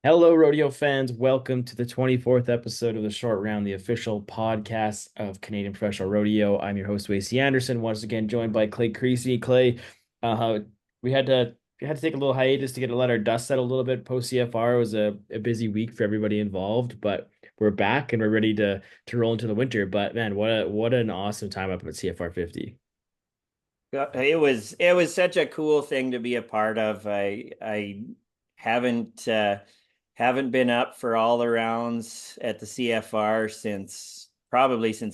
Hello, rodeo fans. Welcome to the 24th episode of the Short Round, the official podcast of Canadian Professional Rodeo. I'm your host, Wacey Anderson, once again joined by Clay Creasy. Clay, uh, we had to take a little hiatus to get to let our dust settle a little bit. Post CFR was a busy week for everybody involved, but we're back and we're ready to roll into the winter. But man, what an awesome time up at CFR 50. It was such a cool thing to be a part of. I haven't been up for all the rounds at the CFR since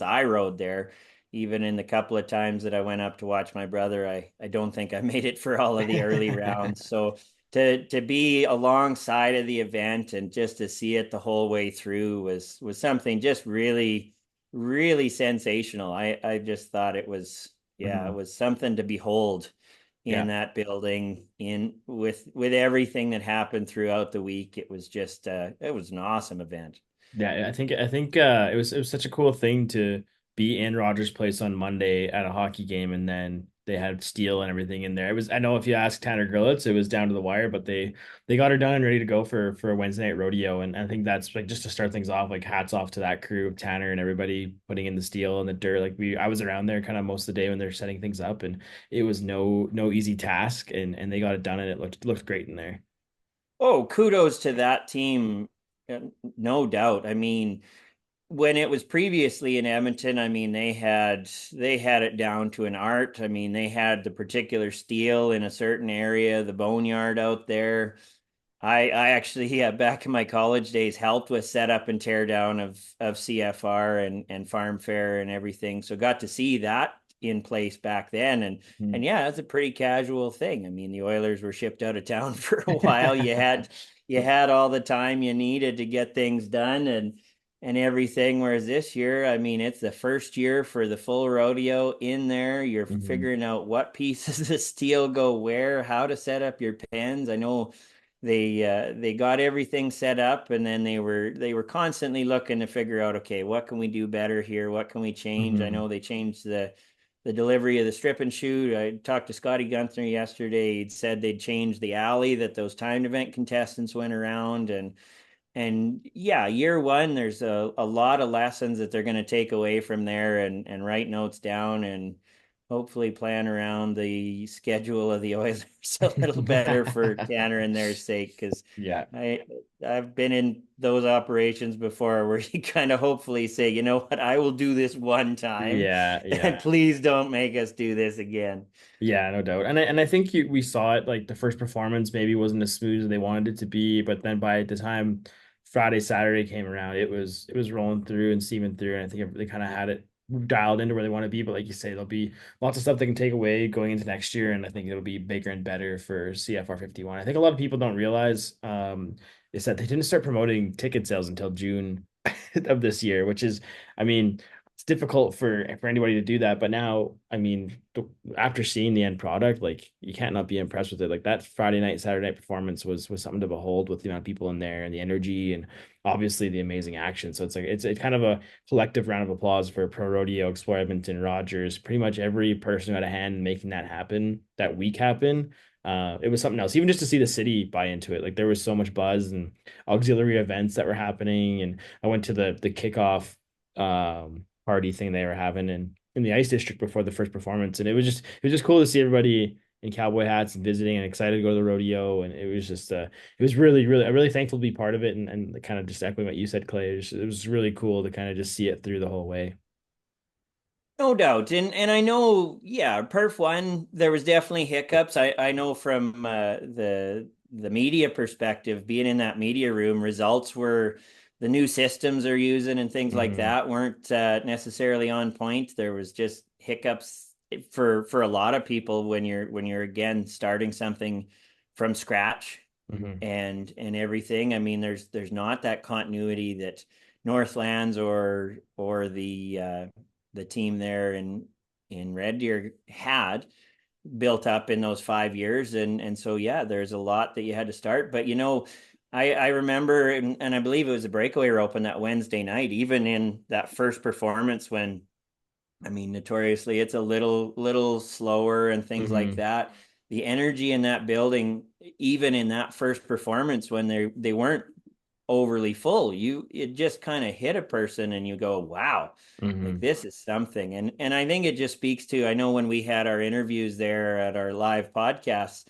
I rode there. Even in the couple of times that I went up to watch my brother, I don't think I made it for all of the early rounds. So to be alongside of the event and just to see it the whole way through was something just really sensational. I just thought it was, yeah, it Mhm. was something to behold in Yeah. that building, in with everything that happened throughout the week. It was just it was an awesome event. Yeah, I think it was such a cool thing to be in Rogers Place on Monday at a hockey game, and then they had steel and everything in there. It was, I know if you ask Tanner Grillitz, it was down to the wire, but they got her done and ready to go for a Wednesday night rodeo. And I think that's like, just to start things off, like hats off to that crew of Tanner and everybody putting in the steel and the dirt. Like I was around there kind of most of the day when they're setting things up, and it was no easy task, and they got it done, and it looked great in there. Oh, kudos to that team, uh, no doubt. I mean, when it was previously in Edmonton, I mean, they had it down to an art. I mean, they had the particular steel in a certain area, the boneyard out there. I actually, yeah, back in my college days, helped with setup and tear down of CFR and Farm Fair and everything. So got to see that in place back then. And Mhm. yeah, it's a pretty casual thing. I mean, the Oilers were shipped out of town for a while. You had all the time you needed to get things done and everything. Whereas this year, I mean, it's the first year for the full rodeo in there. You're Mhm. figuring out what pieces of steel go where, how to set up your pens. I know they got everything set up, and then they were constantly looking to figure out, okay, what can we do better here, what can we change. I Mhm. know they changed the delivery of the strip and shoot. I talked to Scotty Gunther yesterday. He'd said they'd changed the alley that those timed event contestants went around. And yeah, year one, there's a lot of lessons that they're going to take away from there and write notes down and hopefully plan around the schedule of the Oilers a little better for Tanner and their sake. Because Yeah. I I've been in those operations before where you kind of hopefully say, you know what, I will do this one time, Yeah, and yeah. please don't make us do this again. Yeah, no doubt. And I think we saw it, like the first performance maybe wasn't as smooth as they wanted it to be, but then by the time Friday, Saturday came around, it was rolling through and steaming through, and I think they kind of had it dialed into where they want to be. But like you say, there'll be lots of stuff they can take away going into next year, and I think it'll be bigger and better for CFR 51. I think a lot of people don't realize is that they didn't start promoting ticket sales until June of this year, which is, I mean, it's difficult for anybody to do that. But now, I mean, after seeing the end product, like you can't not be impressed with it. Like that Friday night, Saturday night performance was something to behold, with the amount of people in there and the energy and obviously the amazing action. So it's like it's kind of a collective round of applause for Pro Rodeo, Explore Edmonton, Rogers, pretty much every person who had a hand in making that happen, that week happen. It was something else. Even just to see the city buy into it, like there was so much buzz and auxiliary events that were happening. And I went to the kickoff party thing they were having in the ice district before the first performance, and it was just cool to see everybody in cowboy hats and visiting and excited to go to the rodeo. And it was just it was really, I'm really thankful to be part of it. And kind of just echoing what you said, Clay, it was really cool to kind of just see it through the whole way. No doubt. And I know, yeah, Perf one, there was definitely hiccups. I know from the media perspective, being in that media room, results were the new systems they're using and things like Hmm. that weren't necessarily on point. There was just hiccups for a lot of people when you're again starting something from scratch Hmm. and everything. I mean, there's not that continuity that Northlands or the team there in Red Deer had built up in those 5 years. And so yeah, there's a lot that you had to start. But I remember, and I believe it was a Breakaway open that Wednesday night, even in that first performance when, I mean, notoriously, it's a little slower and things like Hmm. that. The energy in that building, even in that first performance, when they weren't overly full. It just kind of hit a person and you go, wow, like Hmm. this is something. And I think it just speaks to, I know when we had our interviews there at our live podcasts,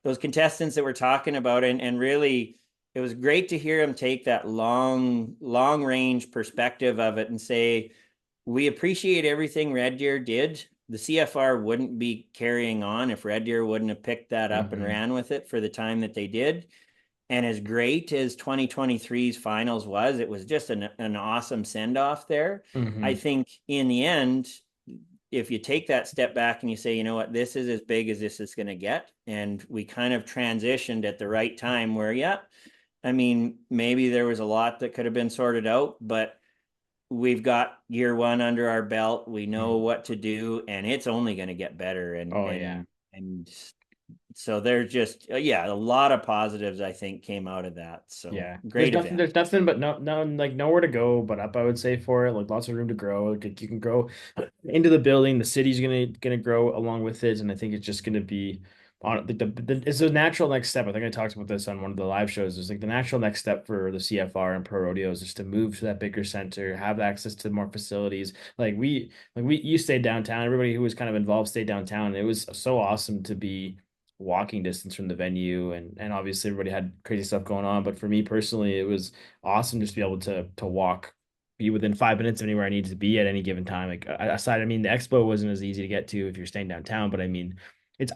those contestants that we're talking about, and really it was great to hear them take that long range perspective of it and say, we appreciate everything Red Deer did. The CFR wouldn't be carrying on if Red Deer wouldn't have picked that up and Hmm. ran with it for the time that they did. And as great as 2023's finals was, it was just an awesome send off there. I Hmm. think in the end, if you take that step back and you say, you know what, this is as big as this is going to get. And we kind of transitioned at the right time where, yeah, I mean, maybe there was a lot that could have been sorted out, but we've got year one under our belt. We know Hmm. what to do, and it's only going to get better. Oh yeah. And so there's just yeah, a lot of positives I think came out of that. So Yeah, great event. there's nothing but like nowhere to go but up, I would say, for it. Like lots of room to grow. Like you can grow into the building. The city's gonna grow along with it, and I think it's just gonna be on it's a natural next step. I think I talked about this on one of the live shows. It's like the natural next step for the CFR and pro rodeos is to move to that bigger center, have access to more facilities. You stayed downtown. Everybody who was kind of involved stayed downtown. It was so awesome to be walking distance from the venue, and obviously everybody had crazy stuff going on, but for me personally it was awesome just to be able to walk, be within 5 minutes of anywhere I needed to be at any given time. Like aside, I mean, the expo wasn't as easy to get to if you're staying downtown, but I mean,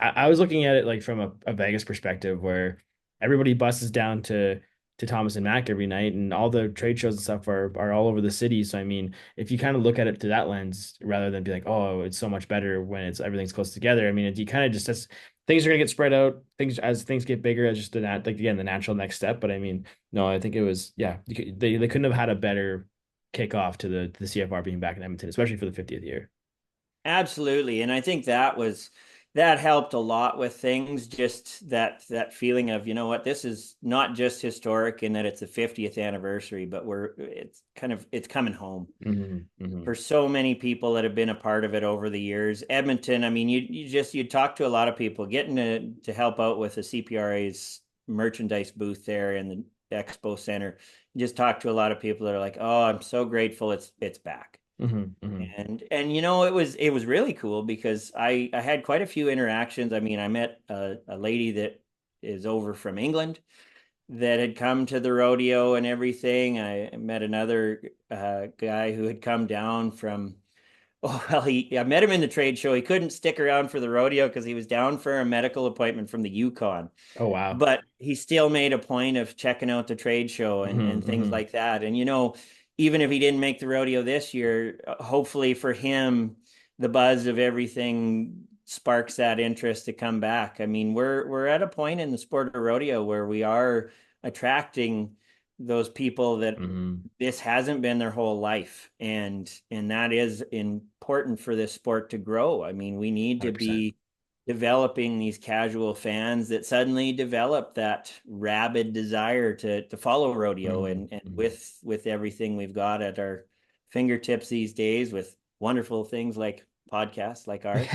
I was looking at it like from a Vegas perspective where everybody buses down to Thomas and Mack every night, and all the trade shows and stuff are all over the city. So I mean, if you kind of look at it through that lens rather than be like, oh, it's so much better when it's everything's close together. I mean, you kind of just things are gonna get spread out. Things as things get bigger, as just like again the natural next step. But I mean, no, I think it was yeah. They couldn't have had a better kickoff to the CFR being back in Edmonton, especially for the 50th year. Absolutely. And I think that helped a lot with things, just that feeling of, you know what, this is not just historic in that it's the 50th anniversary, but it's coming home Hmm. Hmm. for so many people that have been a part of it over the years. Edmonton, I mean, you talk to a lot of people getting to help out with the CPRA's merchandise booth there in the expo center. You just talk to a lot of people that are like, "Oh, I'm so grateful it's back." Hmm. Hmm. And you know, it was really cool because I had quite a few interactions. I mean, I met a lady that is over from England that had come to the rodeo and everything. I met another guy who had come down from, oh, well, I met him in the trade show. He couldn't stick around for the rodeo because he was down for a medical appointment from the Yukon, Oh wow. but he still made a point of checking out the trade show Hmm. and things Hmm. like that. And, you know, even if he didn't make the rodeo this year, hopefully for him, the buzz of everything sparks that interest to come back. I mean, we're at a point in the sport of rodeo where we are attracting those people that Hmm. this hasn't been their whole life, and that is important for this sport to grow. I mean, we need to 100%. be developing these casual fans that suddenly develop that rabid desire to follow rodeo, Hmm. and Hmm. with everything we've got at our fingertips these days with wonderful things like podcasts like ours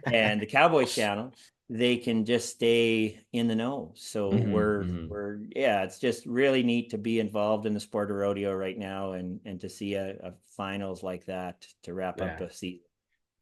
and the Cowboy Channel, they can just stay in the know. So Hmm. Hmm. we're yeah, it's just really neat to be involved in the sport of rodeo right now, and to see a finals like that to wrap up Yeah. a season.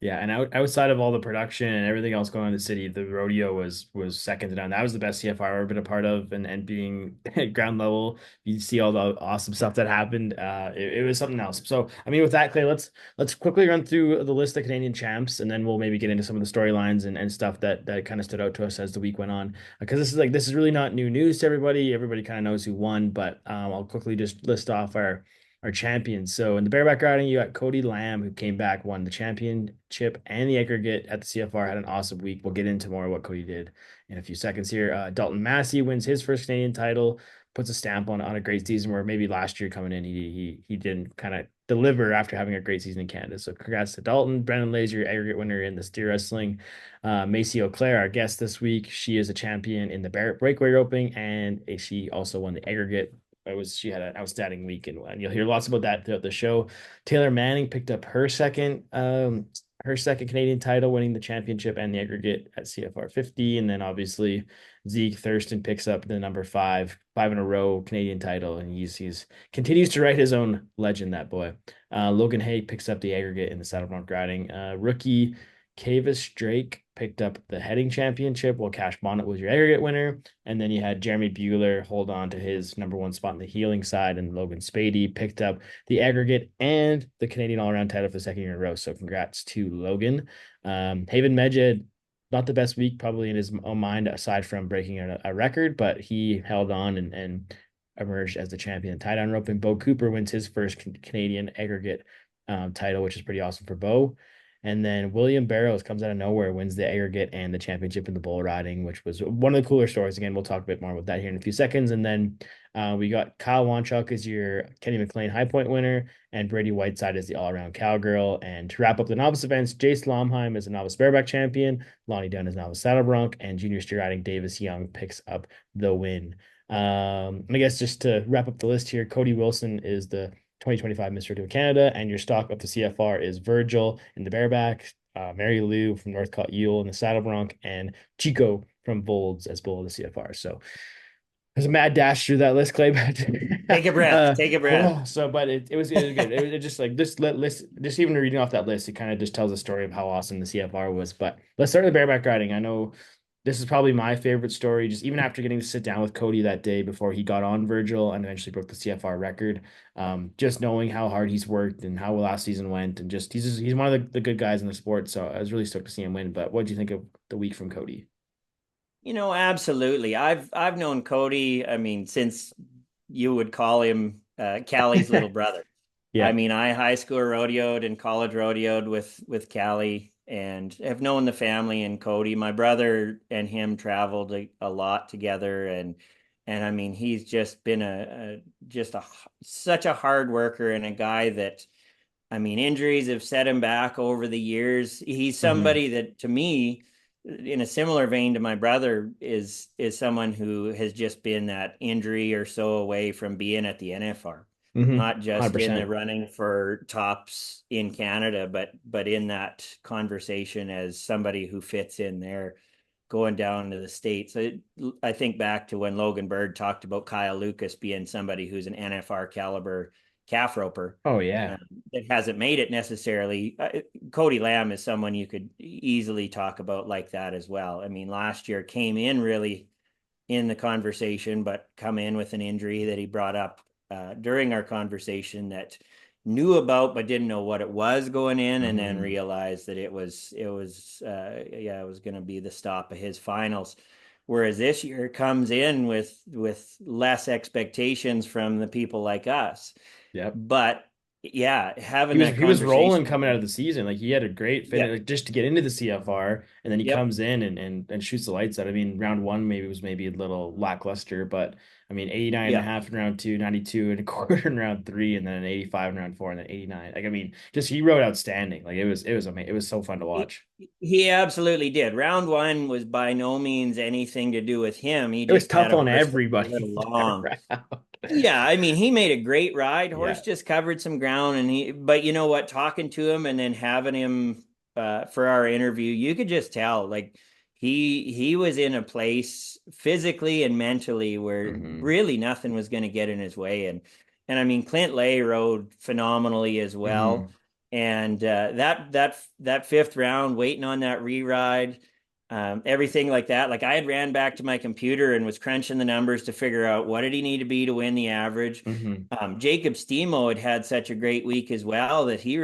Yeah, and outside of all the production and everything else going on in the city, the rodeo was second to none. That was the best CFR I've ever been a part of, and being at ground level, you see all the awesome stuff that happened. It was something else. So, I mean, with that, Clay, let's quickly run through the list of Canadian champs, and then we'll maybe get into some of the storylines and stuff that kind of stood out to us as the week went on. Because this is really not new news to everybody. Everybody kind of knows who won, but I'll quickly just list off our champions. So in the bareback riding, you got Cody Lamb, who came back, won the championship and the aggregate at the CFR, had an awesome week. We'll get into more of what Cody did in a few seconds here. Dalton Massey wins his first Canadian title, puts a stamp on a great season where maybe last year coming in, he didn't kind of deliver after having a great season in Canada. So congrats to Dalton. Brendan Lazier, aggregate winner in the steer wrestling. Macy Auclair, our guest this week, she is a champion in the Breakaway roping, and she also won the aggregate. she had an outstanding week, and you'll hear lots about that throughout the show. Taylor Manning picked up her second Canadian title, winning the championship and the aggregate at CFR 50. And then obviously Zeke Thurston picks up the number five in a row Canadian title, and he's continues to write his own legend, that boy. Logan Hay picks up the aggregate in the saddle bronc riding. Rookie Cavis Drake picked up the heading championship, while Cash Bonnet was your aggregate winner. And then you had Jeremy Bueller hold on to his number one spot in the healing side, and Logan Spady picked up the aggregate and the Canadian all-around title for the second year in a row. So congrats to Logan. Haven Medjed, not the best week probably in his own mind, aside from breaking a record, but he held on and emerged as the champion in tie-down rope. And Bo Cooper wins his first Canadian aggregate title, which is pretty awesome for Bo. And then William Barrows comes out of nowhere, wins the aggregate and the championship in the bull riding, which was one of the cooler stories. Again, we'll talk a bit more about that here in a few seconds. And then we got Kyle Wanchuk as your Kenny McLean High Point winner, and Brady Whiteside as the all-around cowgirl. And to wrap up the novice events, Jace Lomheim is a novice bareback champion, Lonnie Dunn is novice saddle bronc, and junior steer riding Davis Young picks up the win. And I guess just to wrap up the list here, Cody Wilson is the 2025 Mr. Rodeo Canada, and your stock of the CFR is Virgil in the bareback, Mary Lou from Northcott Yule in the saddle bronc, and Chico from Bolds as bull of the CFR. So there's a mad dash through that list, Clay. But Take a breath. Take a breath. It was good. It was just like this list, just even reading off that list, it kind of just tells a story of how awesome the CFR was. But let's start with bareback riding. I know this is probably my favorite story, just even after getting to sit down with Cody that day before he got on Virgil and eventually broke the CFR record. Just knowing how hard he's worked and how last season went, and he's one of the good guys in the sport. So I was really stoked to see him win. But what do you think of the week from Cody? Absolutely. I've known Cody, I mean, since you would call him Callie's little brother. I Yeah. mean, I high school rodeoed and college rodeoed with Callie, and have known the family and Cody. My brother and him traveled a lot together, and I mean, he's just been such a hard worker, and a guy that, I mean, injuries have set him back over the years. He's Hmm. somebody that, to me, in a similar vein to my brother, is someone who has just been that injury or so away from being at the NFR, Hmm. not just in the 100%. running for tops in Canada, but in that conversation as somebody who fits in there, going down to the States. I think back to when Logan Bird talked about Kyle Lucas being somebody who's an NFR caliber calf roper, Oh yeah. um, that hasn't made it necessarily. Cody Lamb is someone you could easily talk about like that as well. I mean, last year came in really in the conversation, but come in with an injury that he brought up during our conversation, that knew about but didn't know what it was going in, and then Hmm. realized that it was going to be the stop of his finals. Whereas this year comes in with less expectations from the people like us, Yep. but yeah, He having was that he was rolling conversation. coming out of the season. Like he had a great finish, Yep. like, just to get into the CFR, and then he Yep. comes in and shoots the lights out. I mean, round one maybe was maybe a little lackluster, but I mean, 89 and a Yep. half in round two, 92 and a quarter in round three, and then an 85 in round four, and then 89. Like I mean, just he rode outstanding. Like it was amazing. It was so fun to He, watch. he absolutely did. Round one was by no means anything to do with him. He It was just had tough a on horse that was a everybody little that long. round. Yeah, I mean, he made a great ride. Yeah. Horse just covered some ground, but you know what? Talking to him and then having him for our interview, you could just tell, like, he was in a place physically and mentally where Hmm. really nothing was going to get in his way. And I mean, Clint Lay rode phenomenally as well. Hmm. And that fifth round, waiting on that re-ride, everything like that. Like, I had ran back to my computer and was crunching the numbers to figure out what did he need to be to win the average. Hmm. Jacob Stemo had such a great week as well, that he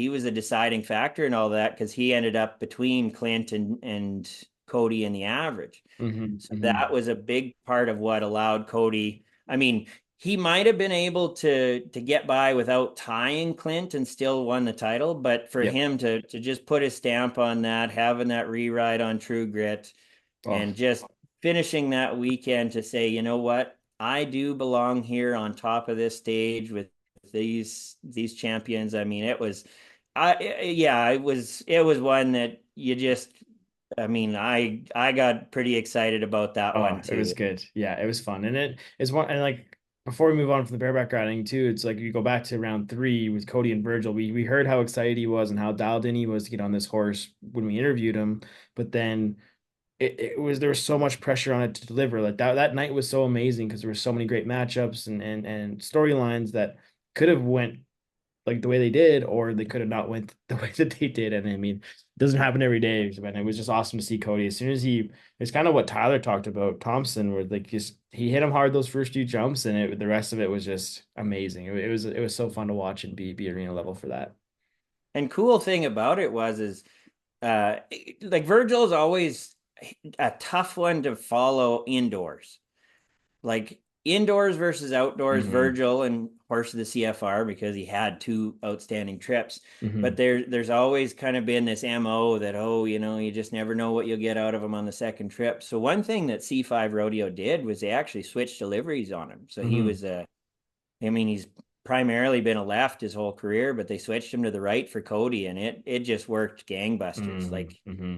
was a deciding factor in all that, because he ended up between Clint and Cody in the average. Hmm. So Hmm. that was a big part of what allowed Cody. I mean, he might have been able to get by without tying Clint and still won the title, but for Yep. him to just put his stamp on that, having that rewrite on True Grit, Oh. and just finishing that weekend to say, you know what, I do belong here on top of this stage with these champions. I mean, it was one that you just, I mean, I got pretty excited about that Oh, one it was too. good. Yeah, it was fun. And it is one, and like before we move on from the bareback riding too, it's like you go back to round three with Cody and Virgil. We heard how excited he was and how dialed in he was to get on this horse when we interviewed him, but then it was there was so much pressure on it to deliver. Like that night was so amazing because there were so many great matchups and storylines that could have went like the way they did, or they could have not went the way that they did. And I mean, it doesn't happen every day, but it was just awesome to see Cody. As soon as it's kind of what Tyler talked about Thompson, where like just he hit him hard those first few jumps, and the rest of it was just amazing. It was so fun to watch and be arena level for that. And cool thing about it was is like Virgil is always a tough one to follow indoors. Like indoors versus outdoors, Hmm. Virgil and horse of the CFR because he had two outstanding trips. But Hmm. there's always kind of been this MO that, oh, you just never know what you'll get out of him on the second trip. So one thing that C5 Rodeo did was they actually switched deliveries on him. So he Hmm. was I mean, he's primarily been a left his whole career, but they switched him to the right for Cody, and it just worked gangbusters. Hmm. Like Hmm.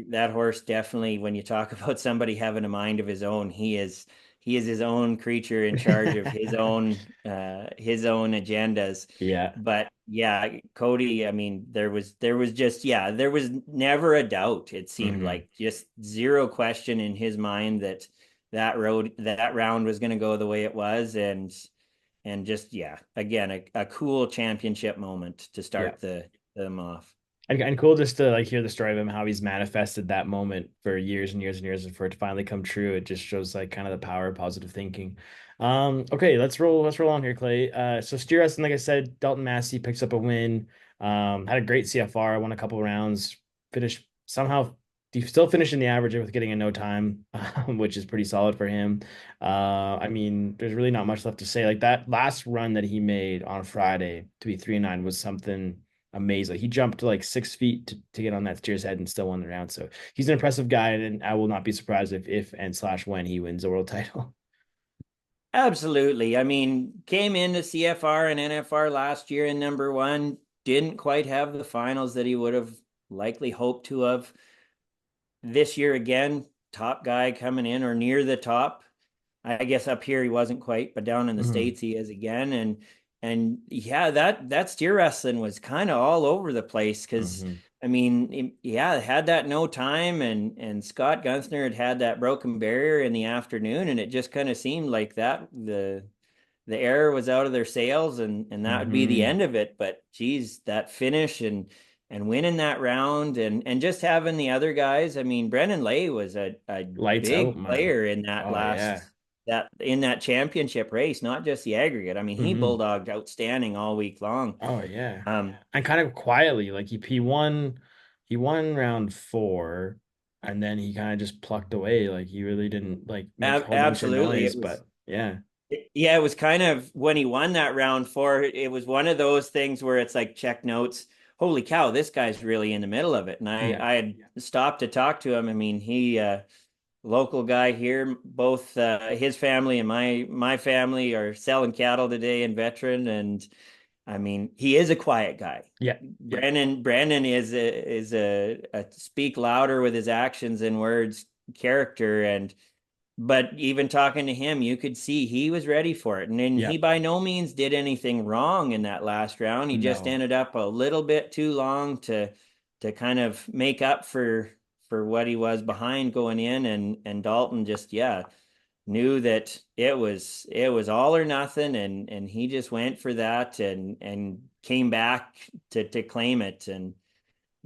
that horse definitely, when you talk about somebody having a mind of his own, he is his own creature in charge of his own agendas. Yeah. But yeah, Cody, I mean, there was just, yeah, there was never a doubt. It seemed Hmm. like just zero question in his mind that that round was going to go the way it was. And just, yeah, again, a cool championship moment to Yeah. start them off. And cool just to like hear the story of him, how he's manifested that moment for years and years and years, and for it to finally come true. It just shows like kind of the power of positive thinking. Okay, let's roll on here, Clay. So steer us, and like I said, Dalton Massey picks up a win. Had a great CFR, won a couple rounds, finished somehow still finishing the average with getting a no time, which is pretty solid for him. I mean, there's really not much left to say. Like that last run that he made on Friday to be 3-9 was something amazing. He jumped like 6 feet to get on that steer's head and still won the round. So he's an impressive guy, and I will not be surprised if and slash when he wins the world title. Absolutely. I mean, came into CFR and NFR last year in number one, didn't quite have the finals that he would have likely hoped to have. This year again, top guy coming in or near the top. I guess up here he wasn't quite, but down in the Hmm. States he is again. And yeah, that steer wrestling was kind of all over the place because Hmm. I mean, yeah, had that no time, and Scott Gunsner had that broken barrier in the afternoon, and it just kind of seemed like that the air was out of their sails, and that would be the Hmm. end of it. But geez, that finish and winning that round, and just having the other guys. I mean, Brennan Lay was a Lights out, big man. player in that Oh yeah. championship race, not just the aggregate. I mean, he Hmm. bulldogged outstanding all week long. Oh yeah. Um, And kind of quietly, like he won round four, and then he kind of just plucked away. Like he really didn't like make a whole bunch of absolutely, noise, it was. but yeah. Yeah, it was kind of when he won that round four, it was one of those things where it's like check notes. Holy cow, this guy's really in the middle of it. And I, Yeah. I had stopped to talk to him. I mean, he local guy here, both his family and my family are selling cattle today in Veteran. And I mean, he is a quiet guy. Yeah. Yeah. Brandon is a speak louder with his actions and words character. And but even talking to him, you could see he was ready for it. And then Yeah. he by no means did anything wrong in that last round. He just No. ended up a little bit too long to kind of make up for what he was behind going in. And Dalton just, yeah, knew that it was all or nothing, and he just went for that and came back to claim it. And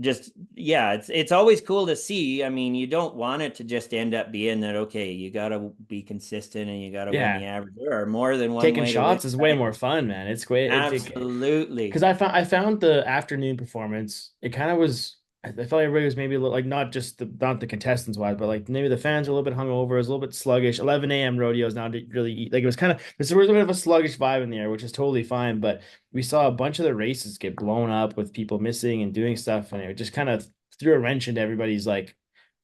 just, yeah, it's always cool to see. I mean, you don't want it to just end up being that, okay, you got to be consistent and you got to win the Yeah. average. There are more than one Taking way to win shots is way more titles. fun, man. It's great. Because Absolutely. I found the afternoon performance. It kind of was. I felt like everybody was maybe a little, like not the contestants wise, but like maybe the fans were a little bit hungover. It was a little bit sluggish. 11 a.m. rodeos now to really eat. Like it was kind of there's a little bit of a sluggish vibe in the air, which is totally fine. But we saw a bunch of the races get blown up with people missing and doing stuff, and it just kind of threw a wrench into everybody's like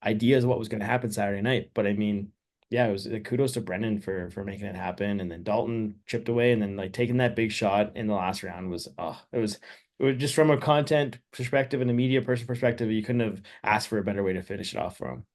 ideas of what was going to happen Saturday night. But I mean, yeah, it was kudos to Brendan for making it happen, and then Dalton chipped away, and then like taking that big shot in the last round was it was just from a content perspective and a media person perspective, you couldn't have asked for a better way to finish it off for him.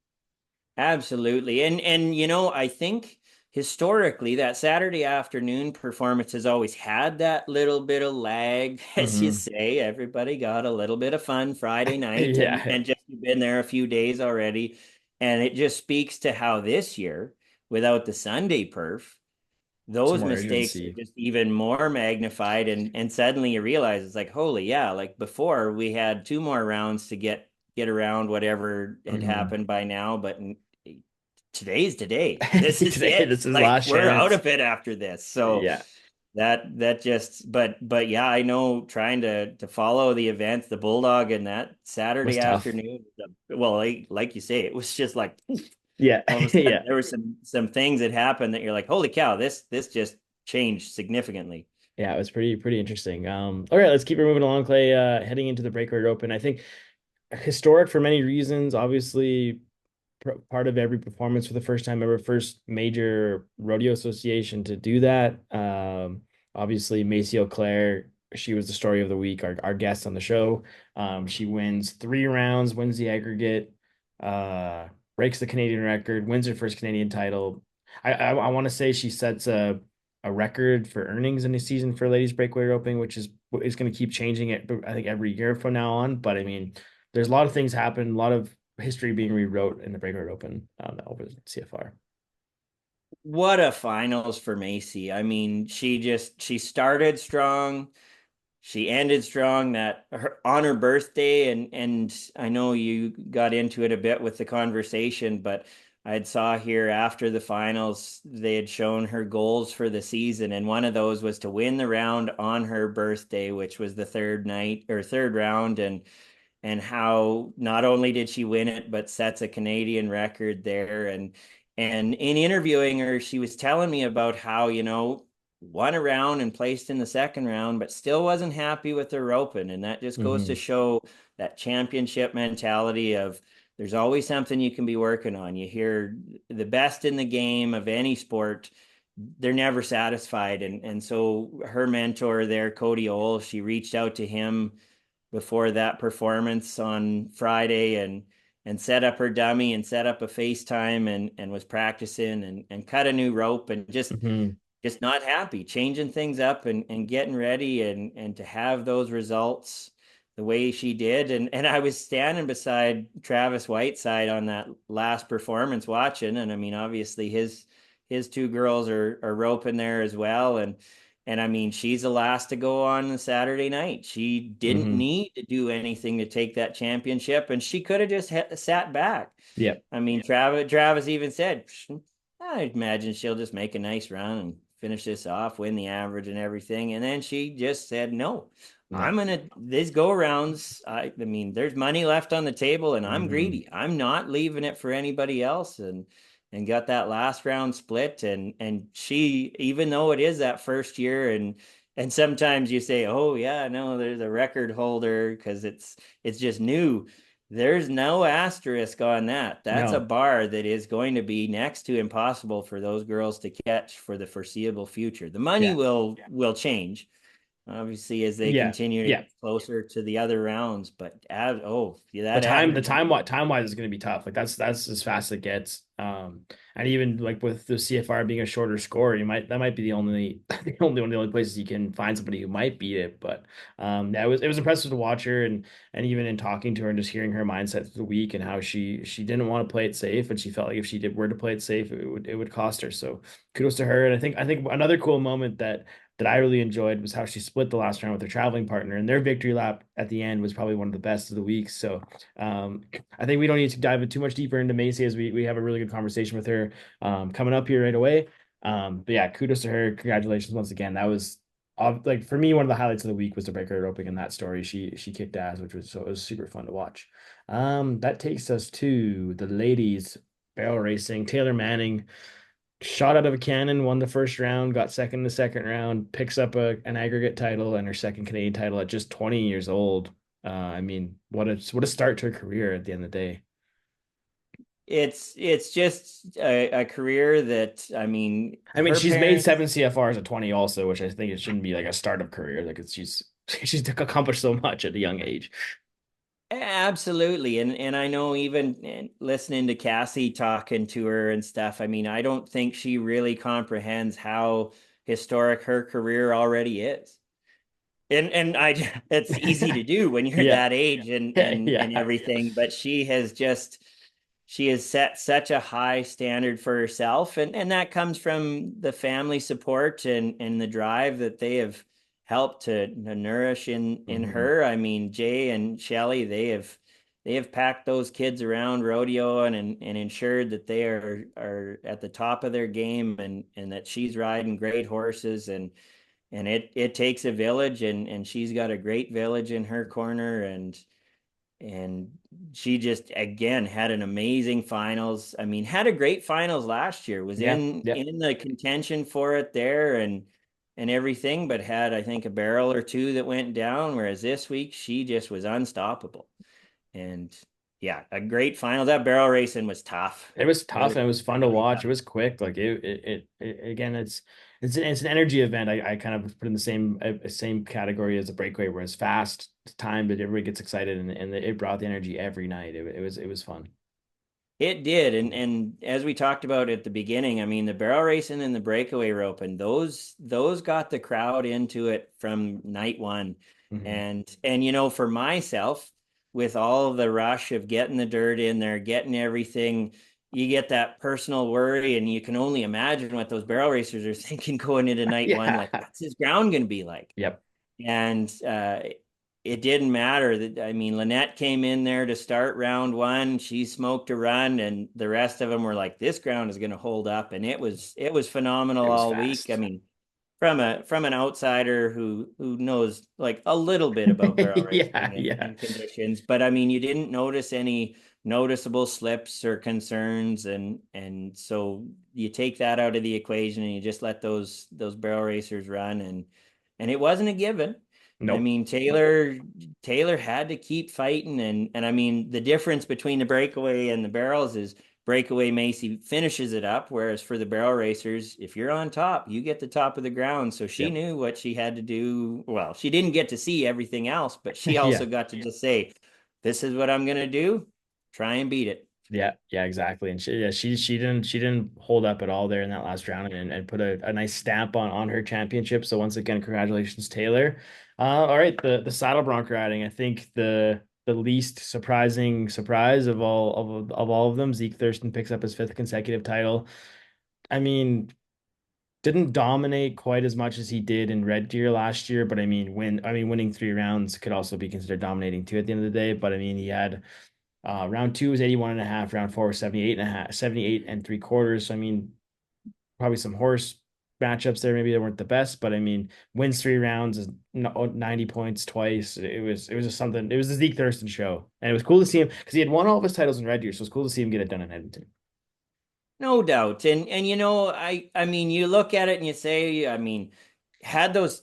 Absolutely. And I think historically, that Saturday afternoon performance has always had that little bit of lag, as you Hmm. say. Everybody got a little bit of fun Friday night, Yeah, and just been there a few days already. And it just speaks to how this year, without the Sunday perf, some those more mistakes are urgency. just even more magnified. And suddenly you realize it's like, holy yeah, like before we had two more rounds to get around whatever had Hmm. happened by now, but today's today. This is Today, it. this is Like last we're out chance. of it after this. So Yeah, that just but yeah, I know trying to follow the events, the Bulldog and that was Saturday tough. afternoon, well, like you say, it was just like Yeah, all of a sudden yeah, there were some things that happened that you're like, holy cow, this just changed significantly. yeah. It was pretty interesting. All right, let's keep it moving along, Clay. Heading into the Breakaway Open, I think historic for many reasons. Obviously, part of every performance for the first time ever, first major rodeo association to do that. Obviously, Macy Auclair, she was the story of the week, our guest on the show. She wins 3 rounds, wins the aggregate, uh, breaks the Canadian record, wins her first Canadian title. I want to say she sets a record for earnings in the season for ladies breakaway roping, which is going to keep changing it, I think, every year from now on. But I mean, there's a lot of things happen, a lot of history being rewrote in the Breakaway Open over CFR. What a finals for Macy. I mean, she started strong. She ended strong on her birthday, and I know you got into it a bit with the conversation, but I'd saw here after the finals they had shown her goals for the season, and one of those was to win the round on her birthday, which was the third night or third round, and how not only did she win it, but sets a Canadian record there. And in interviewing her, she was telling me about how, won a round and placed in the second round, but still wasn't happy with her roping. And that just goes to Hmm. show that championship mentality of there's always something you can be working on. You hear the best in the game of any sport, they're never satisfied. And so her mentor there, Cody Ole, she reached out to him before that performance on Friday and set up her dummy and set up a FaceTime and was practicing and cut a new rope and Hmm. just not happy, changing things up and getting ready and to have those results the way she did. And I was standing beside Travis Whiteside on that last performance watching. And I mean, obviously his two girls are roping there as well. And I mean, she's the last to go on the Saturday night. She didn't Hmm. need to do anything to take that championship, and she could have just sat back. Yeah. I mean, Travis even said, I imagine she'll just make a nice run and finish this off, win the average and everything. And then she just said, no, No. these go rounds. I mean, there's money left on the table and I'm Hmm. greedy. I'm not leaving it for anybody else. And got that last round split. And she, even though it is that first year and sometimes you say, oh yeah, no, there's a record holder because it's just new. There's no asterisk on that. That's a No. bar that is going to be next to impossible for those girls to catch for the foreseeable future. The money Yeah. will change, obviously, as they Yeah. continue to Yeah. get closer to the other rounds. But yeah, The that time, the average. time, what time wise is going to be tough. Like that's as fast as it gets. And even like with the CFR being a shorter score, that might be the only the only places you can find somebody who might beat it. But yeah, it was impressive to watch her and even in talking to her and just hearing her mindset through the week and how she didn't want to play it safe and she felt like if she were to play it safe, it would cost her. So kudos to her. And I think another cool moment that I really enjoyed was how she split the last round with her traveling partner, and their victory lap at the end was probably one of the best of the week. So um, I think we don't need to dive too much deeper into Macy as we have a really good conversation with her coming up here right away. But yeah, kudos to her. Congratulations once again. That was like for me one of the highlights of the week was the breaker roping in that story. She kicked ass, which was so it was super fun to watch. That takes us to the ladies barrel racing. Taylor Manning shot out of a cannon, won the first round, got second in the second round, picks up an aggregate title and her second Canadian title at just 20 years old. I mean, what a start to a career at the end of the day. It's just a career that I mean, I mean, her she's made parents. 7 CFRs at 20 also, which I think it shouldn't be like a startup career. Like she's accomplished so much at a young age. Absolutely. And I know even listening to Cassie talking to her and stuff, I mean, I don't think she really comprehends how historic her career already is. And I it's easy to do when you're Yeah. that age and Yeah. everything, but she has set such a high standard for herself, and that comes from the family support and the drive that they have helped to nourish in Hmm. her. I mean, Jay and Shelly, they have packed those kids around rodeo and ensured that they are at the top of their game, and that she's riding great horses, and it takes a village, and she's got a great village in her corner, and she just again had an amazing finals. I mean, had a great finals last year, was Yeah. Yeah. in the contention for it there, and everything, but had, I think, a barrel or two that went down, whereas this week she just was unstoppable. And yeah, a great final. That barrel racing was tough. It was It tough was and it was fun to really watch. tough. It was quick. Like again, it's an energy event. I kind of put in the same category as a breakaway, where it's fast, time, but everybody gets excited, and it brought the energy every night. It was fun. It did, and as we talked about at the beginning, I mean, the barrel racing and the breakaway roping, those got the crowd into it from night one. Hmm. And for myself, with all of the rush of getting the dirt in there, getting everything, you get that personal worry, and you can only imagine what those barrel racers are thinking going into night one, like, Yeah. what's this ground going to be like? Yep. And it didn't matter that, I mean, Lynette came in there to start round one. She smoked a run, and the rest of them were like, "This ground is going to hold up," and it was phenomenal It was all week. I fast. mean, from an outsider who knows like a little bit about barrel Yeah. racing Yeah. and conditions, but I mean, you didn't notice any noticeable slips or concerns, and so you take that out of the equation and you just let those barrel racers run, and it wasn't a given. I Nope. mean, Taylor had to keep fighting, and I mean, the difference between the breakaway and the barrels is breakaway Macy finishes it up, whereas for the barrel racers, if you're on top, you get the top of the ground. So she Yep. knew what she had to do. Well, she didn't get to see everything else, but she Yeah. also got to just say, "This is what I'm going to do. Try and beat it." Yeah, yeah, exactly. And she didn't hold up at all there in that last round, and put a nice stamp on her championship. So once again, congratulations, Taylor. All right, the saddle bronc riding. I think the least surprising surprise of all of them, Zeke Thurston picks up his fifth consecutive title. I mean, didn't dominate quite as much as he did in Red Deer last year, but winning 3 rounds could also be considered dominating too at the end of the day. But I mean, he had round two was 81 and a half. Round four was 78 and a half, 78 and three quarters. So, I mean, probably some horse matchups there. Maybe they weren't the best, but I mean, wins 3 rounds is 90 points twice. It was just something. It was the Zeke Thurston show. And it was cool to see him because he had won all of his titles in Red Deer. So it's cool to see him get it done in Edmonton. No doubt. And I mean, you look at it and you say, I mean, had those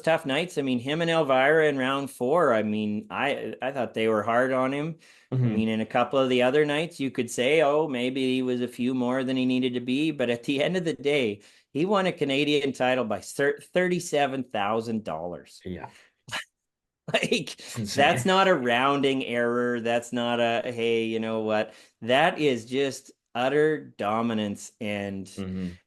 tough nights. I mean, him and Elvira in round four, I mean, I thought they were hard on him. I Hmm. mean, in a couple of the other nights, you could say, oh, maybe he was a few more than he needed to be, but at the end of the day, he won a Canadian title by $37,000. Yeah, Like, it's that's insane. not a rounding error. That's not a, hey, you know what? That is just utter dominance. Hmm.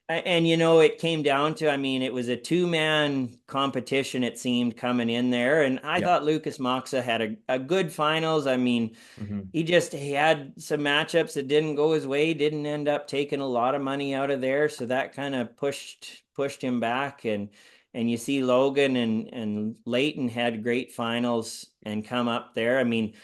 And it came down to, I mean, it was a two-man competition, it seemed, coming in there. And I Yep. thought Lucas Moxa had a good finals. I mean, Hmm. he had some matchups that didn't go his way, didn't end up taking a lot of money out of there, so that kind of pushed him back. And you see Logan and Leighton had great finals and come up there. I mean,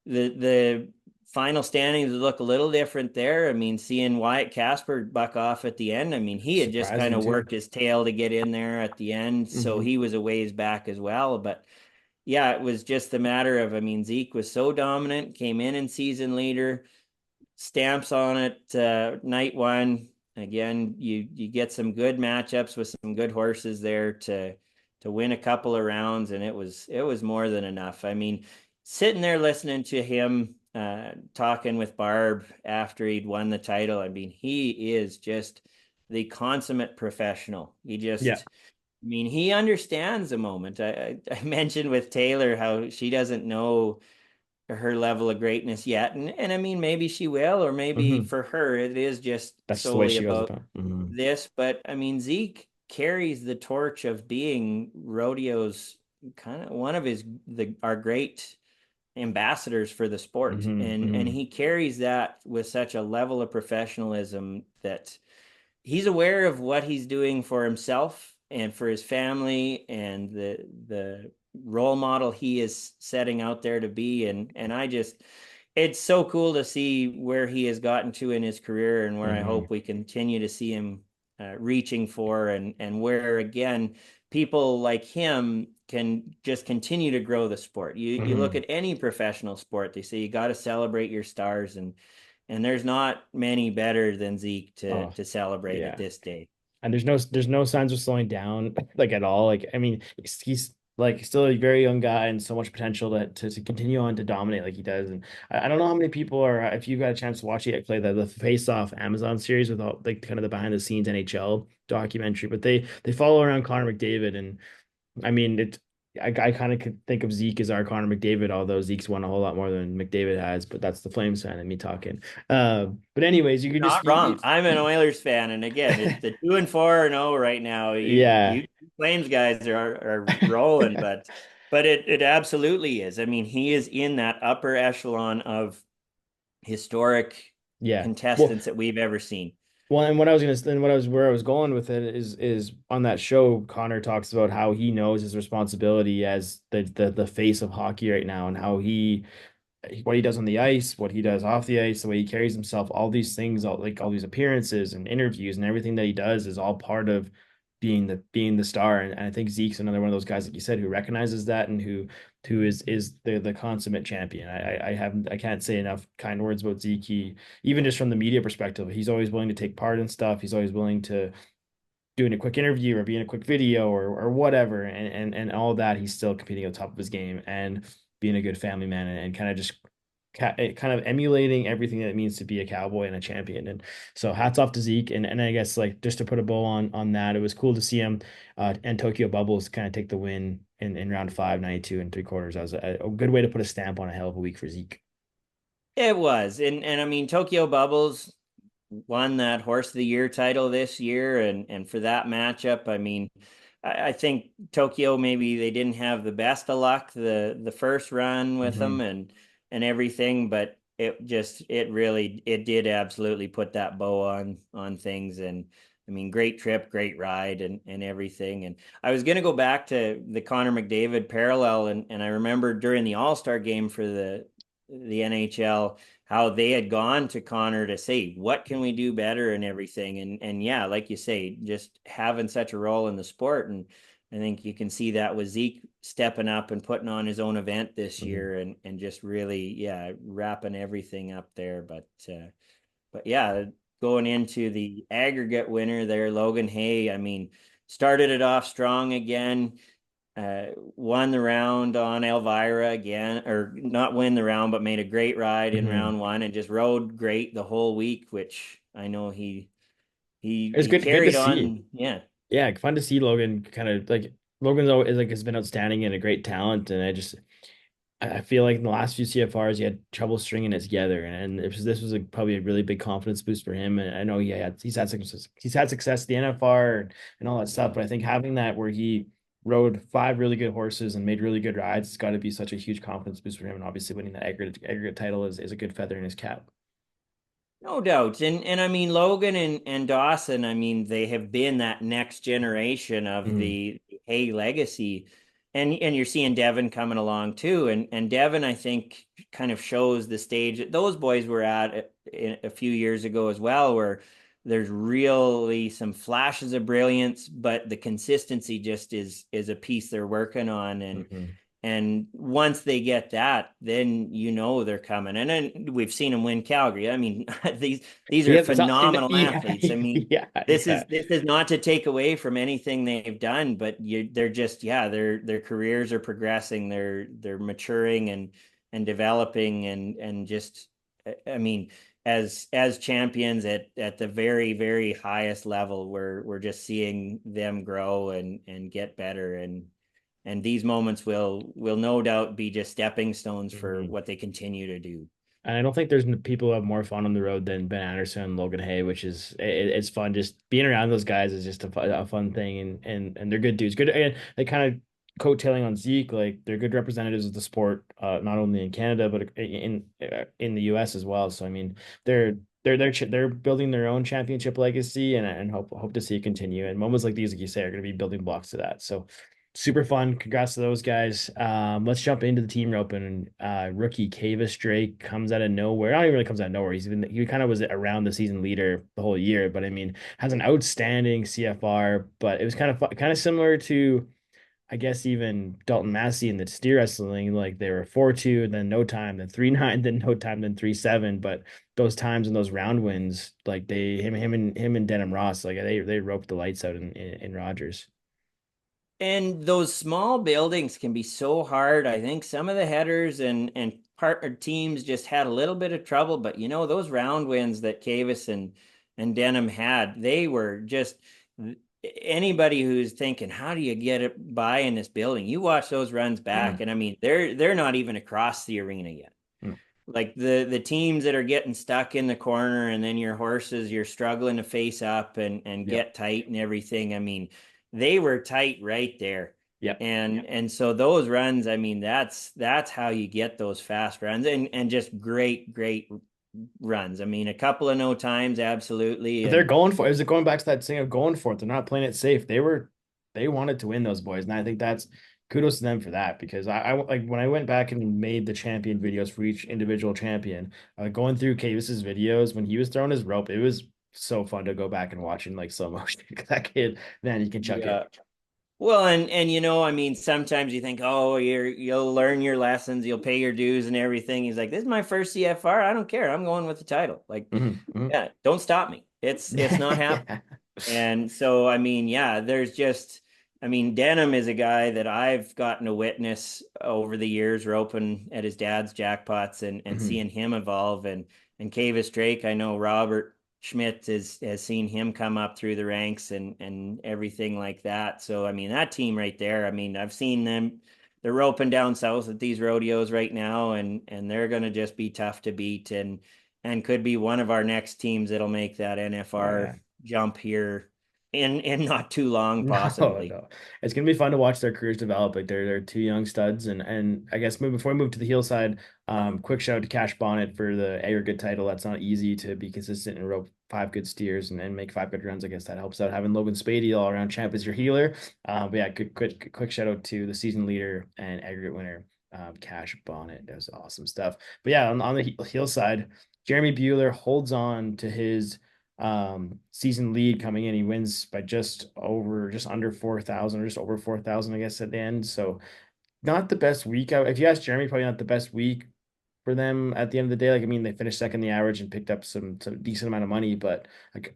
the final standings look a little different there. I mean, seeing Wyatt Casper buck off at the end, I mean, he had just kind Surprising of too. worked his tail to get in there at the end, so Hmm. he was a ways back as well. But yeah, it was just a matter of, I mean, Zeke was so dominant, came in season leader, stamps on it night one. Again, you get some good matchups with some good horses there to win a couple of rounds, and it was more than enough. I mean, sitting there listening to him talking with Barb after he'd won the title, I mean, he is just the consummate professional. Yeah. I mean, he understands the moment. I mentioned with Taylor how she doesn't know her level of greatness yet. And I mean, maybe she will, or maybe Hmm. for her, it is just That's just the way solely she goes about about. Hmm. this. But I mean, Zeke carries the torch of being rodeo's kind of one of our great ambassadors for the sport. Hmm. And Hmm. he carries that with such a level of professionalism that he's aware of what he's doing for himself and for his family and the role model he is setting out there to be. And I just, it's so cool to see where he has gotten to in his career, and where I Hmm. hope we continue to see him reaching for, and where again people like him can just continue to grow the sport. You look Hmm. at any professional sport, they say you got to celebrate your stars, and there's not many better than Zeke Oh, to celebrate at yeah. this day. And there's no signs of slowing down like at all. Like I mean, he's like still a very young guy and so much potential to continue on to dominate like he does. And I don't know how many people are if you got a chance to watch it play the Face Off Amazon series with all like kind of the behind the scenes NHL documentary, but they follow around Connor McDavid. And I mean, I kind of could think of Zeke as our Connor McDavid, although Zeke's won a whole lot more than McDavid has. But that's the Flames fan and me talking. But anyways, you could just Not wrong. I'm an Oilers fan, and again, it's the 2-4-0 right now. yeah. You Flames guys are rolling, but it absolutely is. I mean, he is in that upper echelon of historic Yeah. Well, contestants that we've ever seen. and what I was gonna, and what I was where I was going with it is on that show, Connor talks about how he knows his responsibility as the face of hockey right now, and how what he does on the ice, what he does off the ice, the way he carries himself, all these things, all these appearances and interviews and everything that he does is all part of being the star. And I think Zeke's another one of those guys, like you said, who recognizes that and who is the consummate champion. I can't say enough kind words about Zeke. Even just from the media perspective, he's always willing to take part in stuff. He's always willing to doing a quick interview or being a quick video or whatever, and all that. He's still competing at the top of his game and being a good family man, and kind of just kind of emulating everything that it means to be a cowboy and a champion. And so hats off to Zeke. And I guess like just to put a bow on that, it was cool to see him and Tokyo Bubbles kind of take the win in round 5, 92 and 3/4. That was a good way to put a stamp on a hell of a week for Zeke. It was, and I mean, Tokyo Bubbles won that Horse of the Year title this year, and for that matchup, I mean, I think Tokyo, maybe they didn't have the best of luck the first run with them Hmm. and everything, but it really it did absolutely put that bow on things. And I mean, great trip, great ride, and everything. And I was gonna go back to the Connor McDavid parallel, and I remember during the All-Star game for the NHL how they had gone to Connor to say, what can we do better and everything. And yeah, like you say, just having such a role in the sport. And I think you can see that with Zeke stepping up and putting on his own event this Hmm. year, and just really, yeah, wrapping everything up there. But yeah, going into the aggregate winner there, Logan Hay, I mean, started it off strong again, won the round on Elvira again, or not win the round, but made a great ride in Hmm. round one, and just rode great the whole week, which I know It was he good to carried see. on. Yeah. Yeah, fun to see Logan kind of like Logan's always like has been outstanding and a great talent. And I feel like in the last few CFRs he had trouble stringing it together, and this was probably a really big confidence boost for him. And I know he's had success at the NFR and all that stuff, but I think having that where he rode 5 really good horses and made really good rides, it's got to be such a huge confidence boost for him. And obviously winning that aggregate title is a good feather in his cap. No doubt. And I mean, Logan and Dawson, I mean, they have been that next generation of Mm, the Hay legacy. And you're seeing Devin coming along too. And Devin, I think, kind of shows the stage that those boys were at a few years ago as well, where there's really some flashes of brilliance, but the consistency just is a piece they're working on. mhm. And once they get that, then you know they're coming. And then we've seen them win Calgary. I mean, these are Yeah, it's not, phenomenal yeah, athletes. I mean, yeah, yeah. this is not to take away from anything they've done, but they're just, yeah, their careers are progressing. They're maturing and developing, and just, I mean, as champions at the very, very highest level, we're just seeing them grow and get better. and these moments will no doubt be just stepping stones for Mhm. what they continue to do. And I don't think there's people who have more fun on the road than Ben Anderson and Logan Hay, which is it's fun. Just being around those guys is just a fun thing, and they're good dudes. Good, and they kind of coattailing on Zeke, like they're good representatives of the sport, not only in Canada but in the U.S. as well. So I mean, they're building their own championship legacy, and hope to see it continue. And moments like these, like you say, are going to be building blocks to that. So super fun. Congrats to those guys. Let's jump into the team rope, and rookie Cavis Drake comes out of nowhere. Not even really comes out of nowhere. He kind of was around the season leader the whole year, but I mean has an outstanding CFR. But it was kind of similar to I guess even Dalton Massey in the steer wrestling. Like they were 4-2, then no time, then 3-9, then no time, then 3-7. But those times and those round wins, like him and Denham Ross, like they roped the lights out in Rogers. And those small buildings can be so hard. I think some of the headers and partner teams just had a little bit of trouble, but those round wins that Cavis and Denham had, they were just anybody who's thinking, how do you get it by in this building? You watch those runs back, Mhm. and I mean, they're not even across the arena yet. Mm. Like the teams that are getting stuck in the corner, and then your horses, you're struggling to face up and Yep. get tight and everything. I mean, they were tight right there. Yep. And so those runs, I mean, that's how you get those fast runs, and just great runs. I mean, a couple of no times, absolutely. But they're And going for it. Is it going back to that thing of going for it? They're not playing it safe. They wanted to win those boys. And I think that's kudos to them for that because I like when I went back and made the champion videos for each individual champion, going through Cavis's videos when he was throwing his rope, it was so fun to go back and watch in like slow motion. That kid, man, he can chuck yeah. it. Well, and I mean, sometimes you think, oh, you'll learn your lessons, you'll pay your dues and everything. He's like, this is my first CFR. I don't care. I'm going with the title. Like, Hmm. yeah, don't stop me. It's not happening. Yeah. And so, I mean, yeah, there's just, I mean, Denham is a guy that I've gotten to witness over the years, roping at his dad's jackpots and Mhm. seeing him evolve. And Cavis Drake, I know Robert Schmidt has seen him come up through the ranks and everything like that. So, I mean, that team right there, I mean, I've seen them. They're roping down south at these rodeos right now, and they're going to just be tough to beat, and could be one of our next teams that'll make that Oh NFR yeah. jump here in not too long, No, possibly. no. It's gonna be fun to watch their careers develop. Like they're two young studs, and I guess before we move to the heel side, quick shout out to Cash Bonnet for the aggregate title. That's not easy to be consistent and rope five good steers and make five good runs. I guess that helps out. Having Logan Spady all around champ as your healer. But yeah, quick shout out to the season leader and aggregate winner, Cash Bonnet. That was awesome stuff. But yeah, on the heel side, Jeremy Bueller holds on to his season lead coming in. He wins by just under 4,000 or just over 4,000, I guess, at the end. So not the best week. If you ask Jeremy, probably not the best week for them at the end of the day. Like, I mean, they finished second in the average and picked up some decent amount of money, but like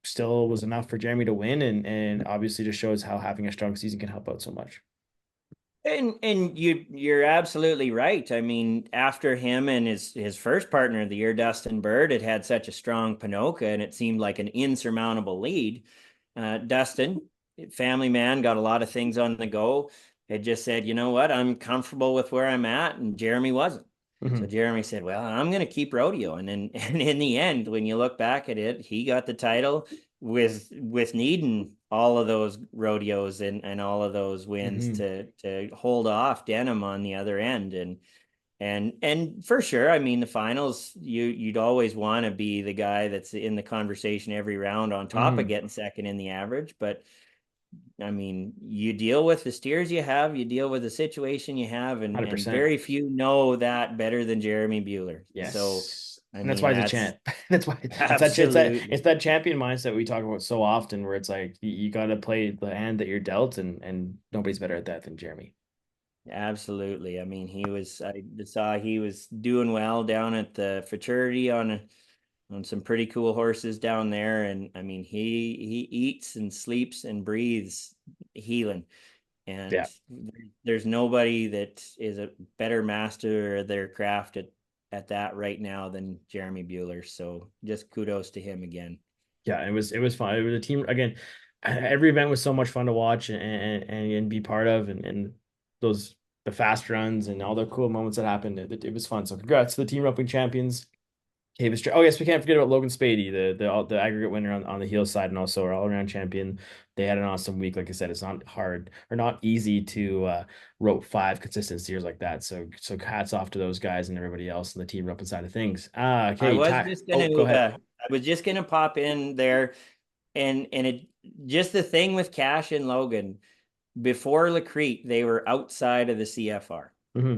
still was enough for Jeremy to win, and obviously just shows how having a strong season can help out so much. And you're absolutely right. I mean, after him and his first partner of the year, Dustin Bird, had such a strong Pinoca, and it seemed like an insurmountable lead. Dustin, family man, got a lot of things on the go. Had just said, you know what, I'm comfortable with where I'm at, and Jeremy wasn't. So Mhm. Jeremy said, well, I'm going to keep rodeo, and then and in the end, when you look back at it, he got the title with needing all of those rodeos and all of those wins Mhm. to hold off Denham on the other end. And for sure, I mean, the finals, you'd always want to be the guy that's in the conversation every round on top of Mhm. getting second in the average. But I mean, you deal with the steers you have, you deal with the situation you have, and 100%. very few know that better than Jeremy Bueller. So, Yes. I And that's mean, why he's a that's champ. That's why absolutely, it's that champion mindset we talk about so often where it's like you got to play the hand that you're dealt, and nobody's better at that than Jeremy. absolutely. I mean, I saw he was doing well down at the fraternity on some pretty cool horses down there. And I mean, he eats and sleeps and breathes healing. Yeah. And there's nobody that is a better master of their craft at that right now than Jeremy Bueller. So just kudos to him again. Yeah, it was fun. It was a team again. Every event was so much fun to watch and be part of, and the fast runs and all the cool moments that happened. It was fun. So congrats to the team roping champions. Oh yes, we can't forget about Logan Spady, the aggregate winner on the heel side, and also our all around champion. They had an awesome week. Like I said, it's not hard or not easy to rope 5 consistent steers like that. So hats off to those guys and everybody else on the team roping side of things. I Okay, was Ty. just Oh, go gonna ahead. I was just gonna pop in there, and it just the thing with Cash and Logan before Lacrete, they were outside of the CFR. Hmm.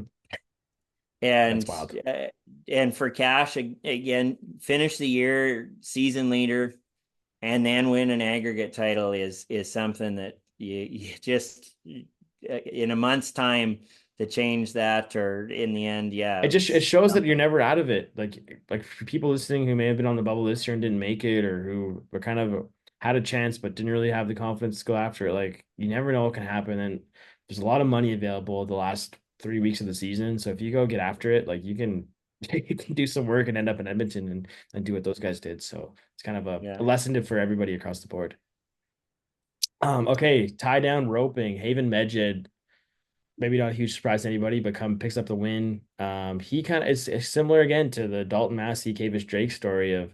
That's And wild. and for Cash again, finish the year season leader and then win an aggregate title is something that you just in a month's time to change that, or in the end, yeah, It it's shows that you're something. never out of it. Like for people listening who may have been on the bubble this year and didn't make it, or who were kind of had a chance but didn't really have the confidence to go after it. Like you never know what can happen. And there's a lot of money available the last 3 weeks of the season. So if you go get after it, like you can you can do some work and end up in Edmonton and do what those guys did. So it's kind of a Yeah. lesson for everybody across the board. Okay, tie down roping. Haven Medjed, maybe not a huge surprise to anybody, but come picks up the win. He kind of is similar again to the Dalton Massey, Kavis Drake story of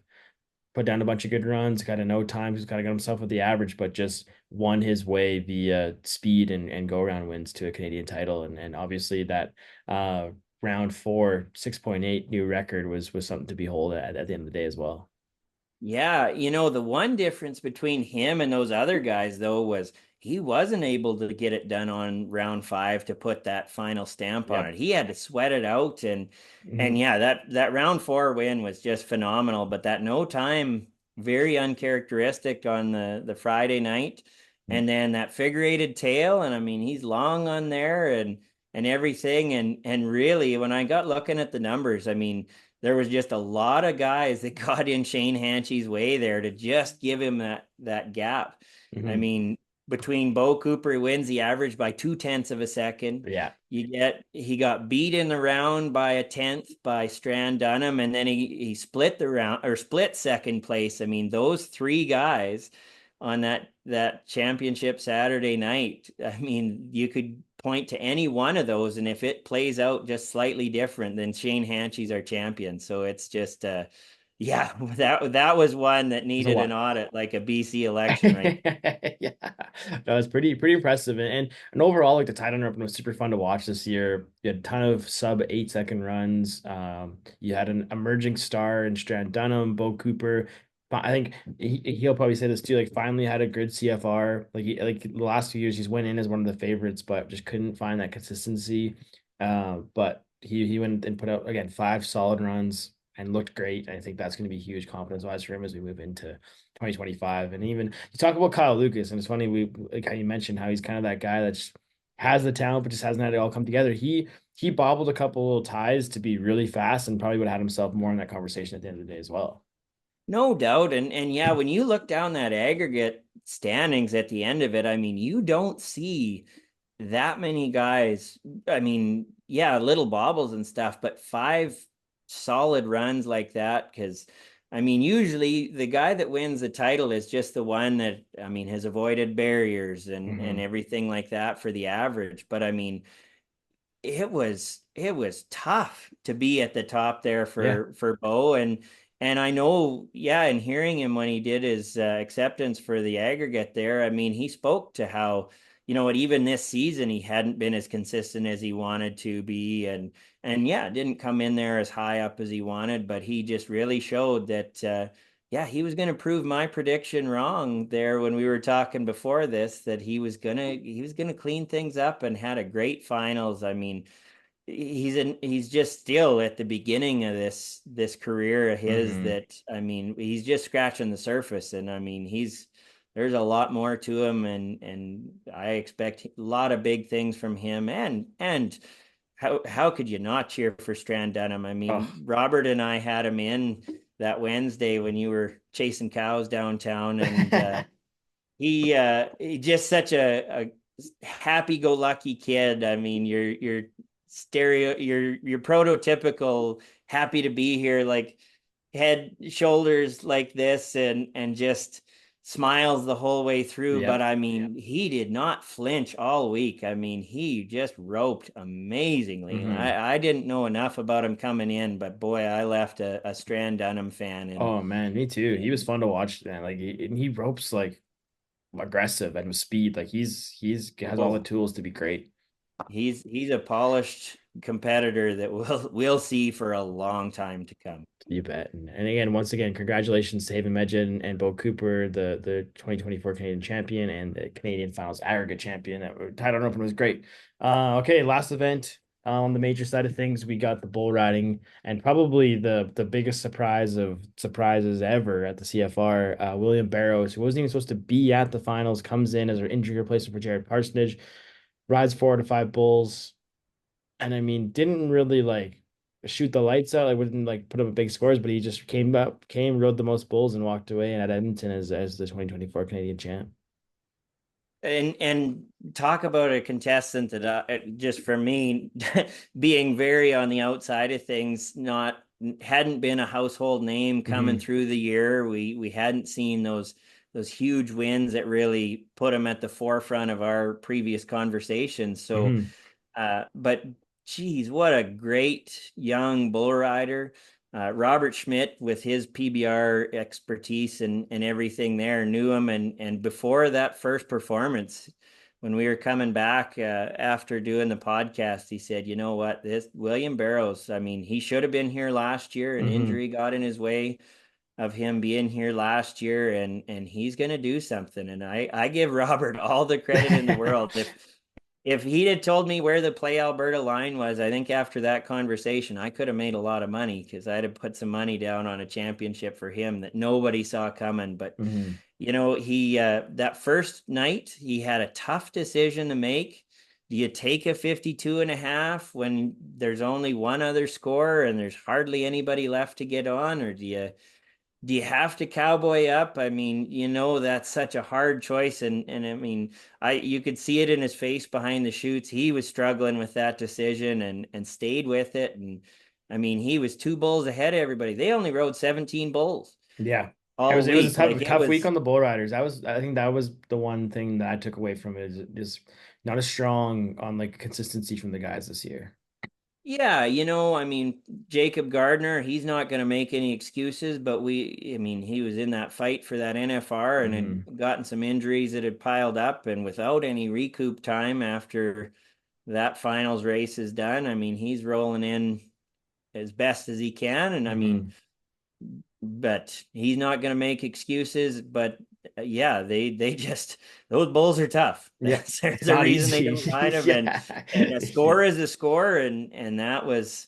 put down a bunch of good runs, got to know times, he's got to get himself with the average, but just won his way via speed and go around wins to a Canadian title. And obviously that round 4, 6.8 new record was something to behold at the end of the day as well. Yeah, the one difference between him and those other guys though was he wasn't able to get it done on round 5 to put that final stamp on Yep. it. He had to sweat it out, and Hmm. yeah, that round 4 win was just phenomenal, but that no time very uncharacteristic on the Friday night, and then that figure-eighted tail, and I mean he's long on there and everything, and really when I got looking at the numbers, I mean there was just a lot of guys that got in Shane Hanchy's way there to just give him that gap. I Hmm. mean, between Bo Cooper, he wins the average by 2/10 of a second. Yeah. He got beat in the round by a tenth by Strand Dunham, and then he split the round or split second place. I mean, those three guys on that championship Saturday night. I mean, you could point to any one of those, and if it plays out just slightly different, then Shane Hanchy's our champion. So it's just yeah, that was one that There's a needed an lot. audit, like a BC election, right? Yeah, that was pretty impressive, and overall, like the title run was super fun to watch this year. You had a ton of sub 8 second runs. You had an emerging star in Strand Dunham, Bo Cooper. I think he'll probably say this too. Like finally had a good CFR. Like the last few years, he's went in as one of the favorites, but just couldn't find that consistency. But he went and put out again 5 solid runs and looked great. I think that's going to be huge confidence wise for him as we move into 2025. And even you talk about Kyle Lucas, and it's funny we like how you mentioned how he's kind of that guy that just has the talent but just hasn't had it all come together. He bobbled a couple little ties to be really fast and probably would have had himself more in that conversation at the end of the day as well. No doubt. And yeah, when you look down that aggregate standings at the end of it, I mean, you don't see that many guys. I mean, yeah, little bobbles and stuff, but 5 solid runs like that. Because I mean, usually the guy that wins the title is just the one that, I mean, has avoided barriers and Hmm. everything like that for the average. But I mean, it was tough to be at the top there Yeah. for Bo, and I know, yeah, and hearing him when he did his acceptance for the aggregate there, I mean he spoke to how, what, even this season he hadn't been as consistent as he wanted to be, and yeah, didn't come in there as high up as he wanted, but he just really showed that yeah, he was going to prove my prediction wrong there when we were talking before this, that he was gonna clean things up, and had a great finals. I mean, he's just still at the beginning of this career of his, Hmm. that I mean he's just scratching the surface, and I mean there's a lot more to him, and I expect a lot of big things from him, and how could you not cheer for Strand Dunham? I Oh, mean, Robert and I had him in that Wednesday when you were chasing cows downtown, and he just such a happy-go-lucky kid. I mean, your prototypical happy to be here, like head shoulders like this, and just smiles the whole way through. But Yep. I mean, he did not flinch all week. I mean, he just roped amazingly. And Hmm. I didn't know enough about him coming in, but boy, I left a Strand Dunham fan. Oh man, me too. He was And fun to watch, man. Like he ropes like aggressive and with speed. Like he's has all the oh, tools to be great. he's a polished competitor that we'll see for a long time to come. You bet. And again, once again, congratulations to Haven Medjed and Bo Cooper, the 2024 Canadian champion and the Canadian Finals aggregate champion. That title open was great. Okay, last event on the major side of things, we got the bull riding and probably the biggest surprise of surprises ever at the CFR. William Barrows, who wasn't even supposed to be at the finals, comes in as our injury replacement for Jared Parsonage, rides 4 to 5 bulls, and I mean, didn't really like shoot the lights out. I wouldn't like put up big scores, but he just rode the most bulls, and walked away and at Edmonton as the 2024 Canadian champ. And talk about a contestant that just for me being very on the outside of things, not hadn't been a household name coming Hmm. through the year. We hadn't seen those huge wins that really put him at the forefront of our previous conversations. So Hmm. but geez, what a great young bull rider. Robert Schmidt, with his PBR expertise and everything there, knew him. And before that first performance, when we were coming back after doing the podcast, he said, "You know what? This William Barrows, I mean, he should have been here last year. An Hmm. injury got in his way of him being here last year, and he's going to do something." And I give Robert all the credit in the world. If he had told me where the Play Alberta line was, I think after that conversation, I could have made a lot of money because I'd have put some money down on a championship for him that nobody saw coming. But, Hmm. he that first night, he had a tough decision to make. Do you take a 52 and a half when there's only one other score and there's hardly anybody left to get on? Or do you have to cowboy up? I mean, that's such a hard choice. And I mean, you could see it in his face behind the chutes. He was struggling with that decision and stayed with it. And I mean, he was 2 bulls ahead of everybody. They only rode 17 bulls Yeah. all It was a week. tough Like it tough week was. on the bull riders. I think that was the one thing that I took away from it is not as strong on like consistency from the guys this year. Yeah, I mean, Jacob Gardner, he's not going to make any excuses, but I mean, he was in that fight for that NFR and Hmm. had gotten some injuries that had piled up, and without any recoup time after that finals race is done, I mean, he's rolling in as best as he can. And I mean, Hmm. but he's not going to make excuses. But yeah, they just those bulls are tough. Yeah. It's There's a not reason they easy. don't ride them, and Yeah. a score is a score, and that was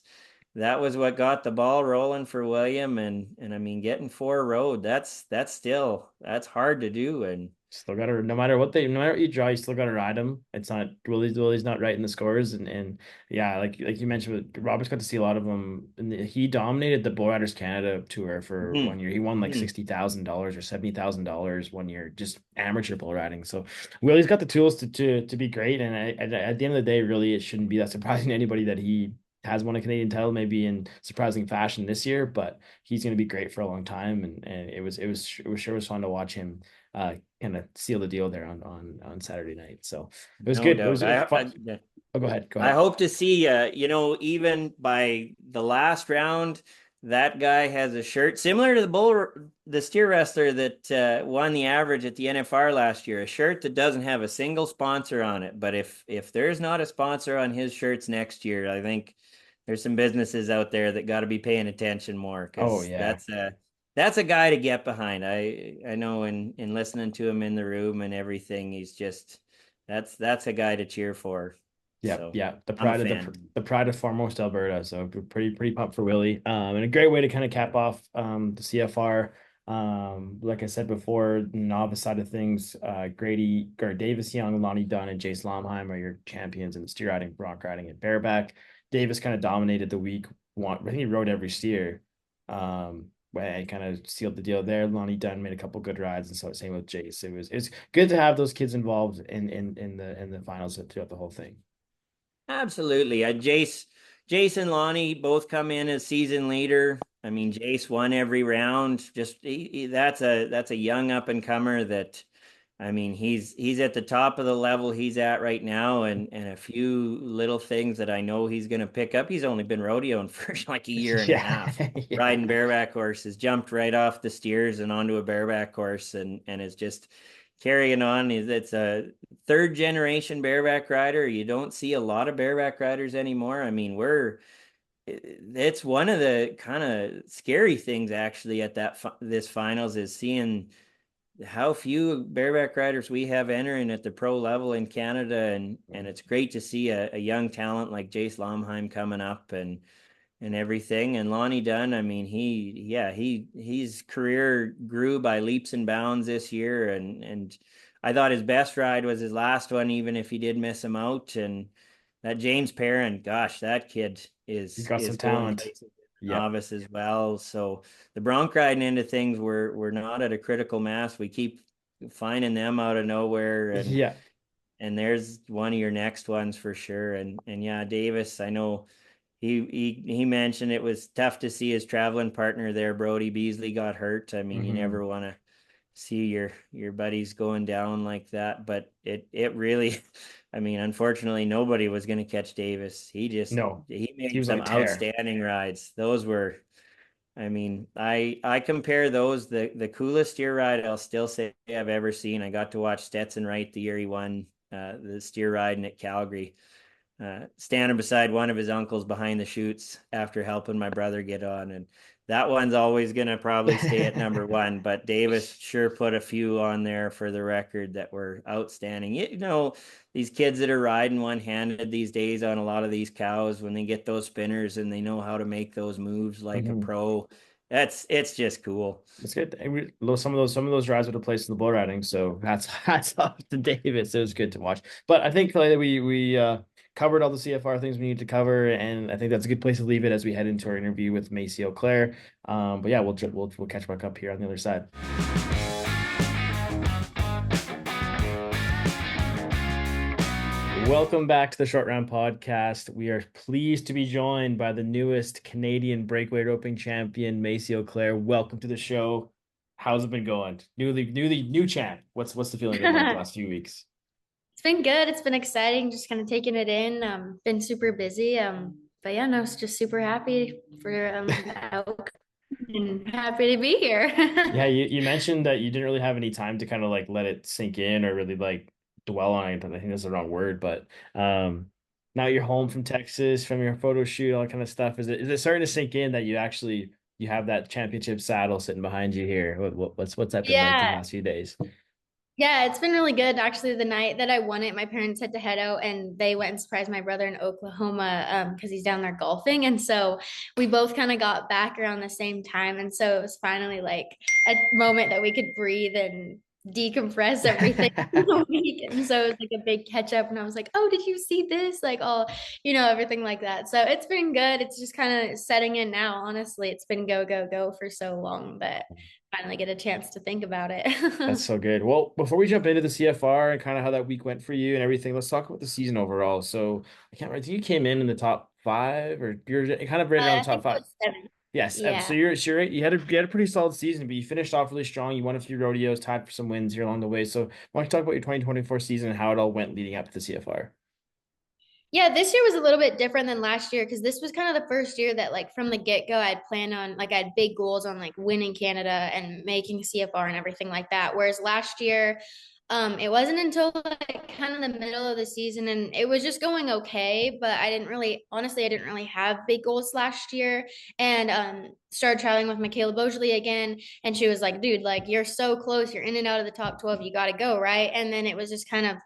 what got the ball rolling for William. And I mean, getting 4 road, that's hard to do. And Still gotta, no matter what you draw, you still gotta ride him. It's not Willie's not writing the scores, and yeah, like you mentioned, Roberts got to see a lot of them, and he dominated the Bull Riders Canada tour for mhm, 1 year. He won like mhm. $60,000 or $70,000 1 year, just amateur bull riding. So Willie's got the tools to be great, and at the end of the day, really, it shouldn't be that surprising to anybody that he has won a Canadian title, maybe in surprising fashion this year, but he's going to be great for a long time, and it was fun to watch him kind of seal the deal there on Saturday night. So it was No good. It was doubt. fun. Oh, go ahead. Go I ahead. hope to see, even by the last round, that guy has a shirt similar to the steer wrestler that won the average at the NFR last year, a shirt that doesn't have a single sponsor on it. But if there's not a sponsor on his shirts next year, I think there's some businesses out there that got to be paying attention more Oh because yeah. that's a guy to get behind. I know in listening to him in the room and everything, he's just that's a guy to cheer for. Yeah, So yeah, I'm a fan. the pride of foremost Alberta. So pretty pumped for Willie. And a great way to kind of cap off the CFR. Like I said before, novice side of things, Grady or Davis Young, Lonnie Dunn, and Jace Lomheim are your champions in steer riding, bronc riding, and bareback. Davis kind of dominated the week. I think he rode every steer. But he kind of sealed the deal there. Lonnie Dunn made a couple good rides, and so same with Jace. It's good to have those kids involved in the finals throughout the whole thing. Absolutely. Jason Lonnie both come in as season leader. I mean, Jace won every round. Just that's a young up and comer that, I mean, he's at the top of the level he's at right now, and a few little things that I know he's going to pick up. He's only been rodeoing for like a year and a Yeah. half, Yeah. riding bareback horses, jumped right off the steers and onto a bareback horse, and is just carrying on. It's a third generation bareback rider. You don't see a lot of bareback riders anymore. I mean, it's one of the kind of scary things actually at this finals is seeing how few bareback riders we have entering at the pro level in Canada, and it's great to see a young talent like Jace Lomheim coming up and everything. And Lonnie Dunn, I mean, his career grew by leaps and bounds this year, and I thought his best ride was his last one, even if he did miss him out. And that James Perrin, gosh, that kid He's is got some is going talent. places Yep. novice as well. So the bronc riding into things, we're not at a critical mass. We keep finding them out of nowhere, Yeah. and there's one of your next ones for sure. And yeah, Davis, I know he mentioned it was tough to see his traveling partner there, Brody Beasley, got hurt. I mean, you Hmm. never want to see your buddies going down like that, but it really, I mean, unfortunately, nobody was going to catch Davis. No, He he made was on some a tear. outstanding rides. Those were, I mean, I compare those the coolest steer ride I'll still say I've ever seen. I got to watch Stetson Wright the year he won the steer riding at Calgary, standing beside one of his uncles behind the chutes after helping my brother get on. And that one's always going to probably stay at number one. But Davis sure put a few on there for the record that were outstanding. You know, these kids that are riding one handed these days on a lot of these cows, when they get those spinners and they know how to make those moves like a Hmm. pro, it's just cool. It's good. And some of those rides would have placed in the bull riding, so that's off to Davis. It was good to watch. But I think we covered all the CFR things we need to cover, and I think that's a good place to leave it as we head into our interview with Macy Auclair. But yeah, we'll catch back up here on the other side. Welcome back to the Short Round Podcast. We are pleased to be joined by the newest Canadian Breakaway roping champion, Macy Auclair. Welcome to the show. How's it been going? New champ. What's the feeling been like the It's last few weeks? been good. It's been exciting, just kind of taking it in. Been super busy. But yeah, no, it's just super happy for the outcome and happy to be here. Yeah, you mentioned that you didn't really have any time to kind of like let it sink in or really like dwell on it. I think that's the wrong word, but now you're home from Texas from your photo shoot, all that kind of stuff. Is it starting to sink in that you have that championship saddle sitting behind you here? What's that been like the Yeah. last few days? Yeah, it's been really good. Actually, the night that I won it, my parents had to head out and they went and surprised my brother in Oklahoma because he's down there golfing. And so we both kind of got back around the same time. And so it was finally like a moment that we could breathe and decompress everything in the week. And so it was like a big catch up. And I was like, oh, did you see this? Like, all, everything like that. So it's been good. It's just kind of setting in now. Honestly, it's been go, go, go for so long that finally get a chance to think about it. That's so good. Well, before we jump into the CFR and kind of how that week went for you and everything, let's talk about the season overall. So I can't remember, I think you came in the top five, or you're kind of right around I the top think it five. was seven. Yes. So Yeah. you're right. You had a pretty solid season, but you finished off really strong. You won a few rodeos, tied for some wins here along the way. So why don't you talk about your 2024 season and how it all went leading up to the CFR? Yeah, this year was a little bit different than last year because this was kind of the first year that like from the get-go I'd planned on like I had big goals on like winning Canada and making CFR and everything like that. Whereas last year, it wasn't until like kind of the middle of the season and it was just going okay, but I didn't really have big goals last year. And started traveling with Michaela Bogley again. And she was like, dude, like you're so close, you're in and out of the top 12, you gotta go, right? And then it was just kind of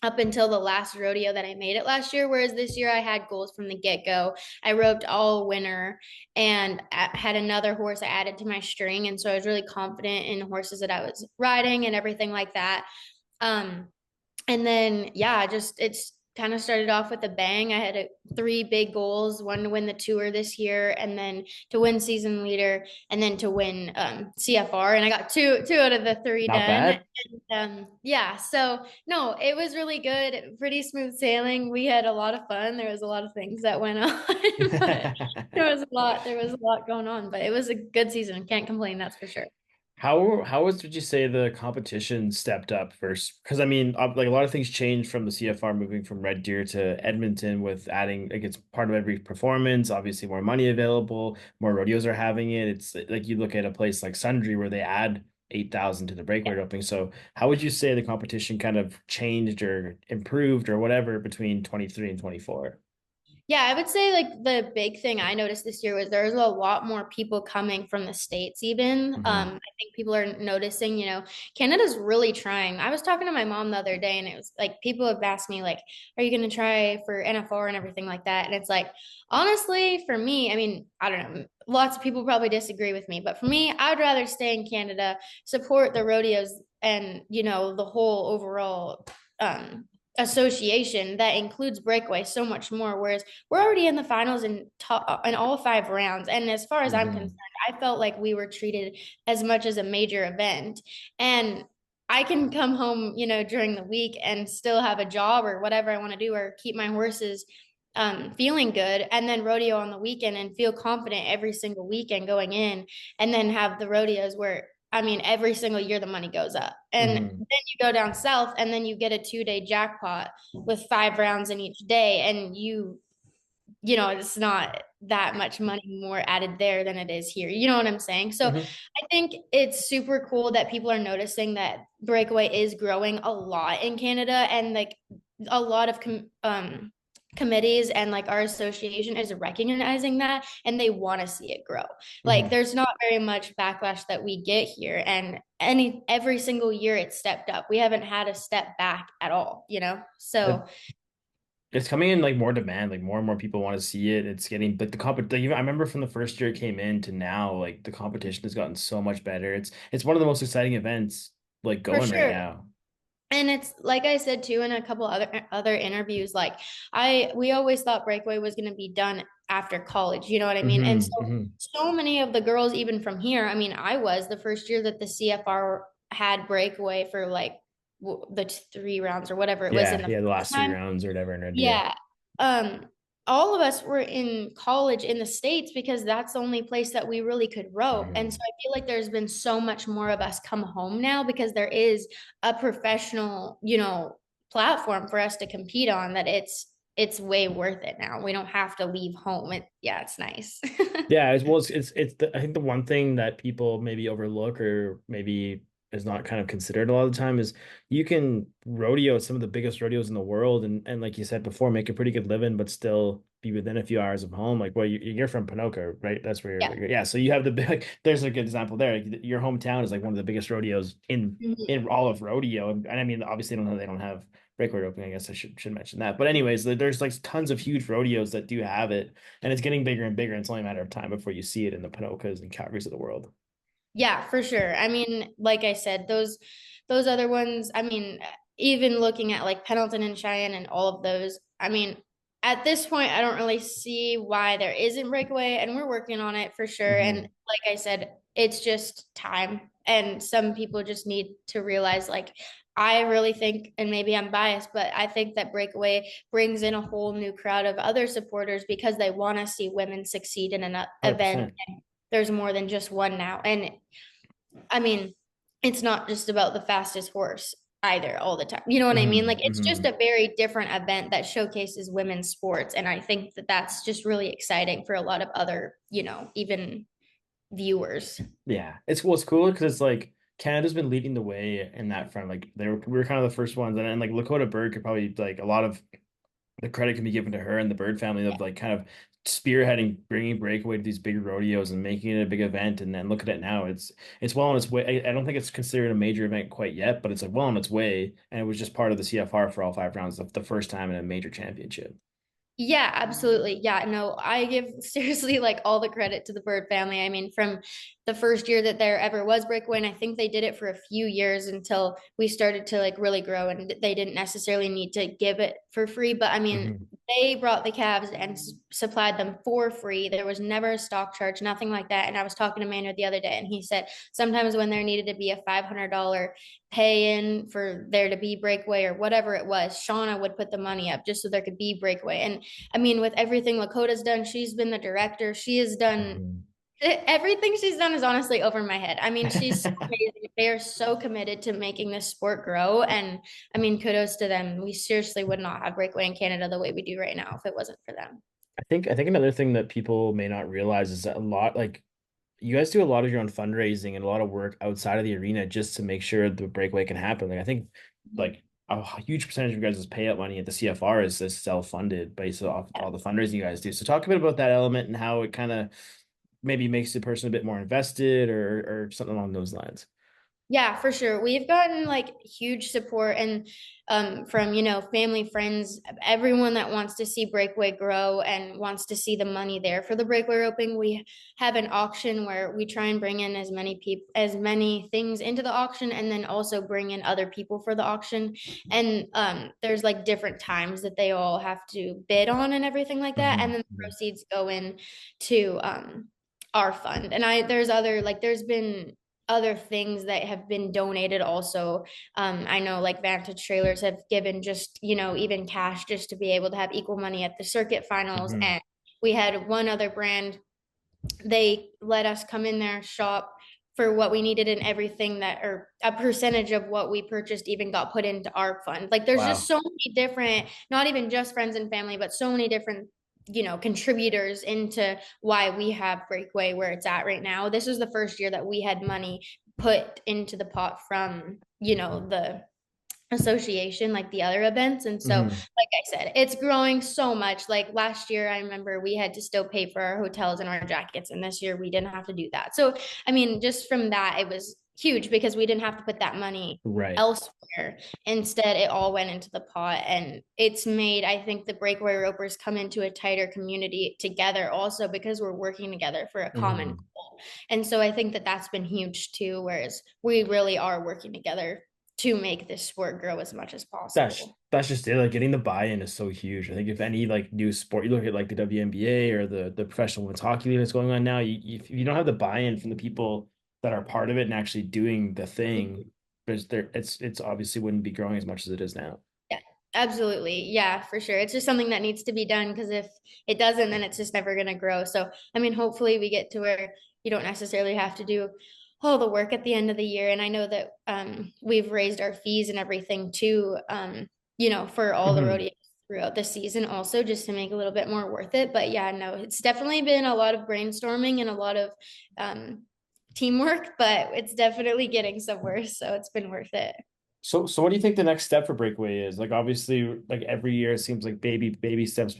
up until the last rodeo that I made it last year. Whereas this year I had goals from the get go. I roped all winter and had another horse I added to my string. And so I was really confident in the horses that I was riding and everything like that. Um, and then, yeah, just it's kind of started off with a bang. I had three big goals: one to win the tour this year, and then to win season leader, and then to win CFR. And I got two out of the three Not done. bad. And yeah, so no, it was really good. Pretty smooth sailing. We had a lot of fun. There was a lot of things that went on, but there was a lot going on. But it was a good season. Can't complain, that's for sure. Would you say the competition stepped up first? Because I mean, like a lot of things changed from the CFR moving from Red Deer to Edmonton with adding like it's part of every performance. Obviously, more money available, more rodeos are having it. It's like you look at a place like Sundre where they add 8,000 to the breakaway roping. So how would you say the competition kind of changed or improved or whatever between 23 and 24? Yeah, I would say like the big thing I noticed this year was there was a lot more people coming from the States even. Hmm. I think people are noticing, Canada's really trying. I was talking to my mom the other day and it was like people have asked me like, are you going to try for NFR and everything like that? And it's like, honestly, for me, I mean, I don't know. Lots of people probably disagree with me, but for me, I'd rather stay in Canada, support the rodeos and, the whole overall association that includes breakaway so much more, whereas we're already in the finals in all 5 rounds. And as far as I'm concerned, Hmm. I felt like we were treated as much as a major event. And I can come home, during the week and still have a job or whatever I want to do or keep my horses feeling good, and then rodeo on the weekend and feel confident every single weekend going in, and then have the rodeos where I mean, every single year the money goes up. And then Hmm. you go down south and then you get a 2-day jackpot with 5 rounds in each day. And it's not that much money more added there than it is here. You know what I'm saying? So Hmm. I think it's super cool that people are noticing that breakaway is growing a lot in Canada, and like a lot of committees and like our association is recognizing that, and they want to see it grow. Like Hmm. there's not very much backlash that we get here, and every single year it's stepped up. We haven't had a step back at all. So It's coming in like more demand, like more and more people want to see it. It's getting like I remember from the first year it came in to now, like the competition has gotten so much better. It's one of the most exciting events like for going right sure. now. And it's like I said too in a couple other interviews, like we always thought breakaway was going to be done after college, you know what I mean? And Hmm. so Hmm. so many of the girls even from here, I mean, I was the first year that the CFR had breakaway for like the 3 rounds or whatever it was in Yeah, the yeah, the first last three time. rounds or whatever in Red Deer. Yeah. Um, all of us were in college in the States because that's the only place that we really could rope. And so Hmm. I feel like there's been so much more of us come home now because there is a professional, platform for us to compete on, that it's way worth it now. We don't have to leave home. Yeah, it's nice. Yeah, as well as I think the one thing that people maybe overlook or maybe is not kind of considered a lot of the time is you can rodeo at some of the biggest rodeos in the world and like you said before, make a pretty good living, but still be within a few hours of home. Like, well, you're from Pinoca, right? That's where Yeah. yeah. So you have the big. There's a good example there. Like, your hometown is like one of the biggest rodeos Mhm. in all of rodeo, and I mean, obviously, they don't have breakaway roping. I guess I should mention that. But anyways, there's like tons of huge rodeos that do have it, and it's getting bigger and bigger. And it's only a matter of time before you see it in the Pinocas and Calgarys of the world. Yeah, for sure. I mean, like I said, those other ones, I mean, even looking at like Pendleton and Cheyenne and all of those, I mean, at this point, I don't really see why there isn't breakaway, and we're working on it for sure. And Hmm. like I said, it's just time. And some people just need to realize, like, I really think, and maybe I'm biased, but I think that breakaway brings in a whole new crowd of other supporters because they want to see women succeed in an event. 100%. There's more than just one now. And I mean, it's not just about the fastest horse either all the time. You know what I mean? Hmm. Like it's just Hmm. a very different event that showcases women's sports. And I think that that's just really exciting for a lot of other, even viewers. Yeah, it's cool because it's like Canada's been leading the way in that front. Like we were kind of the first ones, and like Lakota Bird could probably like a lot of the credit can be given to her and the Bird family of like kind of spearheading, bringing Breakaway to these big rodeos and making it a big event. And then look at it now; it's well on its way. I don't think it's considered a major event quite yet, but it's like well on its way. And it was just part of the CFR for all 5 rounds, the first time in a major championship. Yeah, absolutely. Yeah, no, I give seriously like all the credit to the Bird family. I mean, from the first year that there ever was Breakaway, and I think they did it for a few years until we started to like really grow, and they didn't necessarily need to give it for free. But I mean, Mhm. they brought the calves and supplied them for free. There was never a stock charge, nothing like that. And I was talking to Maynard the other day, and he said sometimes when there needed to be a $500 pay in for there to be Breakaway or whatever it was, Shauna would put the money up just so there could be Breakaway. And I mean, with everything Lakota's done, she's been the director. She has done Mhm. everything she's done is honestly over my head. I mean, she's so amazing. They are so committed to making this sport grow. And I mean, kudos to them. We seriously would not have Breakaway in Canada the way we do right now if it wasn't for them. I think another thing that people may not realize is that a lot like you guys do a lot of your own fundraising and a lot of work outside of the arena just to make sure the breakaway can happen. Like I think like a huge percentage of you guys' payout money at the CFR is self-funded based off all the fundraising you guys do. So talk a bit about that element and how it kind of maybe makes the person a bit more invested or something along those lines. Yeah, for sure. We've gotten like huge support and from, family, friends, everyone that wants to see Breakaway grow and wants to see the money there for the Breakaway roping. We have an auction where we try and bring in as many people, as many things into the auction, and then also bring in other people for the auction. And there's like different times that they all have to bid on and everything like that. And Mhm. then the Mhm. proceeds go in to our fund. And there's other, like, there's been other things that have been donated also. I know like Vantage Trailers have given just, even cash just to be able to have equal money at the circuit finals. Mhm. And we had one other brand, they let us come in there, shop for what we needed, and everything that, or a percentage of what we purchased even got put into our fund. Like there's just Wow. so many different, not even just friends and family, but so many different contributors into why we have Breakaway where it's at right now. This was the first year that we had money put into the pot from the association, like the other events. And so Mhm. like I said, it's growing so much. Like last year I remember we had to still pay for our hotels and our jackets, and this year we didn't have to do that. So I mean, just from that, it was huge because we didn't have to put that money Right. elsewhere. Instead, it all went into the pot, and it's made, I think, the Breakaway ropers come into a tighter community together also because we're working together for a common Mhm. goal. And so I think that that's been huge too, whereas we really are working together to make this sport grow as much as possible. That's just it. Like getting the buy-in is so huge. I think if any like new sport, you look at like the WNBA or the professional women's hockey league that's going on now, if you don't have the buy-in from the people that are part of it and actually doing the thing, it's obviously wouldn't be growing as much as it is now. Yeah, absolutely. Yeah, for sure. It's just something that needs to be done because if it doesn't, then it's just never going to grow. So, I mean, hopefully we get to where you don't necessarily have to do all the work at the end of the year. And I know that we've raised our fees and everything too, for all the Mhm. rodeos throughout the season also just to make a little bit more worth it. But yeah, no, it's definitely been a lot of brainstorming and a lot of um, teamwork, but it's definitely getting somewhere. So it's been worth it. So what do you think the next step for Breakaway is? Like obviously, like every year it seems like baby steps,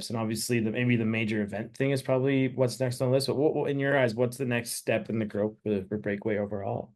and obviously the maybe the major event thing is probably what's next on the list. But in your eyes, what's the next step in the growth for Breakaway overall?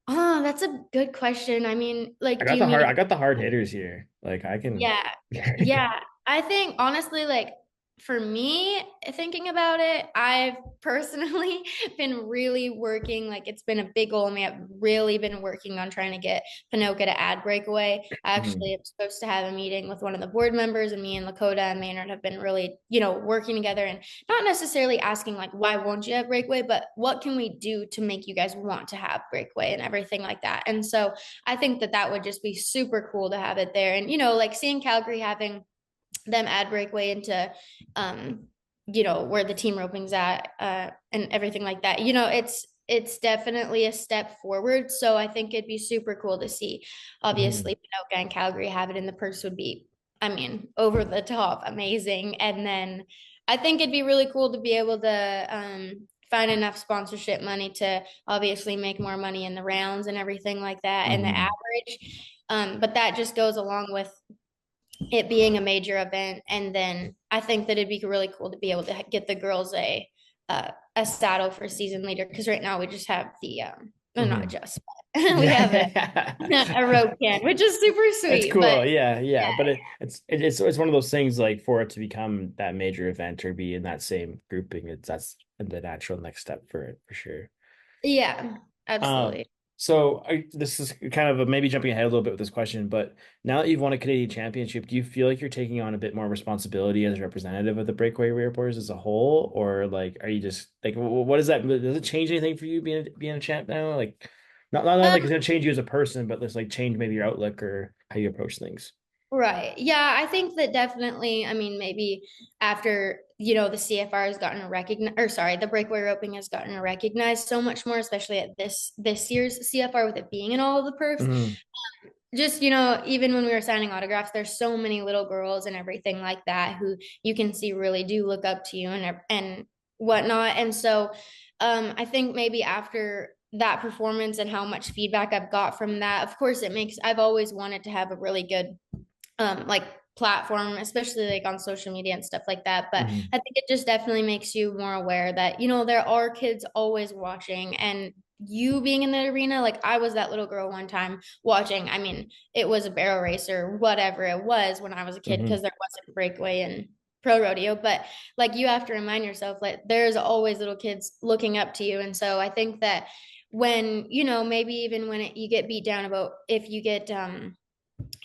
Oh, that's a good question. I mean, like, do you mean I got the hard hitters here. Like I can. yeah. Yeah. I think honestly, like for me, thinking about it, I've personally been really working, like it's been a big goal. I mean, I've really been working on trying to get Pinoca to add Breakaway. I Mhm. actually am supposed to have a meeting with one of the board members, and me and Lakota and Maynard have been really, working together and not necessarily asking like, why won't you have Breakaway, but what can we do to make you guys want to have Breakaway and everything like that. And so I think that that would just be super cool to have it there. And, like seeing Calgary having them add Breakaway into, where the team roping's at, and everything like that, it's definitely a step forward. So I think it'd be super cool to see, obviously, Mhm. Pinoca and Calgary have it, and the purse would be, I mean, over the top amazing. And then I think it'd be really cool to be able to, find enough sponsorship money to obviously make more money in the rounds and everything like that and the Mhm. average. But that just goes along with it being a major event. And then I think that it'd be really cool to be able to get the girls a saddle for season leader because right now we just have the no, not Mhm. just We have Yeah. a rope can, which is super It's sweet. But cool. Yeah, yeah. But yeah, it's one of those things like for it to become that major event or be in that same grouping, that's the natural next step for it for sure. yeah, Um, absolutely. so this is kind of maybe jumping ahead a little bit with this question, but now that you've won a Canadian championship, do you feel like you're taking on a bit more responsibility as a representative of the Breakaway Warriors as a whole, or like are you just like what is that? Does it change anything for you being a champ now? Like not like it's gonna change you as a person, but let's like change maybe your outlook or how you approach things. Right. Yeah, I think that definitely, I mean, maybe after, the CFR has gotten recognized, or sorry, the breakaway roping has gotten recognized so much more, especially at this year's CFR with it being in all of the perfs. Hmm. Just, even when we were signing autographs, there's so many little girls and everything like that who you can see really do look up to you and whatnot. And so I think maybe after that performance and how much feedback I've got from that, of course, I've always wanted to have a really good like platform, especially like on social media and stuff like that. But Hmm. I think it just definitely makes you more aware that, there are kids always watching and you being in the arena, like I was that little girl one time watching. I mean, it was a barrel race or whatever it was when I was a kid Hmm. because there wasn't breakaway and pro rodeo. But like you have to remind yourself like there's always little kids looking up to you. And so I think that when, maybe even when you get beat down about if you get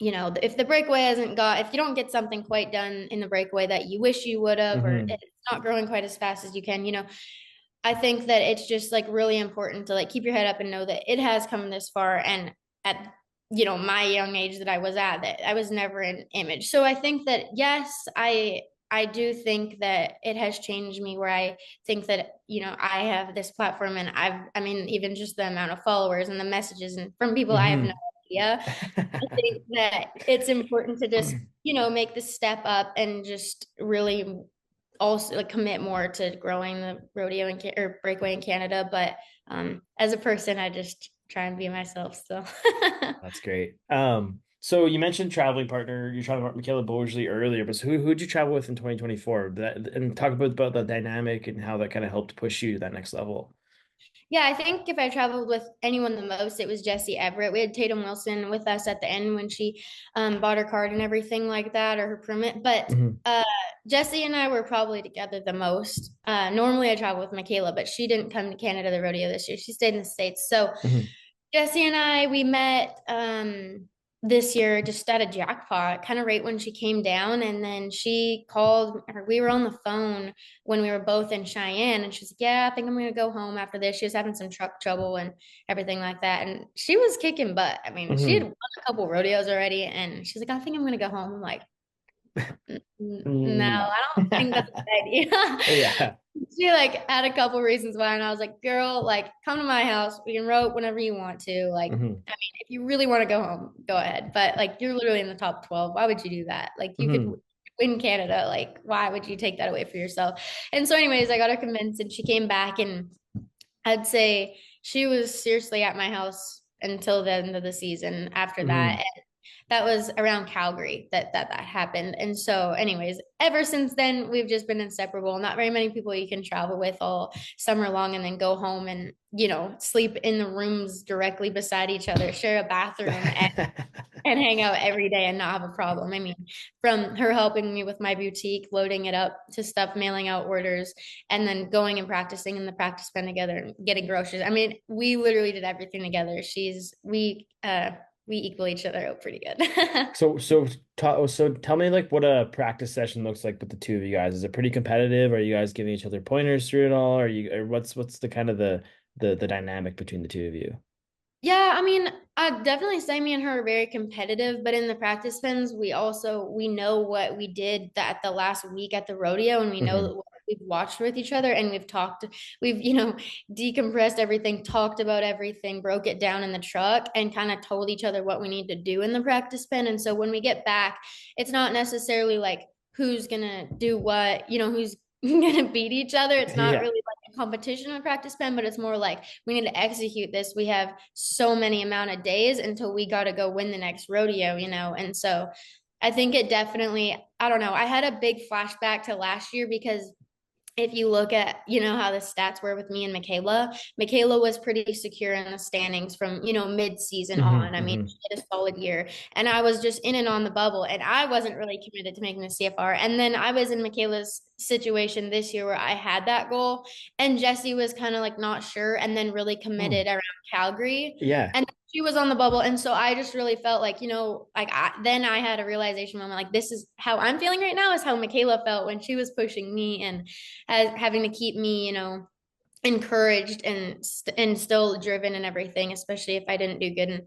if the breakaway hasn't got, if you don't get something quite done in the breakaway that you wish you would have, or Hmm. it's not growing quite as fast as you can, I think that it's just like really important to like keep your head up and know that it has come this far. And at, my young age that I was at, that I was never an image. So I think that, yes, I do think that it has changed me where I think that, I have this platform and I mean, even just the amount of followers and the messages and from people I have no Hmm. idea. I think that it's important to just, make the step up and just really also like commit more to growing the rodeo or breakaway in Canada. But as a person, I just try and be myself still. That's great. So you mentioned traveling partner. You're talking about Michaela Bosley earlier, but so who'd you travel with in 2024? That and talk about the dynamic and how that kind of helped push you to that next level. Yeah, I think if I traveled with anyone the most, it was Jessie Everett. We had Tatum Wilson with us at the end when she bought her card and everything like that, or her permit. But Hmm. Jessie and I were probably together the most. Normally I travel with Michaela, but she didn't come to Canada the rodeo this year. She stayed in the States. So Hmm. Jessie and I, we met this year just at a jackpot, kind of right when she came down. And then she called, or we were on the phone when we were both in Cheyenne. And she's like, yeah, I think I'm going to go home after this. She was having some truck trouble and everything like that. And she was kicking butt. I mean, she had Hmm. won a couple rodeos already. And she's like, I think I'm going to go home. I'm like, no, No. I don't think that's a good idea. Yeah. She like had a couple reasons why, and I was like, "Girl, like, come to my house. We can rope whenever you want to. Like, Hmm. I mean, if you really want to go home, go ahead. But like, you're literally in the top 12. Why would you do that? Like, you could Hmm. win Canada. Like, why would you take that away for yourself?" And so, anyways, I got her convinced, and she came back, and I'd say she was seriously at my house until the end of the season. After Hmm. that, that was around Calgary that happened. And so, anyways, ever since then, we've just been inseparable. Not very many people you can travel with all summer long and then go home and, sleep in the rooms directly beside each other, share a bathroom and hang out every day and not have a problem. I mean, from her helping me with my boutique, loading it up to stuff, mailing out orders, and then going and practicing in the practice pen together and getting groceries. I mean, we literally did everything together. We equal each other out pretty good. So tell me like what a practice session looks like with the two of you guys. Is it pretty competitive? Are you guys giving each other pointers through it all? Or what's the kind of the dynamic between the two of you? Yeah, I mean, I definitely say me and her are very competitive, but in the practice pens, we know what we did that the last week at the rodeo, and we know Hmm. that what we've watched with each other, and we've decompressed everything, talked about everything, broke it down in the truck, and kind of told each other what we need to do in the practice pen. And so when we get back, it's not necessarily like who's gonna do what, who's gonna beat each other. It's not Yeah. really like a competition in a practice pen, but it's more like we need to execute this. We have so many amount of days until we got to go win the next rodeo, and so I think it definitely, I don't know, I had a big flashback to last year because if you look at, how the stats were with me and Michaela was pretty secure in the standings from, mid-season on. I mean, Hmm. she had a solid year, and I was just in and on the bubble, and I wasn't really committed to making the CFR. And then I was in Michaela's situation this year where I had that goal, and Jessie was kind of like not sure, and then really Oh, committed around Calgary. yeah. And she was on the bubble. And so I just really felt like, then I had a realization moment, like, this is how I'm feeling right now, is how Michaela felt when she was pushing me and having to keep me, encouraged and still driven and everything, especially if I didn't do good. And,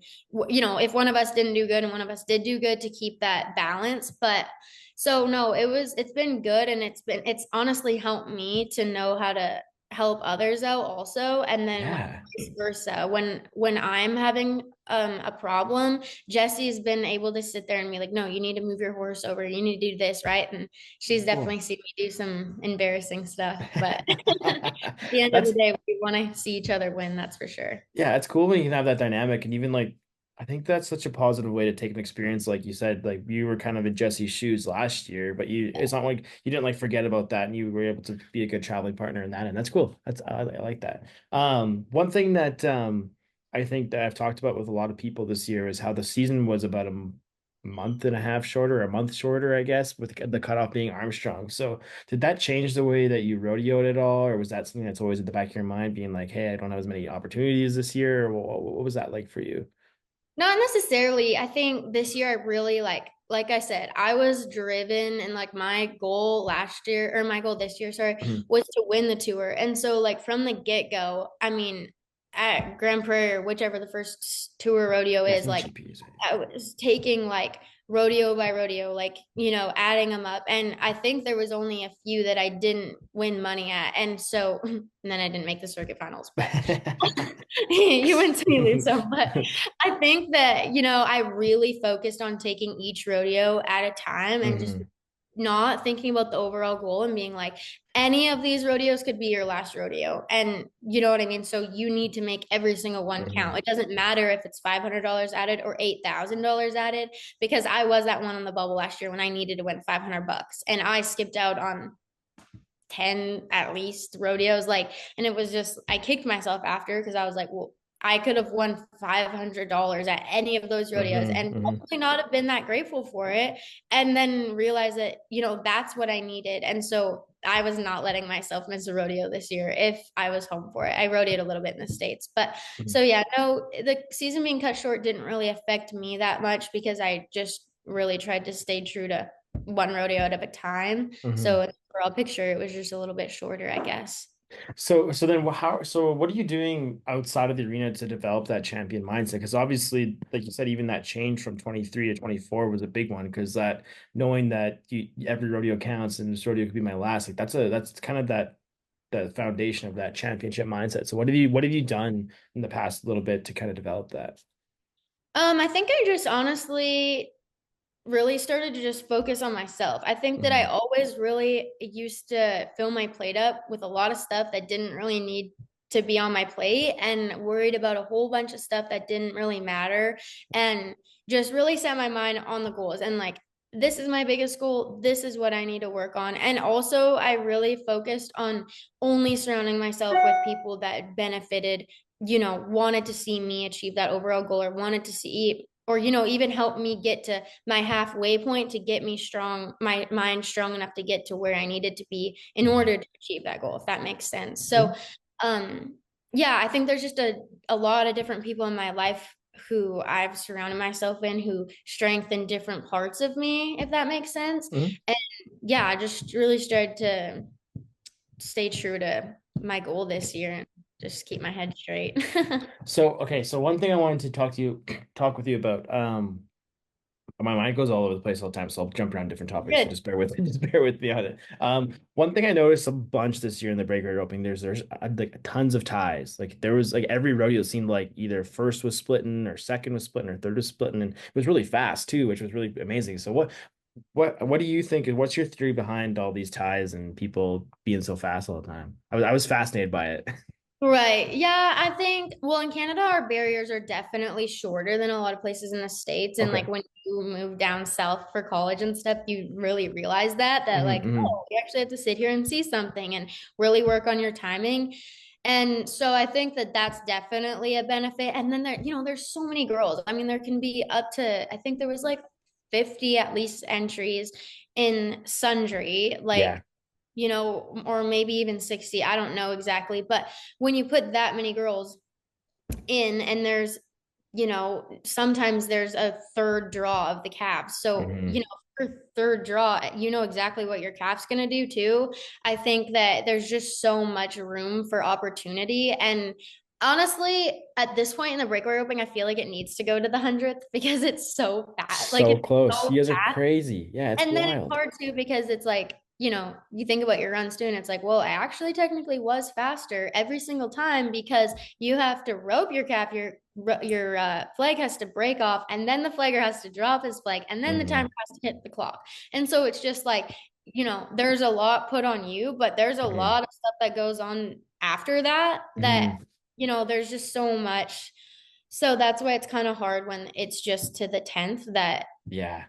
if one of us didn't do good and one of us did do good, to keep that balance. But so no, it's been good. And it's honestly helped me to know how to help others out also. And then Yeah. vice versa, when I'm having a problem, Jesse's been able to sit there and be like, no, you need to move your horse over, you need to do this, right? And she's Cool. definitely seen me do some embarrassing stuff, but at the end of the That's day, we want to see each other win, that's for sure. Yeah, it's cool when you can have that dynamic, and even like I think that's such a positive way to take an experience. Like you said, like you were kind of in Jesse's shoes last year, but it's not like you didn't like forget about that, and you were able to be a good traveling partner in that, and that's cool. I like that. One thing that I think that I've talked about with a lot of people this year is how the season was about a month and a half shorter, a month shorter, I guess, with the cutoff being Armstrong. So did that change the way that you rodeoed at all, or was that something that's always at the back of your mind, being like, "Hey, I don't have as many opportunities this year"? Or what was that like for you? Not necessarily. I think this year I really like I said, I was driven, and like my goal last year, or my goal this year, sorry, Mhm. was to win the tour. And so like from the get-go, I mean, at Grand Prairie or whichever the first tour rodeo Yeah, is, from the like GPs. I was taking like rodeo by rodeo, like, adding them up. And I think there was only a few that I didn't win money at. And so, and then I didn't make the circuit finals, but you win some, you lose some. But I think that, I really focused on taking each rodeo at a time and just Hmm. not thinking about the overall goal and being like, any of these rodeos could be your last rodeo. And you know what I mean? So you need to make every single one count. Hmm. It doesn't matter if it's $500 added or $8,000 added, because I was that one on the bubble last year when I needed to win 500 bucks and I skipped out on 10 at least rodeos, like, and it was just, I kicked myself after, because I was like, well, I could have won $500 at any of those rodeos Hmm. and Hmm. probably not have been that grateful for it, and then realize that, that's what I needed. And so I was not letting myself miss a rodeo this year if I was home for it. I rodeoed a little bit in the States, but so yeah, no, the season being cut short didn't really affect me that much, because I just really tried to stay true to one rodeo at a time. Hmm. So in the overall picture, it was just a little bit shorter, I guess. So then so what are you doing outside of the arena to develop that champion mindset? Because obviously, like you said, even that change from 23 to 24 was a big one, because that knowing that every rodeo counts and this rodeo could be my last, like that's kind of that the foundation of that championship mindset. So what have you done in the past little bit to kind of develop that? I think I just honestly really started to just focus on myself. I think that I Hmm. always really used to fill my plate up with a lot of stuff that didn't really need to be on my plate, and worried about a whole bunch of stuff that didn't really matter, and just really set my mind on the goals and like, this is my biggest goal, this is what I need to work on. And also I really focused on only surrounding myself with people that benefited, wanted to see me achieve that overall goal, or wanted to see, or even help me get to my halfway point, to get me strong, my mind strong enough to get to where I needed to be in order to achieve that goal, if that makes sense. So Hmm. um yeah, I think there's just a lot of different people in my life who I've surrounded myself in, who strengthen different parts of me, if that makes sense. Hmm. And yeah, I just really started to stay true to my goal this year and just keep my head straight. So okay, so one thing I wanted to talk with you about. My mind goes all over the place all the time, so I'll jump around different topics. So Good. just bear with me, just bear with me on it. One thing I noticed a bunch this year in the Breakaway opening, there's like tons of ties. Like there was like every rodeo seemed like either first was splitting, or second was splitting, or third was splitting, and it was really fast too, which was really amazing. So what do you think? What's your theory behind all these ties and people being so fast all the time? I was fascinated by it. Right. Yeah, I think, well, in Canada, our barriers are definitely shorter than a lot of places in the States. And Okay. like when you move down south for college and stuff, you really realize that like, Hmm. oh, you actually have to sit here and see something and really work on your timing. And so I think that that's definitely a benefit. And then there's so many girls. I mean, there can be up to, I think there was like 50 at least entries in sundry, Yeah. like or maybe even 60. I don't know exactly. But when you put that many girls in, and sometimes there's a third draw of the calves. So, Hmm. for third draw, you know exactly what your calf's going to do too. I think that there's just so much room for opportunity. And honestly, at this point in the breakaway roping, I feel like it needs to go to the 100th because it's so fast. Like So it's close. so You guys are fast. crazy. Yeah, it's And then it's wild. hard too because it's like, you think about your runs too, and it's like, well, I actually technically was faster every single time because you have to rope your calf, your flag has to break off, and then the flagger has to drop his flag, and then the timer Hmm. has to hit the clock. And so it's just like, there's a lot put on you, but there's a Hmm. lot of stuff that goes on after that, Hmm. there's just so much. So that's why it's kind of hard when it's just to the 10th that Yeah.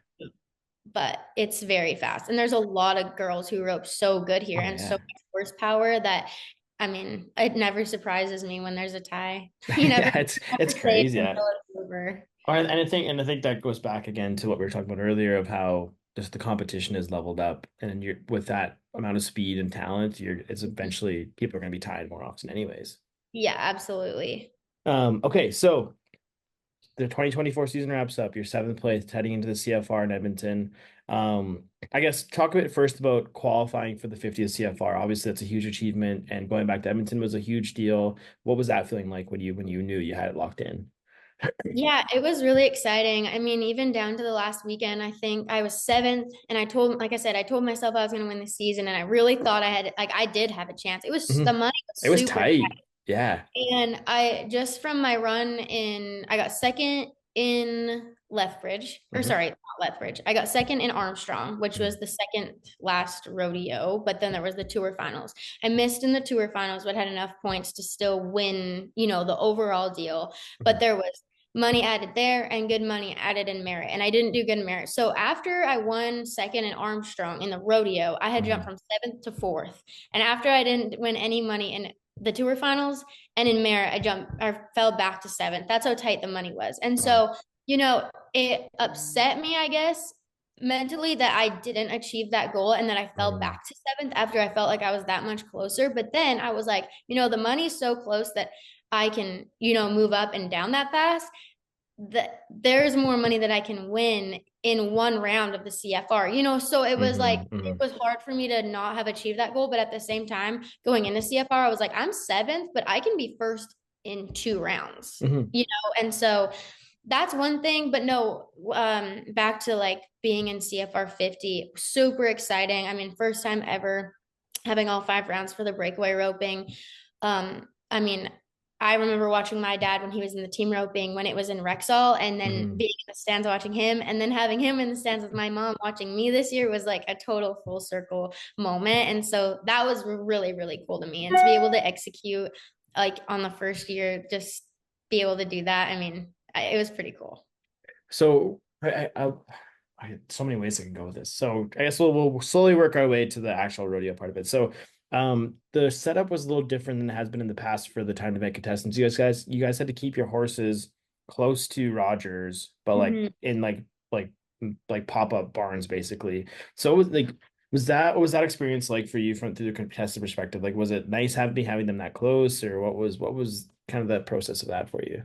but it's very fast. And there's a lot of girls who rope so good here Oh and so yeah. much horsepower that, I mean, it never surprises me when there's a tie. You never, Yeah, it's never say it crazy. until it's over. And I think that goes back again to what we were talking about earlier of how just the competition is leveled up, and you're with that amount of speed and talent, it's eventually people are going to be tied more often, anyways. Yeah, absolutely. Okay, so the 2024 season wraps up. You're seventh place, heading into the CFR in Edmonton. I guess talk a bit first about qualifying for the 50th CFR. Obviously, that's a huge achievement, and going back to Edmonton was a huge deal. What was that feeling like when you knew you had it locked in? Yeah, it was really exciting. I mean, even down to the last weekend, I think I was seventh, and like I said, I told myself I was going to win the season, and I really thought I did have a chance. The Mhm. money was It was super. tight. Yeah. And I just from my run I got second in Lethbridge, or Hmm. sorry, not Lethbridge. I got second in Armstrong, which was the second last rodeo, but then there was the tour finals. I missed in the tour finals, but had enough points to still win, the overall deal. But there was money added there and good money added in merit. And I didn't do good in merit. So after I won second in Armstrong in the rodeo, I had jumped Hmm. from seventh to fourth. And after I didn't win any money in the tour finals, and in merit, I fell back to seventh. That's how tight the money was. And Wow. so, it upset me, I guess, mentally that I didn't achieve that goal and that I fell Mm. back to seventh after I felt like I was that much closer. But then I was like, the money's so close that I can, move up and down that fast, that there's more money that I can win in one round of the CFR, so it was like, Hmm. it Hmm. was hard for me to not have achieved that goal. But at the same time, going into CFR, I was like, I'm seventh, but I can be first in 2 rounds, Hmm. and so that's one thing. But no, back to like being in CFR 50, super exciting. I mean, first time ever having all 5 rounds for the breakaway roping. I mean, I remember watching my dad when he was in the team roping when it was in Rexall, and then Hmm. being in the stands watching him, and then having him in the stands with my mom watching me this year was like a total full circle moment. And so that was really, really cool to me. And to be able to execute like on the first year, just be able to do that. I mean, it was pretty cool. So so many ways I can go with this. So I guess we'll slowly work our way to the actual rodeo part of it. So the setup was a little different than it has been in the past for the time to make contestants. You guys had to keep your horses close to Rogers, but like Mhm. in like pop-up barns basically. So it was like what was that experience like for you from through the contestant perspective? Like was it nice having them that close, or what was kind of the process of that for you?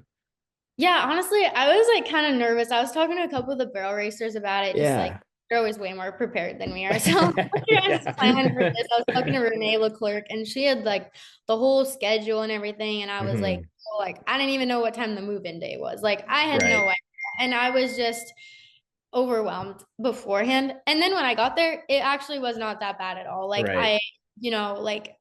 Yeah, honestly, I was like kind of nervous. I was talking to a couple of the barrel racers about it, just like Yeah. they're always way more prepared than we are. So what's your guys' plan for Yeah. this? I was talking to Renee Leclerc, and she had like the whole schedule and everything. And I was like, Hmm. oh, like I didn't even know what time the move-in day was. Like I had no Right. idea. And I was just overwhelmed beforehand. And then when I got there, it actually was not that bad at all. Like Right. like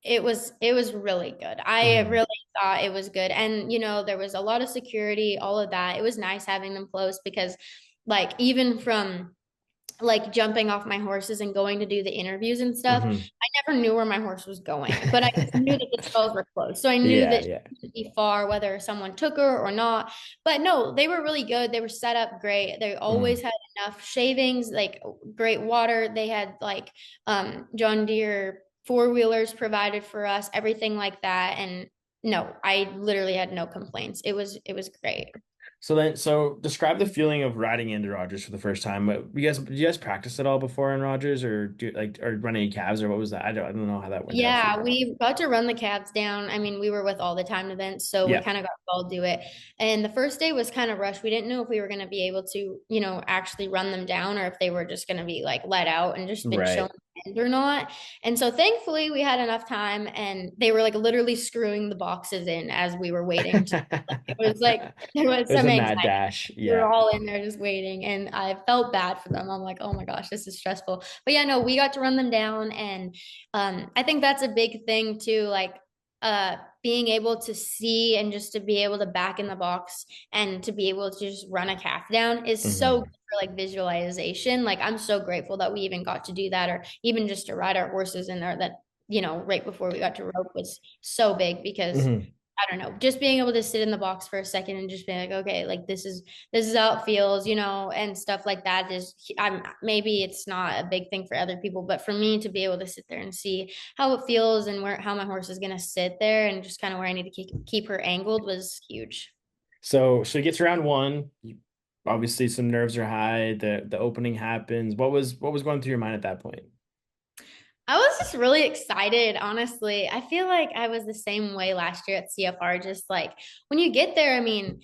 it was really good. I Hmm. really thought it was good. And there was a lot of security, all of that. It was nice having them close because like even from like jumping off my horses and going to do the interviews and stuff, Mm-hmm. I never knew where my horse was going, but I just knew that the stalls were closed. So I knew Yeah, that she yeah. couldn't be far, whether someone took her or not. But no, they were really good. They were set up great. They Mm-hmm. always had enough shavings, like great water. They had like John Deere four-wheelers provided for us, everything like that. And no, I literally had no complaints. It was great. So describe the feeling of riding into Rogers for the first time. Did you guys practice at all before in Rogers, or or run any calves, or what was that? I don't know how that went down for Yeah, you. we got to run the cabs down. I mean, we were with all the time events, so we Yeah, kind of got to all do it. And the first day was kind of rushed. We didn't know if we were going to be able to, actually run them down or if they were just going to be like let out and just been shown right. or not. And so thankfully we had enough time and they were like literally screwing the boxes in as we were waiting to like, it was like there was There's some a mad anxiety. dash. We were Yeah. all in there just waiting and I felt bad for them. I'm like, oh my gosh, this is stressful. But yeah, no, we got to run them down and I think that's a big thing too, like being able to see and just to be able to back in the box and to be able to just run a calf down is so good Hmm. for like visualization. Like I'm so grateful that we even got to do that, or even just to ride our horses in there that, right before we got to rope was so big because Hmm. I don't know, just being able to sit in the box for a second and just be like, okay, like this is how it feels, and stuff like that is maybe it's not a big thing for other people, but for me to be able to sit there and see how it feels and how my horse is gonna sit there and just kind of where I need to keep her angled was huge. So he gets around one. Obviously, some nerves are high. The opening happens. What was going through your mind at that point? I was just really excited, honestly. I feel like I was the same way last year at CFR, just like when you get there, I mean,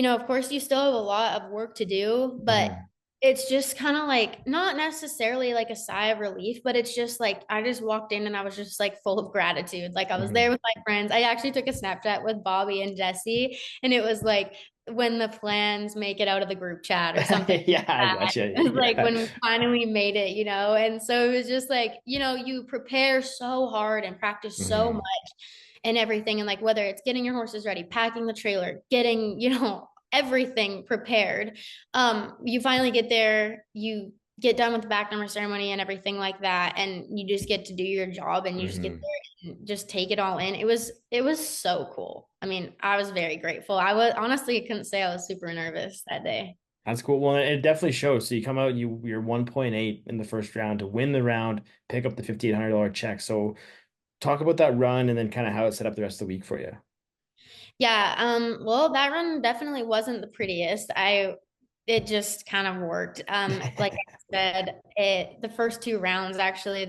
of course, you still have a lot of work to do, but Hmm. it's just kind of like not necessarily like a sigh of relief, but it's just like I just walked in and I was just like full of gratitude. Like I was there Hmm. with my friends. I actually took a Snapchat with Bobby and Jesse, and it was like when the plans make it out of the group chat or something. Yeah, I That. gotcha. It was like Yeah. when we finally made it, and so it was just like, you prepare so hard and practice so Hmm. much and everything. And like whether it's getting your horses ready, packing the trailer, getting, everything prepared. You finally get there, you get done with the back number ceremony and everything like that, and you just get to do your job and you just get Hmm. there and just take it all in. It was so cool. I mean, I was very grateful. I was honestly I couldn't say I was super nervous that day. That's cool. Well, it definitely shows. So you come out, you're 1.8 in the first round to win the round, pick up the $5,800 check. So talk about that run and then kind of how it set up the rest of the week for you. Yeah, well, that run definitely wasn't the prettiest. It just kind of worked. Like I said, the first two rounds actually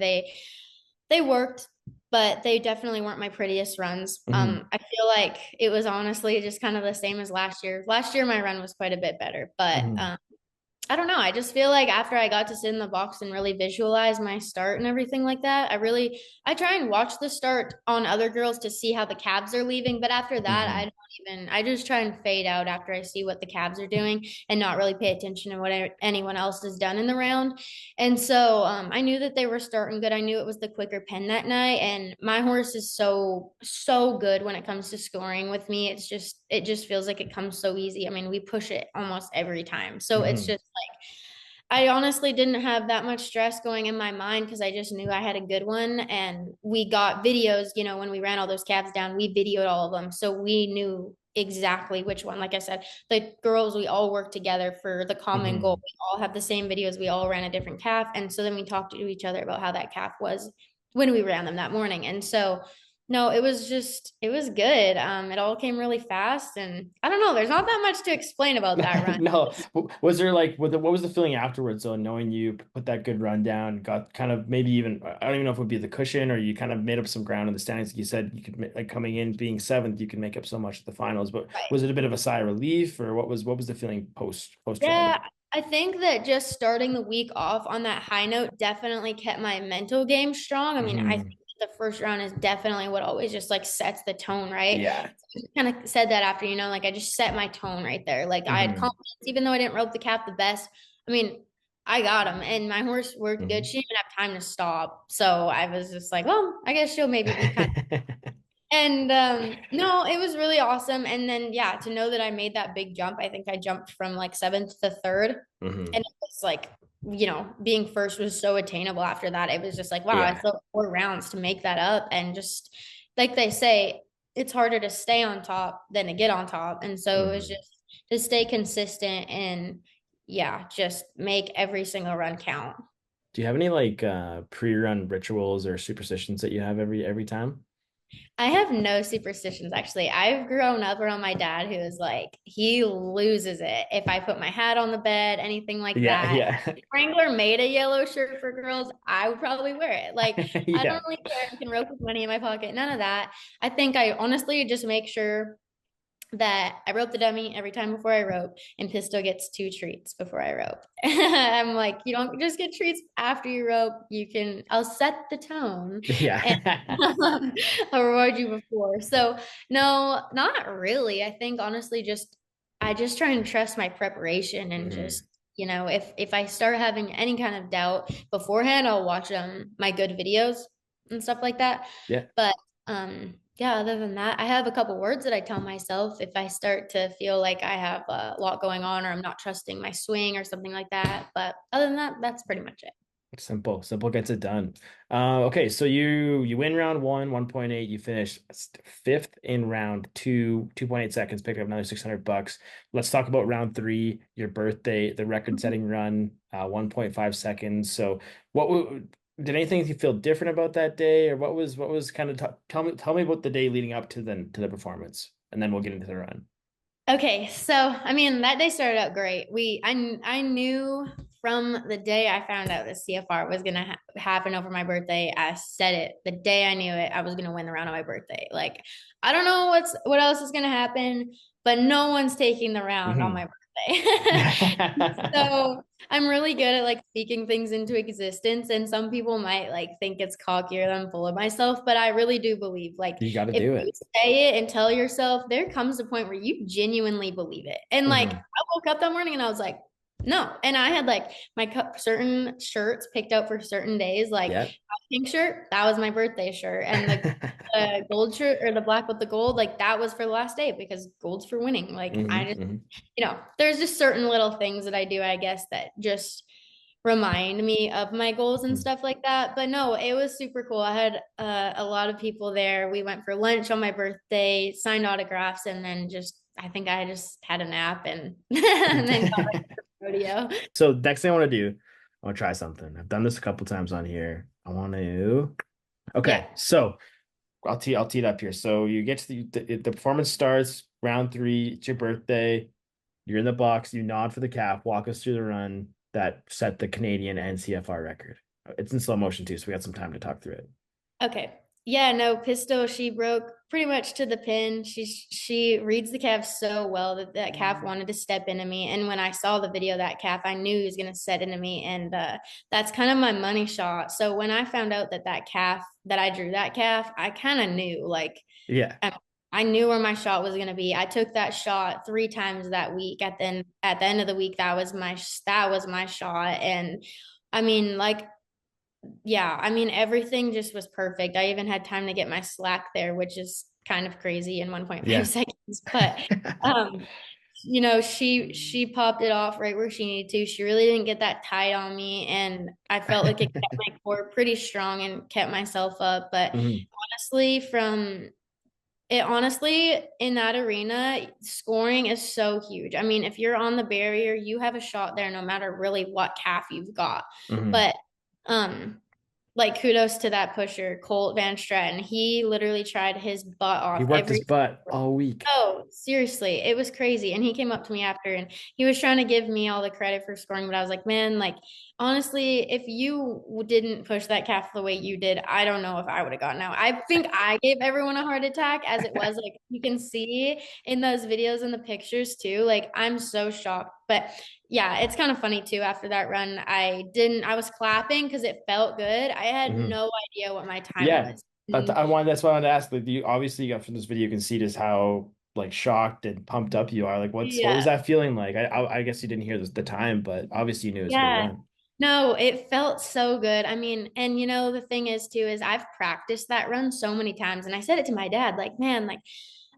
they worked, but they definitely weren't my prettiest runs. Hmm. I feel like it was honestly just kind of the same as last year. Last year my run was quite a bit better, but Hmm. I don't know. I just feel like after I got to sit in the box and really visualize my start and everything like that, I try and watch the start on other girls to see how the calves are leaving. But after that, Hmm. I just try and fade out after I see what the calves are doing and not really pay attention to what anyone else has done in the round. And so I knew that they were starting good. I knew it was the quicker pen that night. And my horse is so, so good when it comes to scoring with me. It just feels like it comes so easy. I mean, we push it almost every time. So it's Hmm. just I honestly didn't have that much stress going in my mind because I just knew I had a good one. And we got videos, when we ran all those calves down, we videoed all of them. So we knew exactly which one. Like I said, the girls, we all worked together for the common goal. Hmm. We all have the same videos. We all ran a different calf. And so then we talked to each other about how that calf was when we ran them that morning. And so no, it was good. It all came really fast and I don't know, there's not that much to explain about that run. No, was there like what was the feeling afterwards though, knowing you put that good run down, got kind of maybe even I don't even know if it would be the cushion or you kind of made up some ground in the standings. Like you said you could like coming in being seventh, you can make up so much at the finals. But Right. was it a bit of a sigh of relief or what was the feeling post round? Yeah, I think that just starting the week off on that high note definitely kept my mental game strong. I mean, I think Hmm. the first round is definitely what always just like sets the tone, right? Yeah. Kind of said that after, like I just set my tone right there. Like I had Hmm. confidence, even though I didn't rope the calf the best. I mean, I got him and my horse worked good. Hmm. She didn't have time to stop. So I was just like, well, I guess she'll maybe be kind of and no, it was really awesome. And then yeah, to know that I made that big jump, I think I jumped from like seventh to third. Hmm. And it was like being first was so attainable after that. It was just like, wow, I Yeah. still have 4 rounds to make that up. And just like they say, it's harder to stay on top than to get on top. And so it was Mhm. just to stay consistent and yeah, just make every single run count. Do you have any like pre-run rituals or superstitions that you have every time? I have no superstitions actually. I've grown up around my dad who is like, he loses it if I put my hat on the bed, anything like Yeah, that. yeah. If Wrangler made a yellow shirt for girls, I would probably wear it. Like, I don't Yeah. really care. I can rope with money in my pocket, none of that. I think I honestly just make sure that I rope the dummy every time before I rope, and Pistol gets 2 treats before I rope. I'm like, you don't just get treats after you rope. I'll set the tone and Yeah. I'll reward you before. So, no, not really. I think honestly, I just try and trust my preparation and Mhm. just, if I start having any kind of doubt beforehand, I'll watch my good videos and stuff like that. Yeah. But yeah, other than that, I have a couple words that I tell myself if I start to feel like I have a lot going on or I'm not trusting my swing or something like that. But other than that, that's pretty much it. Simple. Simple gets it done. Okay, so you win round one, 1.8. You finish fifth in round two, 2.8 seconds, pick up another $600. Let's talk about round three, your birthday, the record-setting run, 1.5 seconds. So did anything you feel different about that day, or what was kind of tell me about the day leading up to the performance, and then we'll get into the run. Okay, so I mean that day started out great. I knew from the day I found out that CFR was gonna happen over my birthday. I said it the day I knew it. I was gonna win the round on my birthday. Like I don't know what else is gonna happen, but no one's taking the round on Hmm. my birthday. So I'm really good at like speaking things into existence, and some people might like think it's cockier than I'm full of myself, but I really do believe like You got to if do you it. say it and tell yourself, there comes a point where you genuinely believe it. And like Hmm. I woke up that morning and I was like, no. And I had like certain shirts picked out for certain days, like Yeah. my pink shirt, that was my birthday shirt, and the gold shirt or the black with the gold, like that was for the last day because gold's for winning. Like I just Hmm. there's just certain little things that I do, I guess, that just remind me of my goals and stuff like that. But no, it was super cool. I had a lot of people there. We went for lunch on my birthday, signed autographs, and then I think I just had a nap and, and then got ready for the rodeo. So next thing I want to do, I want to try something. I've done this a couple times on here. I want to. Yeah. Okay, so I'll tee it up here. So you get to the performance starts round three. It's your birthday. You're in the box. You nod for the cap. Walk us through the run that set the Canadian and CFR record. It's in slow motion too, so we got some time to talk through it. Okay. Yeah, no, Pistol, she broke pretty much to the pin. She reads the calf so well that that calf wanted to step into me. And when I saw the video of that calf, I knew he was going to set into me. And that's kind of my money shot. So when I found out that I drew that calf, I kind of knew like Yeah. I, I knew where my shot was going to be. I took that shot 3 times that week. At the end of the week, that was my shot. And I mean, like yeah, I mean, everything just was perfect. I even had time to get my slack there, which is kind of crazy in 1.5 Yeah. seconds. But um, she popped it off right where she needed to. She really didn't get that tight on me, and I felt like it kept my core pretty strong and kept myself up. But Mhm. honestly, honestly, in that arena, scoring is so huge. I mean, if you're on the barrier, you have a shot there no matter really what calf you've got. Mhm. But um like kudos to that pusher, Colt Van Stratton. He literally tried his butt He off worked his every. butt all week. Oh, seriously, it was crazy. And he came up to me after and he was trying to give me all the credit for scoring, but I was like, man, like honestly, if you didn't push that calf the way you did, I don't know if I would have gotten out. I think I gave everyone a heart attack as it was. Like you can see in those videos and the pictures too. Like I'm so shocked. But yeah, it's kind of funny too. After that run, I was clapping because it felt good. I had Mhm. no idea what my time Yeah. was. That's why I wanted to ask. Like, you obviously got from this video, you can see just how like shocked and pumped up you are. Like, what was Yeah. that feeling like? I guess you didn't hear the time, but obviously you knew it was a good Yeah. run. No, it felt so good. I mean, and the thing is too, is I've practiced that run so many times. And I said it to my dad, like, man, like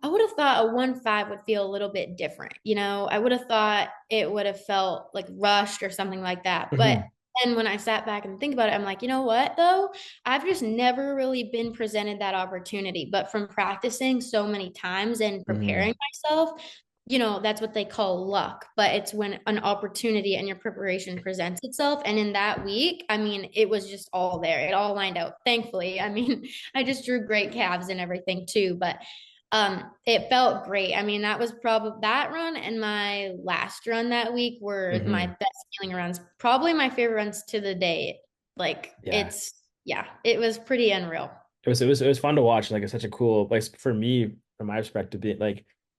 I would have thought a 1-5 would feel a little bit different. I would have thought it would have felt like rushed or something like that. But Hmm. then when I sat back and think about it, I'm like, you know what though? I've just never really been presented that opportunity. But from practicing so many times and Hmm. preparing myself, that's what they call luck, but it's when an opportunity and your preparation presents itself. And in that week, I mean, it was just all there. It all lined out, thankfully. I mean, I just drew great calves and everything too, but it felt great. I mean, that was probably that run and my last run that week were my Hmm. best feeling runs, probably my favorite runs to the day. Like Yeah. yeah, it was pretty unreal. It was fun to watch. Like it's such a cool, like for me, from my perspective,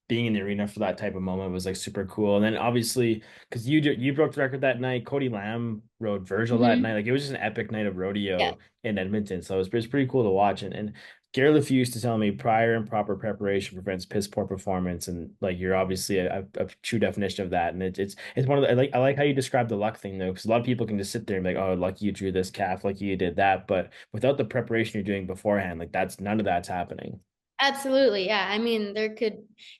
being in the arena for that type of moment was like super cool. And then obviously, because you broke the record that night, Cody Lamb rode Virgil that night. Hmm. Like it was just an epic night of Yeah, rodeo in Edmonton. So it was pretty cool to watch. And Gary LeFew used to tell me prior and proper preparation prevents piss poor performance. And like you're obviously a true definition of that. And it's one of the I like how you describe the luck thing though, because a lot of people can just sit there and be like, oh, lucky you drew this calf, lucky you did that. But without the preparation you're doing beforehand, like that's none of that's happening. absolutely. Yeah. I mean,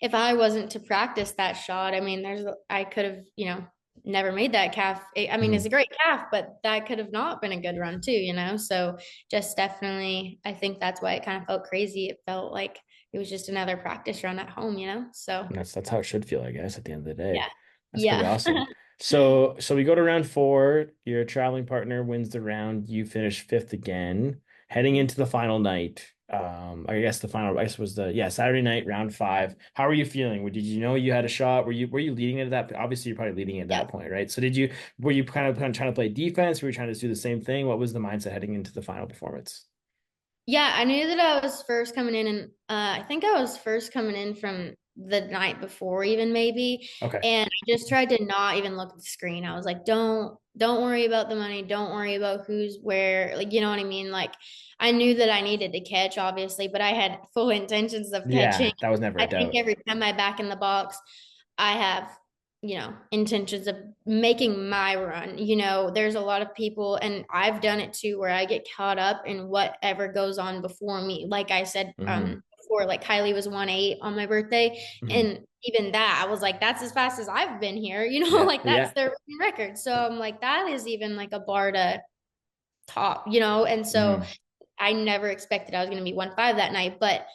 if I wasn't to practice that shot, I mean, I could have, never made that calf. I mean, it's a Mhm. great calf, but that could have not been a good run too. So just definitely, I think that's why it kind of felt crazy. It felt like it was just another practice run at home. So And that's how it should feel, I guess, at the end of the day. yeah. That's pretty Yeah. awesome. So we go to round four. Your traveling partner wins the round. You finish fifth again. Heading into the final night. I guess the final race was Saturday night, round five. How are you feeling? Did you know you had a shot? Were you leading it at that? Obviously, you're probably leading at Yeah. that point, right? So were you kind of trying to play defense? Were you trying to do the same thing? What was the mindset heading into the final performance? Yeah, I knew that I was first coming in, and I think I was first coming in from the night before, even maybe. Okay. And I just tried to not even look at the screen. I was like, don't worry about the money. Don't worry about who's where. Like, you know what I mean? Like, I knew that I needed to catch, obviously, but I had full intentions of catching. Yeah, that was never a I think doubt. every time I back in the box, I have intentions of making my run. There's a lot of people, and I've done it too, where I get caught up in whatever goes on before me. Like I said, Hmm. before, like Kylie was 1-8 on my birthday. Hmm. And even that, I was like, that's as fast as I've been here, Yeah, like that's yeah. their record. So I'm like, that is even like a bar to top, and so Hmm. I never expected I was going to be 1-5 that night, but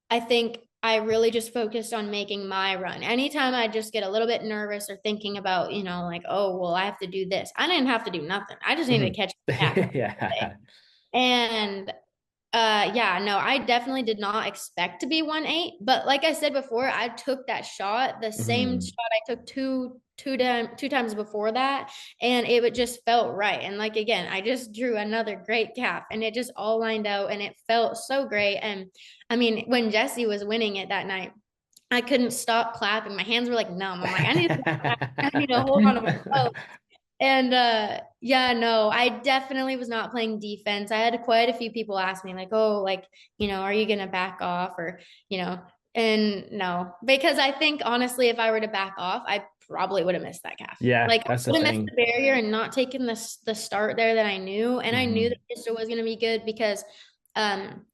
I think I really just focused on making my run. Anytime I just get a little bit nervous or thinking about, like, oh, well, I have to do this. I didn't have to do nothing. I just needed Hmm. to catch the calf. Yeah. And yeah, no, I definitely did not expect to be 1-8, but like I said before, I took that shot, the same Hmm. shot I took two times before that, and it would just felt right. And like again, I just drew another great calf, and it just all lined out, and it felt so great. And I mean, when Jesse was winning it that night, I couldn't stop clapping. My hands were like numb. I'm like, I need to, hold on to my phone. And yeah, no, I definitely was not playing defense. I had quite a few people ask me, like, oh, like, are you gonna back off or, you know, and no, because I think honestly, if I were to back off, I probably would have missed that calf. Yeah, Like I that's the would have missed the thing. barrier and not taken the start there that I knew. And I knew that Hmm. Krista was gonna be good because um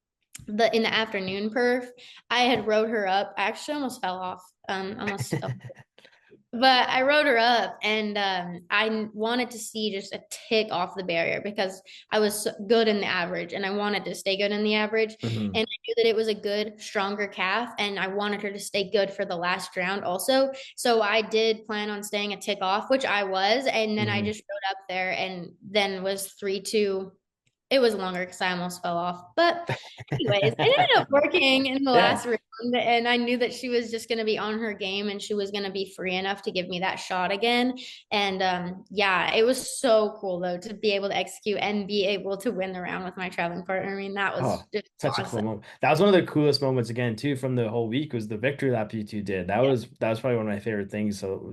in the afternoon perf, I had rode her up. I actually almost fell off. Almost fell, but I rode her up, and I wanted to see just a tick off the barrier because I was good in the average and I wanted to stay good in the average. Hmm. And I knew that it was a good, stronger calf, and I wanted her to stay good for the last round also. So I did plan on staying a tick off, which I was. And then I Hmm. just rode up there and then was 3-2. It was longer because I almost fell off. But anyways, it ended up working in the Yeah. last round, and I knew that she was just going to be on her game and she was going to be free enough to give me that shot again. And yeah, it was so cool though to be able to execute and be able to win the round with my traveling partner. I mean, that Oh, was just such a cool awesome. moment. That was one of the coolest moments again too from the whole week was the victory lap you two did. That Yeah. was that was probably one of my favorite things. So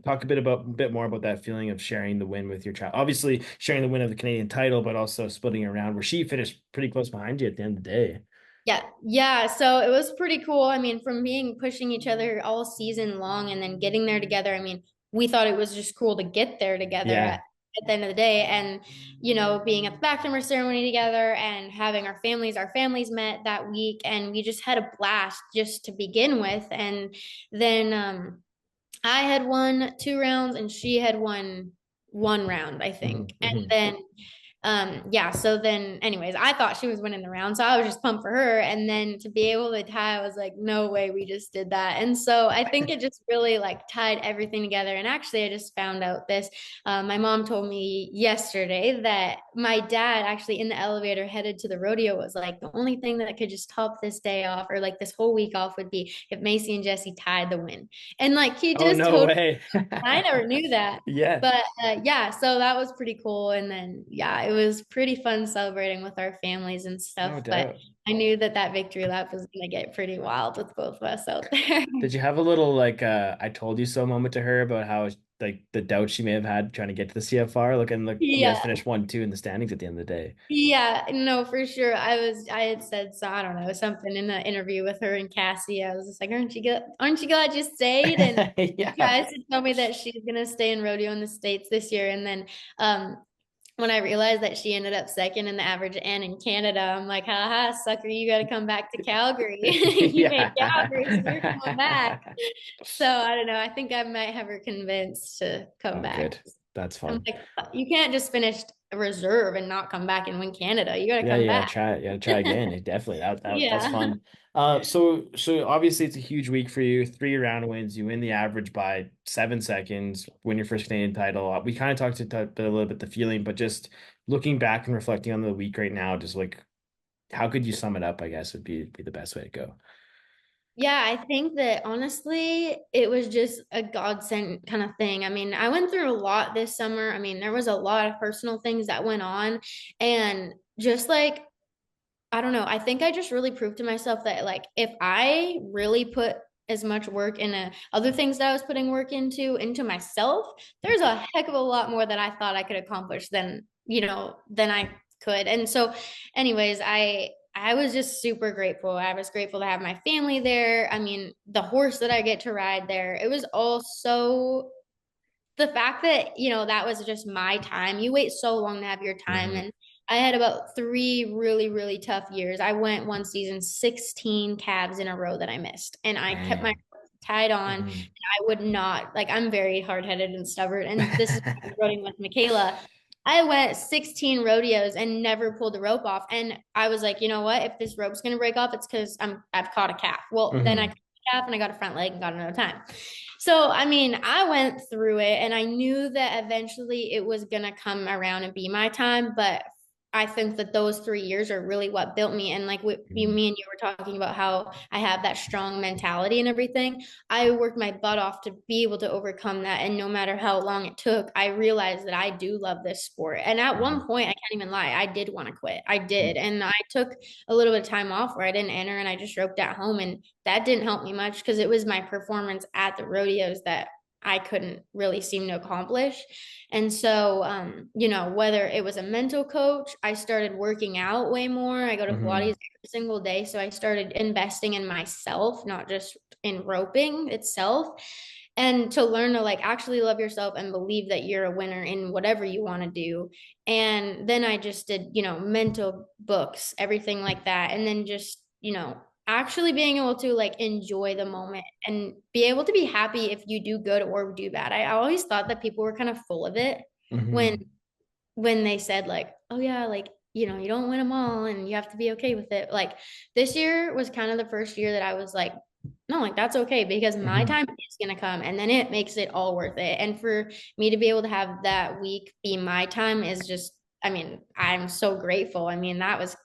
talk a bit more about that feeling of sharing the win with your child. Obviously sharing the win of the Canadian title, but also splitting around where she finished pretty close behind you at the end of the day. Yeah, yeah. So it was pretty cool. I mean, from being pushing each other all season long and then getting there together. I mean, we thought it was just cool to get there together Yeah. at the end of the day. And, being at the backnumber ceremony together and having our families met that week, and we just had a blast just to begin with. And then I had won 2 rounds and she had won 1 round, I think. And Mm-hmm. then yeah, so then anyways, I thought she was winning the round, so I was just pumped for her. And then to be able to tie, I was like, no way, we just did that. And so I think it just really like tied everything together. And actually I just found out this. My mom told me yesterday that my dad actually in the elevator headed to the rodeo was like, the only thing that could just top this day off or like this whole week off would be if Macy and Jesse tied the win. And like he Oh, just no totally, way. I never knew that. Yeah, But yeah, so that was pretty cool. And then, yeah, it was pretty fun celebrating with our families and no stuff. But doubt. I knew that that victory lap was going to get pretty wild with both of us out there. Did you have a little like I told you so moment to her about how like the doubt she may have had trying to get to the CFR? Look, you guys Yeah. finished 1-2 in the standings at the end of the day. Yeah, no, for sure. I had said, so I don't know, something in the interview with her and Cassie. I was just like, aren't you glad you stayed? And she Yeah. tries to tell me that she's gonna stay in rodeo in the States this year. And then when I realized that she ended up second in the average and in Canada, I'm like, haha, sucker, you got to come back to Calgary. You made Calgary, so you're coming back. Yeah. So I don't know. I think I might have her convinced to come Oh, back. good. That's I'm fun. like, you can't just finish a reserve and not come back and win Canada. You got to Yeah, come yeah, back. try it. Yeah, try again. Definitely. That's Yeah. fun. So obviously it's a huge week for you. 3 round wins. You win the average by 7 seconds. Win your first Canadian title. We kind of talked about a little bit the feeling, but just looking back and reflecting on the week right now, just like how could you sum it up? I guess would be the best way to go. Yeah, I think that honestly, it was just a godsend kind of thing. I mean, I went through a lot this summer. I mean, there was a lot of personal things that went on. And just like, I don't know, I think I just really proved to myself that, like, if I really put as much work into other things that I was putting work into myself, there's a heck of a lot more that I thought I could accomplish than I could. And so, anyways, I was just super grateful. I was grateful to have my family there. I mean, the horse that I get to ride there, it was all so the fact that that was just my time. You wait so long to have your time. Hmm. And I had about 3 really tough years. I went one season 16 calves in a row that I missed, and I kept my Dang. tied on. And Hmm. I would not, like, I'm very hard-headed and stubborn, and this is running with Michaela. I went 16 rodeos and never pulled the rope off. And I was like, you know what, if this rope's gonna break off, it's because I've caught a calf. Well, then I Hmm. caught a calf and I got a front leg and got another time. So, I mean, I went through it and I knew that eventually it was going to come around and be my time. But I think that those 3 years are really what built me. And like me and you were talking about how I have that strong mentality and everything. I worked my butt off to be able to overcome that. And no matter how long it took, I realized that I do love this sport. And at Hmm. one point, I can't even lie, I did want to quit. I did. And I took a little bit of time off where I didn't enter and I just roped at home. And that didn't help me much because it was my performance at the rodeos that I couldn't really seem to accomplish. And so, whether it was a mental coach, I started working out way more. I go to Pilates Hmm. every single day. So I started investing in myself, not just in roping itself. And to learn to like actually love yourself and believe that you're a winner in whatever you want to do. And then I just did, mental books, everything like that. And then just, actually being able to like enjoy the moment and be able to be happy if you do good or do bad. I always thought that people were kind of full of it when Hmm. they said like, oh yeah, like, you don't win them all and you have to be okay with it. Like this year was kind of the first year that I was like, no, like that's okay because my Hmm. time is going to come and then it makes it all worth it. And for me to be able to have that week be my time is just, I mean, I'm so grateful. I mean, that was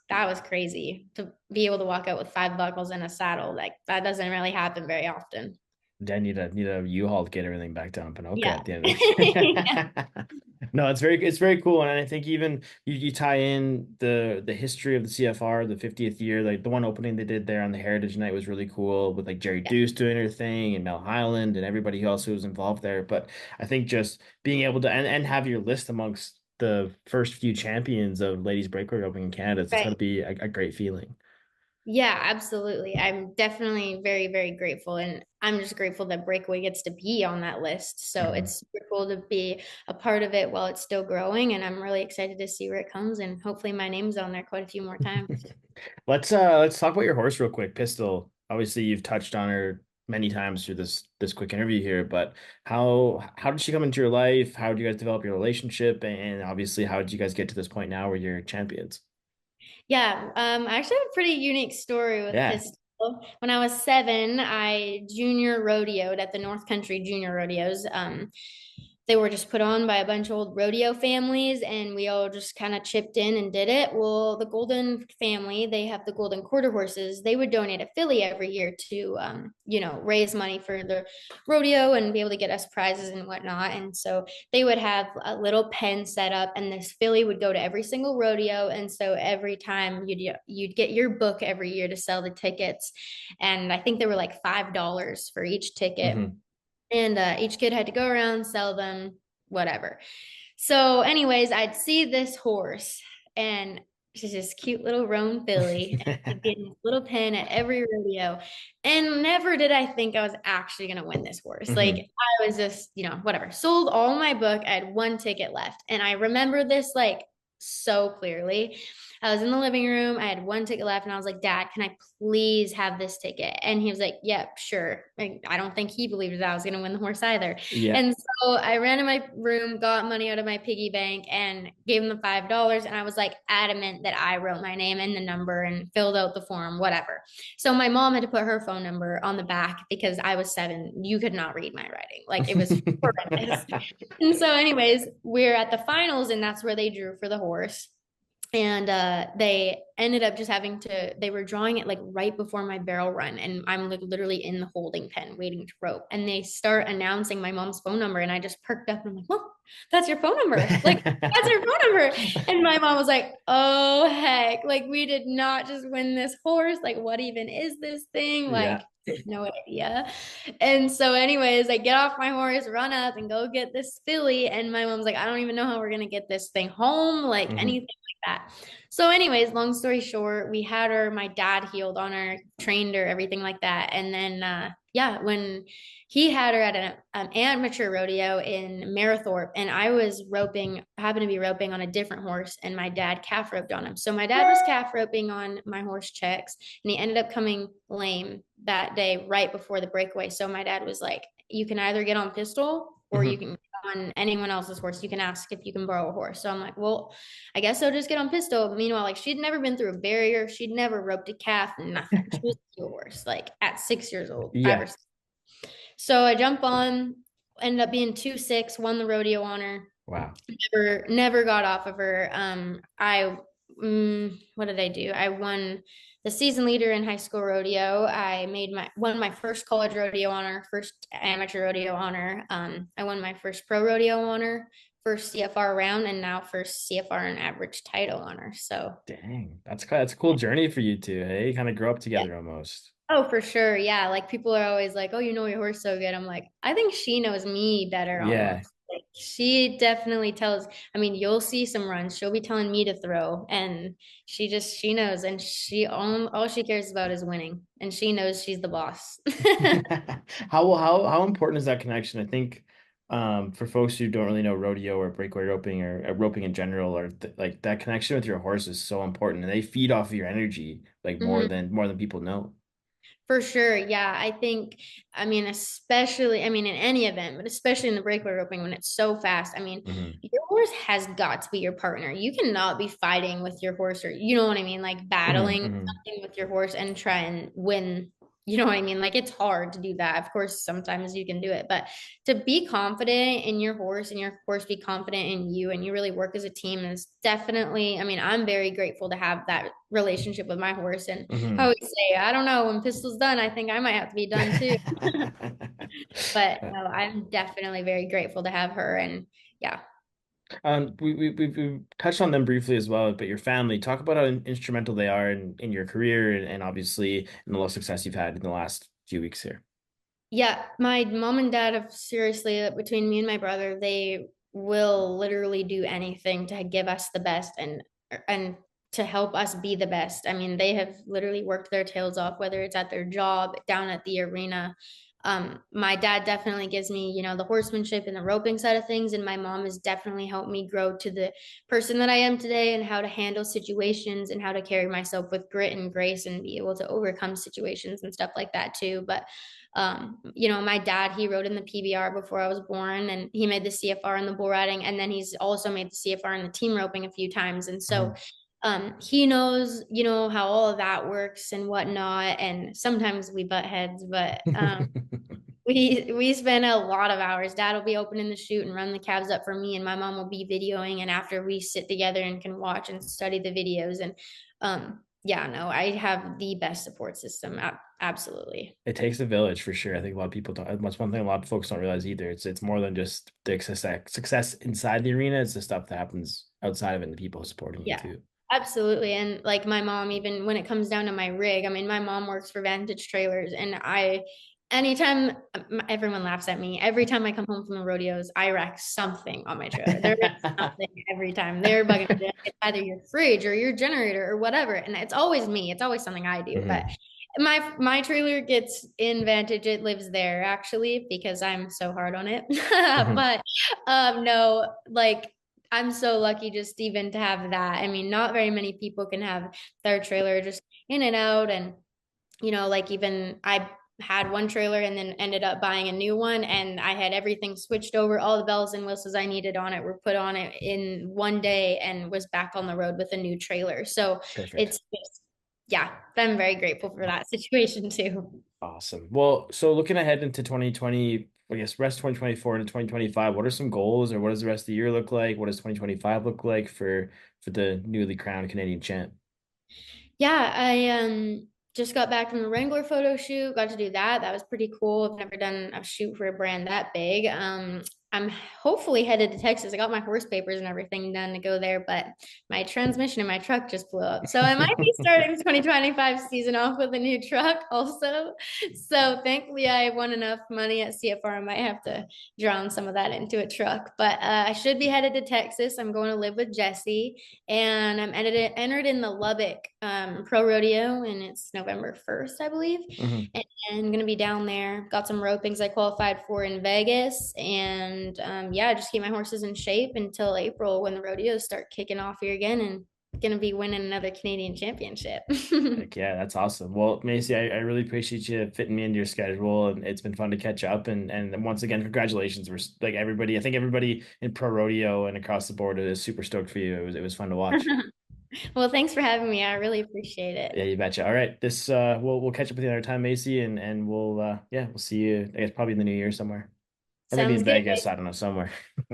crazy to be able to walk out with 5 buckles and a saddle. Like that doesn't really happen very often. Then need a U-Haul to get everything back down Pinoca Yeah. at the end of Yeah. it. No, it's very cool. And I think even you tie in the history of the CFR, the 50th year, like the one opening they did there on the Heritage Night was really cool with like Jerry Deuce doing her thing and Mel Highland and everybody else who was involved there. But I think just being able to and have your list amongst the first few champions of ladies breakaway roping in Canada, it's got to Right. be a great feeling. Yeah, absolutely. I'm definitely very, very grateful. And I'm just grateful that Breakaway gets to be on that list. So Mhm. it's super cool to be a part of it while it's still growing. And I'm really excited to see where it comes. And hopefully my name's on there quite a few more times. Let's talk about your horse real quick, Pistol. Obviously, you've touched on her many times through this quick interview here, but how did she come into your life? How did you guys develop your relationship? And obviously, how did you guys get to this point now where you're champions? Yeah, I actually have a pretty unique story with Yeah. pistol. When I was 7, I junior rodeoed at the North Country Junior Rodeos. They were just put on by a bunch of old rodeo families, and we all just kind of chipped in and did it. Well, the Golden family, they have the Golden Quarter horses. They would donate a filly every year to, raise money for the rodeo and be able to get us prizes and whatnot. And so they would have a little pen set up, and this filly would go to every single rodeo. And so every time you'd get your book every year to sell the tickets, and I think they were like $5 for each ticket, Hmm. and each kid had to go around, sell them, whatever. So, anyways, I'd see this horse, and she's this cute little roan filly. And I'd get this little pin at every rodeo, and never did I think I was actually gonna win this horse. Like Hmm. I was just, whatever. Sold all my book. I had one ticket left, and I remember this like so clearly. I was in the living room. I had one ticket left, and I was like, "Dad, can I please have this ticket?" And he was like, "Yep, sure." Like, I don't think he believed that I was going to win the horse either. Yeah. And so I ran in my room, got money out of my piggy bank, and gave him the $5. And I was like adamant that I wrote my name and the number and filled out the form, whatever. So my mom had to put her phone number on the back because I was 7. You could not read my writing. Like it was horrendous. And so, anyways, we're at the finals, and that's where they drew for the horse. And they ended up just having to, they were drawing it like right before my barrel run, and I'm like literally in the holding pen waiting to rope, and they start announcing my mom's phone number, and I just perked up and I'm like, "Mom, that's your phone number, like that's your phone number." And my mom was like, "Oh heck, like we did not just win this horse, like what even is this thing, Yeah. like no idea." And so, anyways, I get off my horse, run up and go get this filly. And my mom's like, "I don't even know how we're going to get this thing home, like Hmm. anything like that." So, anyways, long story short, we had her, my dad healed on her, trained her, everything like that. And then, yeah, when he had her at an amateur rodeo in Marathorpe, and I was roping, happened to be roping on a different horse, and my dad calf roped on him. So, my dad was calf roping on my horse Checks, and he ended up coming lame that day right before the breakaway. So, my dad was like, "You can either get on Pistol or you Hmm. can on anyone else's horse. You can ask if you can borrow a horse." So I'm like, "Well, I guess I'll just get on Pistol." Meanwhile, like she'd never been through a barrier. She'd never roped a calf, nothing. She was a horse, like at 6 years old, 5 or Yeah. 6. So I jump on, ended up being 2-6, won the rodeo on her. Wow. Never got off of her. What did I do? I won the season leader in high school rodeo. I won my first college rodeo honor, first amateur rodeo honor. I won my first pro rodeo honor, first CFR round, and now first CFR and average title honor. So Dang. That's a cool journey for you two, hey? Kind of grow up yeah. together almost. Oh, for sure. Yeah. Like people are always like, "Oh, you know your horse so good." I'm like, I think she knows me better Yeah. almost. Like she definitely tells, I mean, you'll see some runs. She'll be telling me to throw, and she knows, and all she cares about is winning, and she knows she's the boss. How important is that connection? I think for folks who don't really know rodeo or breakaway roping or roping in general, or like that connection with your horse is so important, and they feed off of your energy like Mhm. more than people know. For sure. Yeah. I think, I mean, especially, I mean, in any event, but especially in the breakaway roping when it's so fast. I mean, Hmm. your horse has got to be your partner. You cannot be fighting with your horse, or, you know what I mean? Like Hmm. battling Hmm. something with your horse and try and win. You know what I mean? Like it's hard to do that. Of course, sometimes you can do it, but to be confident in your horse and your horse be confident in you and you really work as a team is definitely, I mean, I'm very grateful to have that relationship with my horse. And I Hmm. always say, I don't know, when Pistol's done, I think I might have to be done too. But no, I'm definitely very grateful to have her. And yeah. We touched on them briefly as well, but your family, talk about how instrumental they are in your career and obviously in the lot of success you've had in the last few weeks here. Yeah, my mom and dad have seriously, between me and my brother, they will literally do anything to give us the best and to help us be the best. I mean, they have literally worked their tails off, whether it's at their job, down at the arena. My dad definitely gives me, you know, the horsemanship and the roping side of things. And my mom has definitely helped me grow to the person that I am today, and how to handle situations and how to carry myself with grit and grace and be able to overcome situations and stuff like that too. But you know, my dad, he rode in the PBR before I was born, and he made the CFR in the bull riding, and then he's also made the CFR in the team roping a few times. And so he knows, you know, how all of that works and whatnot. And sometimes we butt heads, but we spend a lot of hours. Dad will be opening the chute and run the calves up for me, and my mom will be videoing. And after, we sit together and can watch and study the videos. And yeah, no, I have the best support system. Absolutely. It takes a village for sure. I think a lot of people don't. That's one thing a lot of folks don't realize either. It's more than just the success inside the arena. It's the stuff that happens outside of it and the people supporting you Yeah. too. Absolutely. And like my mom, even when it comes down to my rig, I mean, my mom works for Vantage Trailers, and anytime, everyone laughs at me, every time I come home from the rodeos, I wreck something on my trailer. There is something every time. They're bugging me. It's either your fridge or your generator or whatever. And it's always me. It's always something I do. But my trailer gets in Vantage. It lives there actually, because I'm so hard on it. But no, like, I'm so lucky just even to have that. I mean, not very many people can have their trailer just in and out. And, you know, like, even I had one trailer and then ended up buying a new one, and I had everything switched over. All the bells and whistles I needed on it were put on it in one day, and was back on the road with a new trailer. So Perfect. it's just, yeah, I'm very grateful for that situation too. Awesome. Well, so looking ahead into 2020, I guess rest 2024 into 2025, what are some goals, or what does the rest of the year look like? What does 2025 look like for the newly crowned Canadian champ? Yeah, I just got back from the Wrangler photo shoot, got to do that. That was pretty cool. I've never done a shoot for a brand that big. I'm hopefully headed to Texas. I got my horse papers and everything done to go there, but my transmission in my truck just blew up. So I might be starting 2025 season off with a new truck also. So thankfully I won enough money at CFR. I might have to drown some of that into a truck, but I should be headed to Texas. I'm going to live with Jesse, and I'm entered in the Lubbock Pro Rodeo, and it's November 1st, I believe. And I'm gonna be down there. Got some ropings I qualified for in Vegas, and yeah, just keep my horses in shape until April, when the rodeos start kicking off here again, and gonna be winning another Canadian championship. Heck yeah, that's awesome. Well, Macy, I really appreciate you fitting me into your schedule, and it's been fun to catch up. And once again, congratulations. We're like everybody, I think everybody in pro rodeo and across the board is super stoked for you. It was fun to watch. Well, thanks for having me. I really appreciate it. Yeah, you betcha. All right, this we'll catch up with you another time, Macy, and we'll yeah, we'll see you. I guess probably in the new year somewhere, or maybe in Sounds good. Vegas. I don't know, somewhere.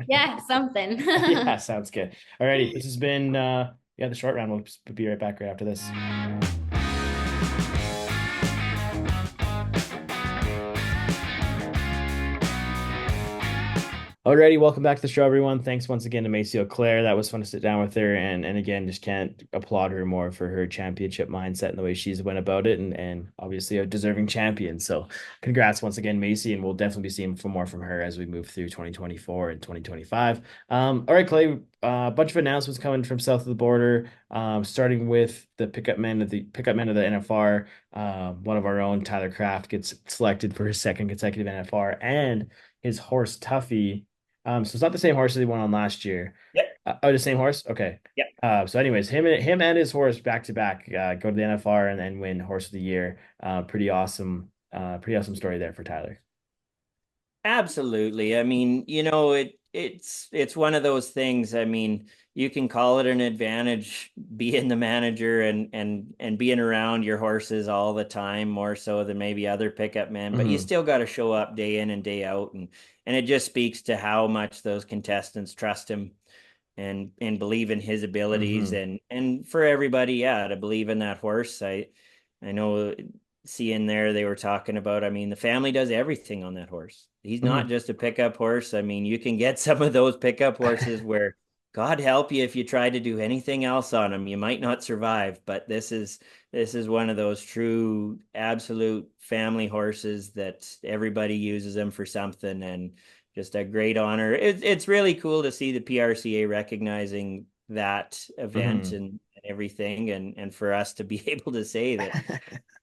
Yeah, something. Yeah, sounds good. All righty, this has been yeah, the short round. We'll be right back right after this. Alrighty, welcome back to the show, everyone. Thanks once again to Macy Auclair. That was fun to sit down with her, and again, just can't applaud her more for her championship mindset and the way she's went about it, and obviously a deserving champion. So, congrats once again, Macy, and we'll definitely be seeing more from her as we move through 2024 and 2025. All right, Clay, a bunch of announcements coming from south of the border. Starting with the pickup men of the NFR. One of our own, Tyler Kraft, gets selected for his second consecutive NFR, and his horse Tuffy. So it's not the same horse that he won on last year. Yep. Oh, the same horse? Okay. Yep. So anyways, him and his horse back to back go to the NFR and then win horse of the year. Pretty awesome story there for Tyler. Absolutely. I mean, you know, it's one of those things. I mean, you can call it an advantage being the manager and being around your horses all the time, more so than maybe other pickup men, but you still got to show up day in and day out, and it just speaks to how much those contestants trust him and believe in his abilities, and for everybody, yeah, to believe in that horse. I know, seeing there they were talking about, I mean, the family does everything on that horse. He's not just a pickup horse. I mean, you can get some of those pickup horses where God help you if you try to do anything else on them, you might not survive. But this is one of those true absolute family horses that everybody uses them for something, and just a great honor. It's really cool to see the PRCA recognizing that event and everything. And for us to be able to say that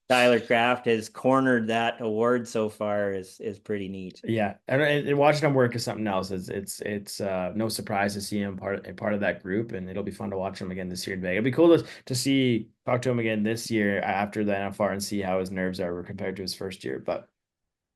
Tyler Craft has cornered that award so far is pretty neat. Yeah, and watching him work is something else. It's no surprise to see him part of that group, and it'll be fun to watch him again this year in Vegas. It'd be cool to see talk to him again this year after the NFR and see how his nerves are compared to his first year. But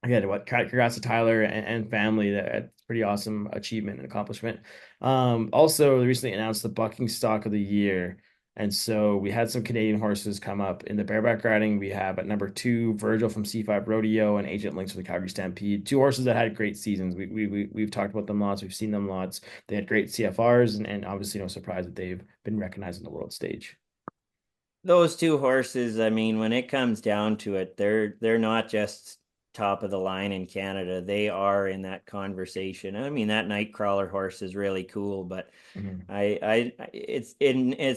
again, congrats to Tyler and family. That's pretty awesome achievement and accomplishment. Also, they recently announced the bucking stock of the year. And so we had some Canadian horses come up in the bareback riding. We have at number 2, Virgil from C5 Rodeo and Agent Links for the Calgary Stampede. Two horses that had great seasons. We've talked about them lots. We've seen them lots. They had great CFRs, and obviously no surprise that they've been recognized on the world stage. Those two horses, I mean, when it comes down to it, they're not just top of the line in Canada. They are in that conversation. I mean, that Nightcrawler horse is really cool, but it's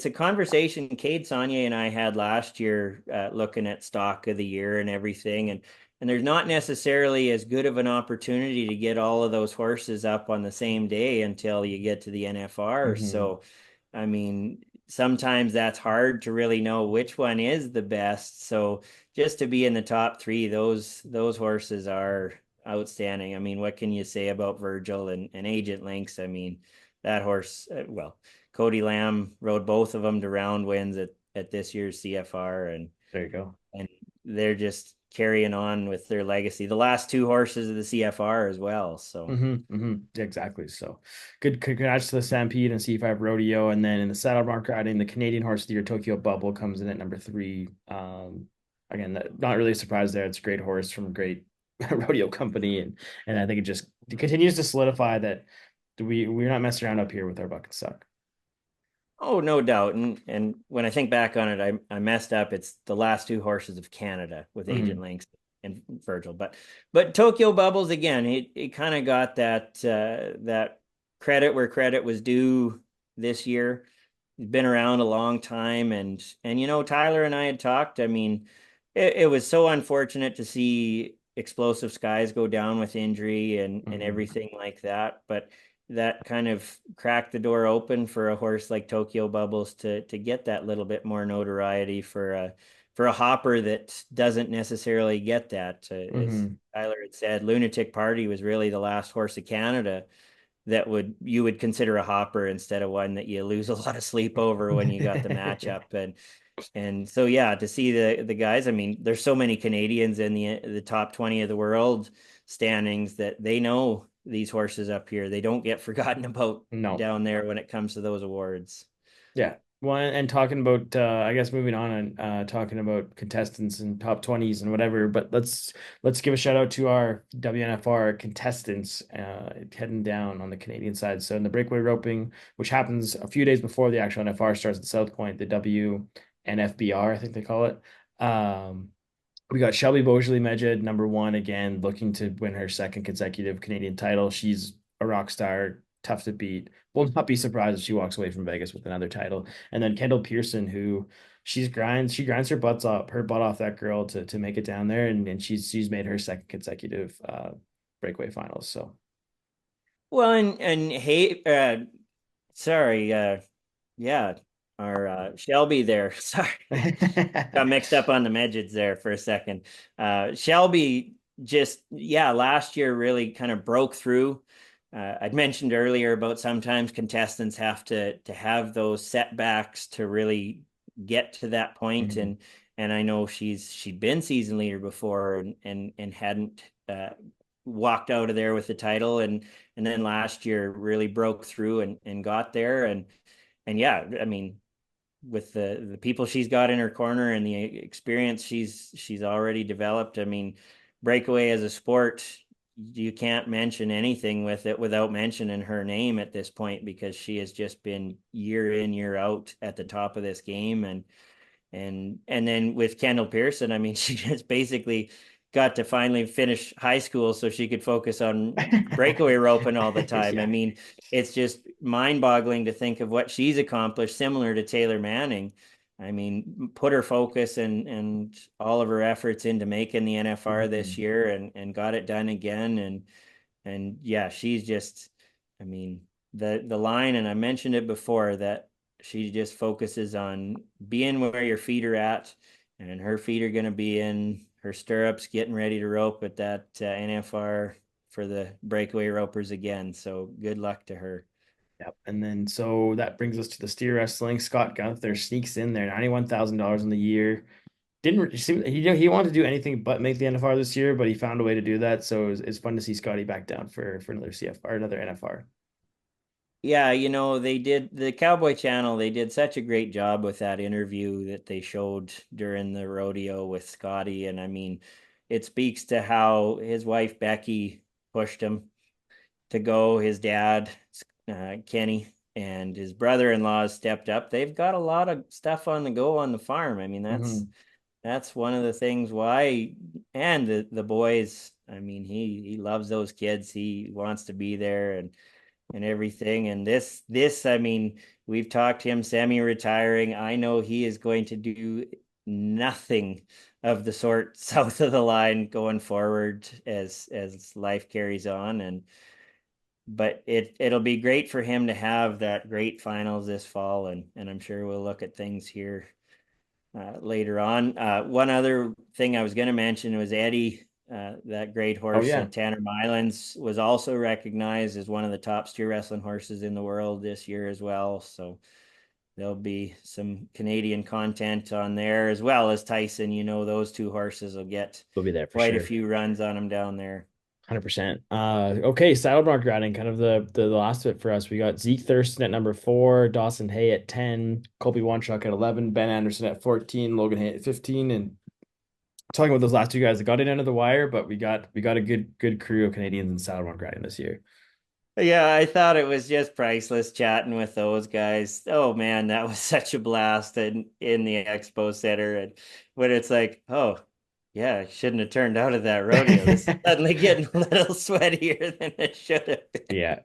a conversation Cade Saunier and I had last year, looking at stock of the year and everything, and there's not necessarily as good of an opportunity to get all of those horses up on the same day until you get to the NFR. So, I mean, sometimes that's hard to really know which one is the best. So just to be in the top 3, those horses are outstanding. I mean, what can you say about Virgil and Agent Links? I mean, that horse, well, Cody Lamb rode both of them to round wins at this year's CFR, and there you go. And they're just carrying on with their legacy. The last 2 horses of the CFR as well. So exactly. So good congrats to the Stampede and C5 Rodeo. And then in the saddle bronc riding, the Canadian Horse of the Year Tokyo Bubble comes in at number 3. Again, not really a surprise there. It's a great horse from a great rodeo company, and I think it continues to solidify that we're not messing around up here with our bucket stock. Oh, no doubt. And when I think back on it, I messed up. It's the last 2 horses of Canada with Agent Links and Virgil. But Tokyo Bubbles, again, it kind of got that credit where credit was due this year. He's been around a long time, and Tyler and I had talked. I mean, it was so unfortunate to see Explosive Skies go down with injury and everything like that, but that kind of cracked the door open for a horse like Tokyo Bubbles to get that little bit more notoriety for a hopper that doesn't necessarily get that. As Tyler had said, Lunatic Party was really the last horse of Canada that you would consider a hopper instead of one that you lose a lot of sleep over when you got the matchup. And so, yeah, to see the guys, I mean, there's so many Canadians in the top 20 of the world standings that they know these horses up here. They don't get forgotten about down there when it comes to those awards. Yeah. Well, and talking about, I guess moving on and talking about contestants and top 20s and whatever, but let's give a shout out to our WNFR contestants heading down on the Canadian side. So in the breakaway roping, which happens a few days before the actual NFR starts at South Point, the WNFBR, I think they call it. We got Shelby Beaujolais Medjed, number 1 again, looking to win her 2nd consecutive Canadian title. She's a rock star, tough to beat. Will not be surprised if she walks away from Vegas with another title. And then Kendall Pearson, who she grinds her butt off that girl to make it down there, and she's made her 2nd consecutive breakaway finals. So, well, and hey, sorry, yeah. Our Shelby there. Sorry. Got mixed up on the Medjeds there for a second. Shelby last year really kind of broke through. I'd mentioned earlier about sometimes contestants have to have those setbacks to really get to that point. And I know she'd been season leader before and hadn't walked out of there with the title, and then last year really broke through and got there. And yeah, I mean, with the people she's got in her corner and the experience she's already developed. I mean, breakaway as a sport, you can't mention anything with it without mentioning her name at this point, because she has just been year in, year out at the top of this game. And then with Kendall Pearson, I mean, she just basically got to finally finish high school so she could focus on breakaway roping all the time. Yeah. I mean, it's just mind-boggling to think of what she's accomplished, similar to Taylor Manning. I mean, put her focus and all of her efforts into making the NFR this year and got it done again. And yeah, she's just, I mean, the line, and I mentioned it before, that she just focuses on being where your feet are at, and her feet are going to be in her stirrups, getting ready to rope at that NFR for the breakaway ropers again. So good luck to her. Yep. And then so that brings us to the steer wrestling. Scott Gunther sneaks in there, $91,000 in the year. Didn't seem he wanted to do anything but make the NFR this year, but he found a way to do that. So it's fun to see Scotty back down for another CFR, another NFR. Yeah, they did the Cowboy Channel. They did such a great job with that interview that they showed during the rodeo with Scotty. And I mean, it speaks to how his wife Becky pushed him to go. His dad, Kenny, and his brother-in-law stepped up. They've got a lot of stuff on the go on the farm. I mean, that's one of the things why, and the boys. I mean, he loves those kids. He wants to be there and everything. And this, I mean, we've talked him semi-retiring. I know he is going to do nothing of the sort south of the line going forward as life carries on. And but it'll be great for him to have that great finals this fall, and I'm sure we'll look at things here later on. One other thing I was going to mention was Eddie, that great Oh horse, yeah. Tanner Mylands, was also recognized as one of the top steer wrestling horses in the world this year as well. So there'll be some Canadian content on there as well as Tyson. Those two horses will get We'll be there for quite a sure. few runs on them down there. 100%. Okay, saddle mark routing, kind of the last bit for us. We got Zeke Thurston at number 4, Dawson Hay at 10, Colby Wanchuk at 11, Ben Anderson at 14, Logan Hay at 15, and talking about those last two guys that got in under the wire, but we got a good crew of Canadians in saddle mark riding this year. Yeah, I thought it was just priceless chatting with those guys. Oh man, that was such a blast in the expo center. And when it's like, oh yeah, I shouldn't have turned out of that rodeo. This is suddenly getting a little sweatier than it should have been. Yeah,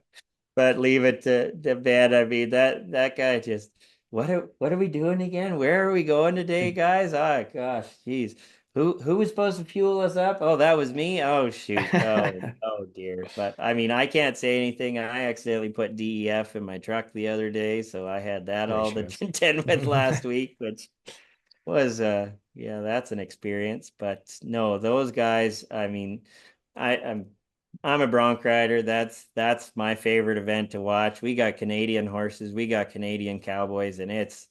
But leave it to Ben. I mean, that guy just what are we doing again? Where are we going today, guys? Oh gosh, geez. Who was supposed to fuel us up? Oh, that was me. Oh shoot. Oh dear. But I mean, I can't say anything. I accidentally put DEF in my truck the other day, so I had that very all to true. contend with last week, which was yeah, that's an experience. But no, those guys, I mean, I'm a bronc rider. That's my favorite event to watch. We got Canadian horses, we got Canadian cowboys, and it's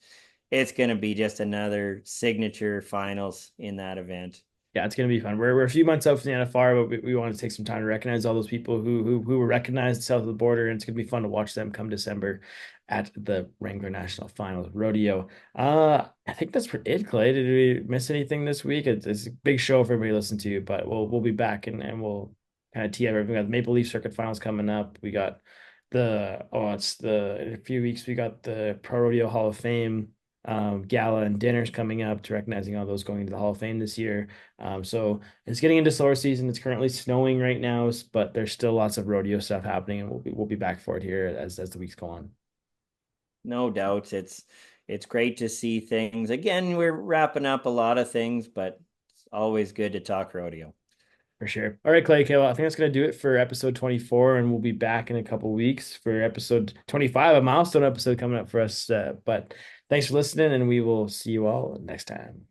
gonna be just another signature finals in that event. Yeah, it's gonna be fun. We're a few months out from the NFR, but we want to take some time to recognize all those people who were recognized south of the border, and it's gonna be fun to watch them come December at the Wrangler National Finals Rodeo. I think that's it, Clay. Did we miss anything this week? It's a big show for everybody to listen to, but we'll be back and we'll kind of tee up everything. We got the Maple Leaf Circuit Finals coming up. We got in a few weeks we got the Pro Rodeo Hall of Fame gala and dinners coming up to recognizing all those going into the Hall of Fame this year. So it's getting into slower season. It's currently snowing right now, but there's still lots of rodeo stuff happening, and we'll be back for it here as the weeks go on. No doubt. It's great to see things. Again, we're wrapping up a lot of things, but it's always good to talk rodeo. For sure. All right, Clay. Okay, well, I think that's gonna do it for episode 24, and we'll be back in a couple weeks for episode 25, a milestone episode coming up for us. But thanks for listening, and we will see you all next time.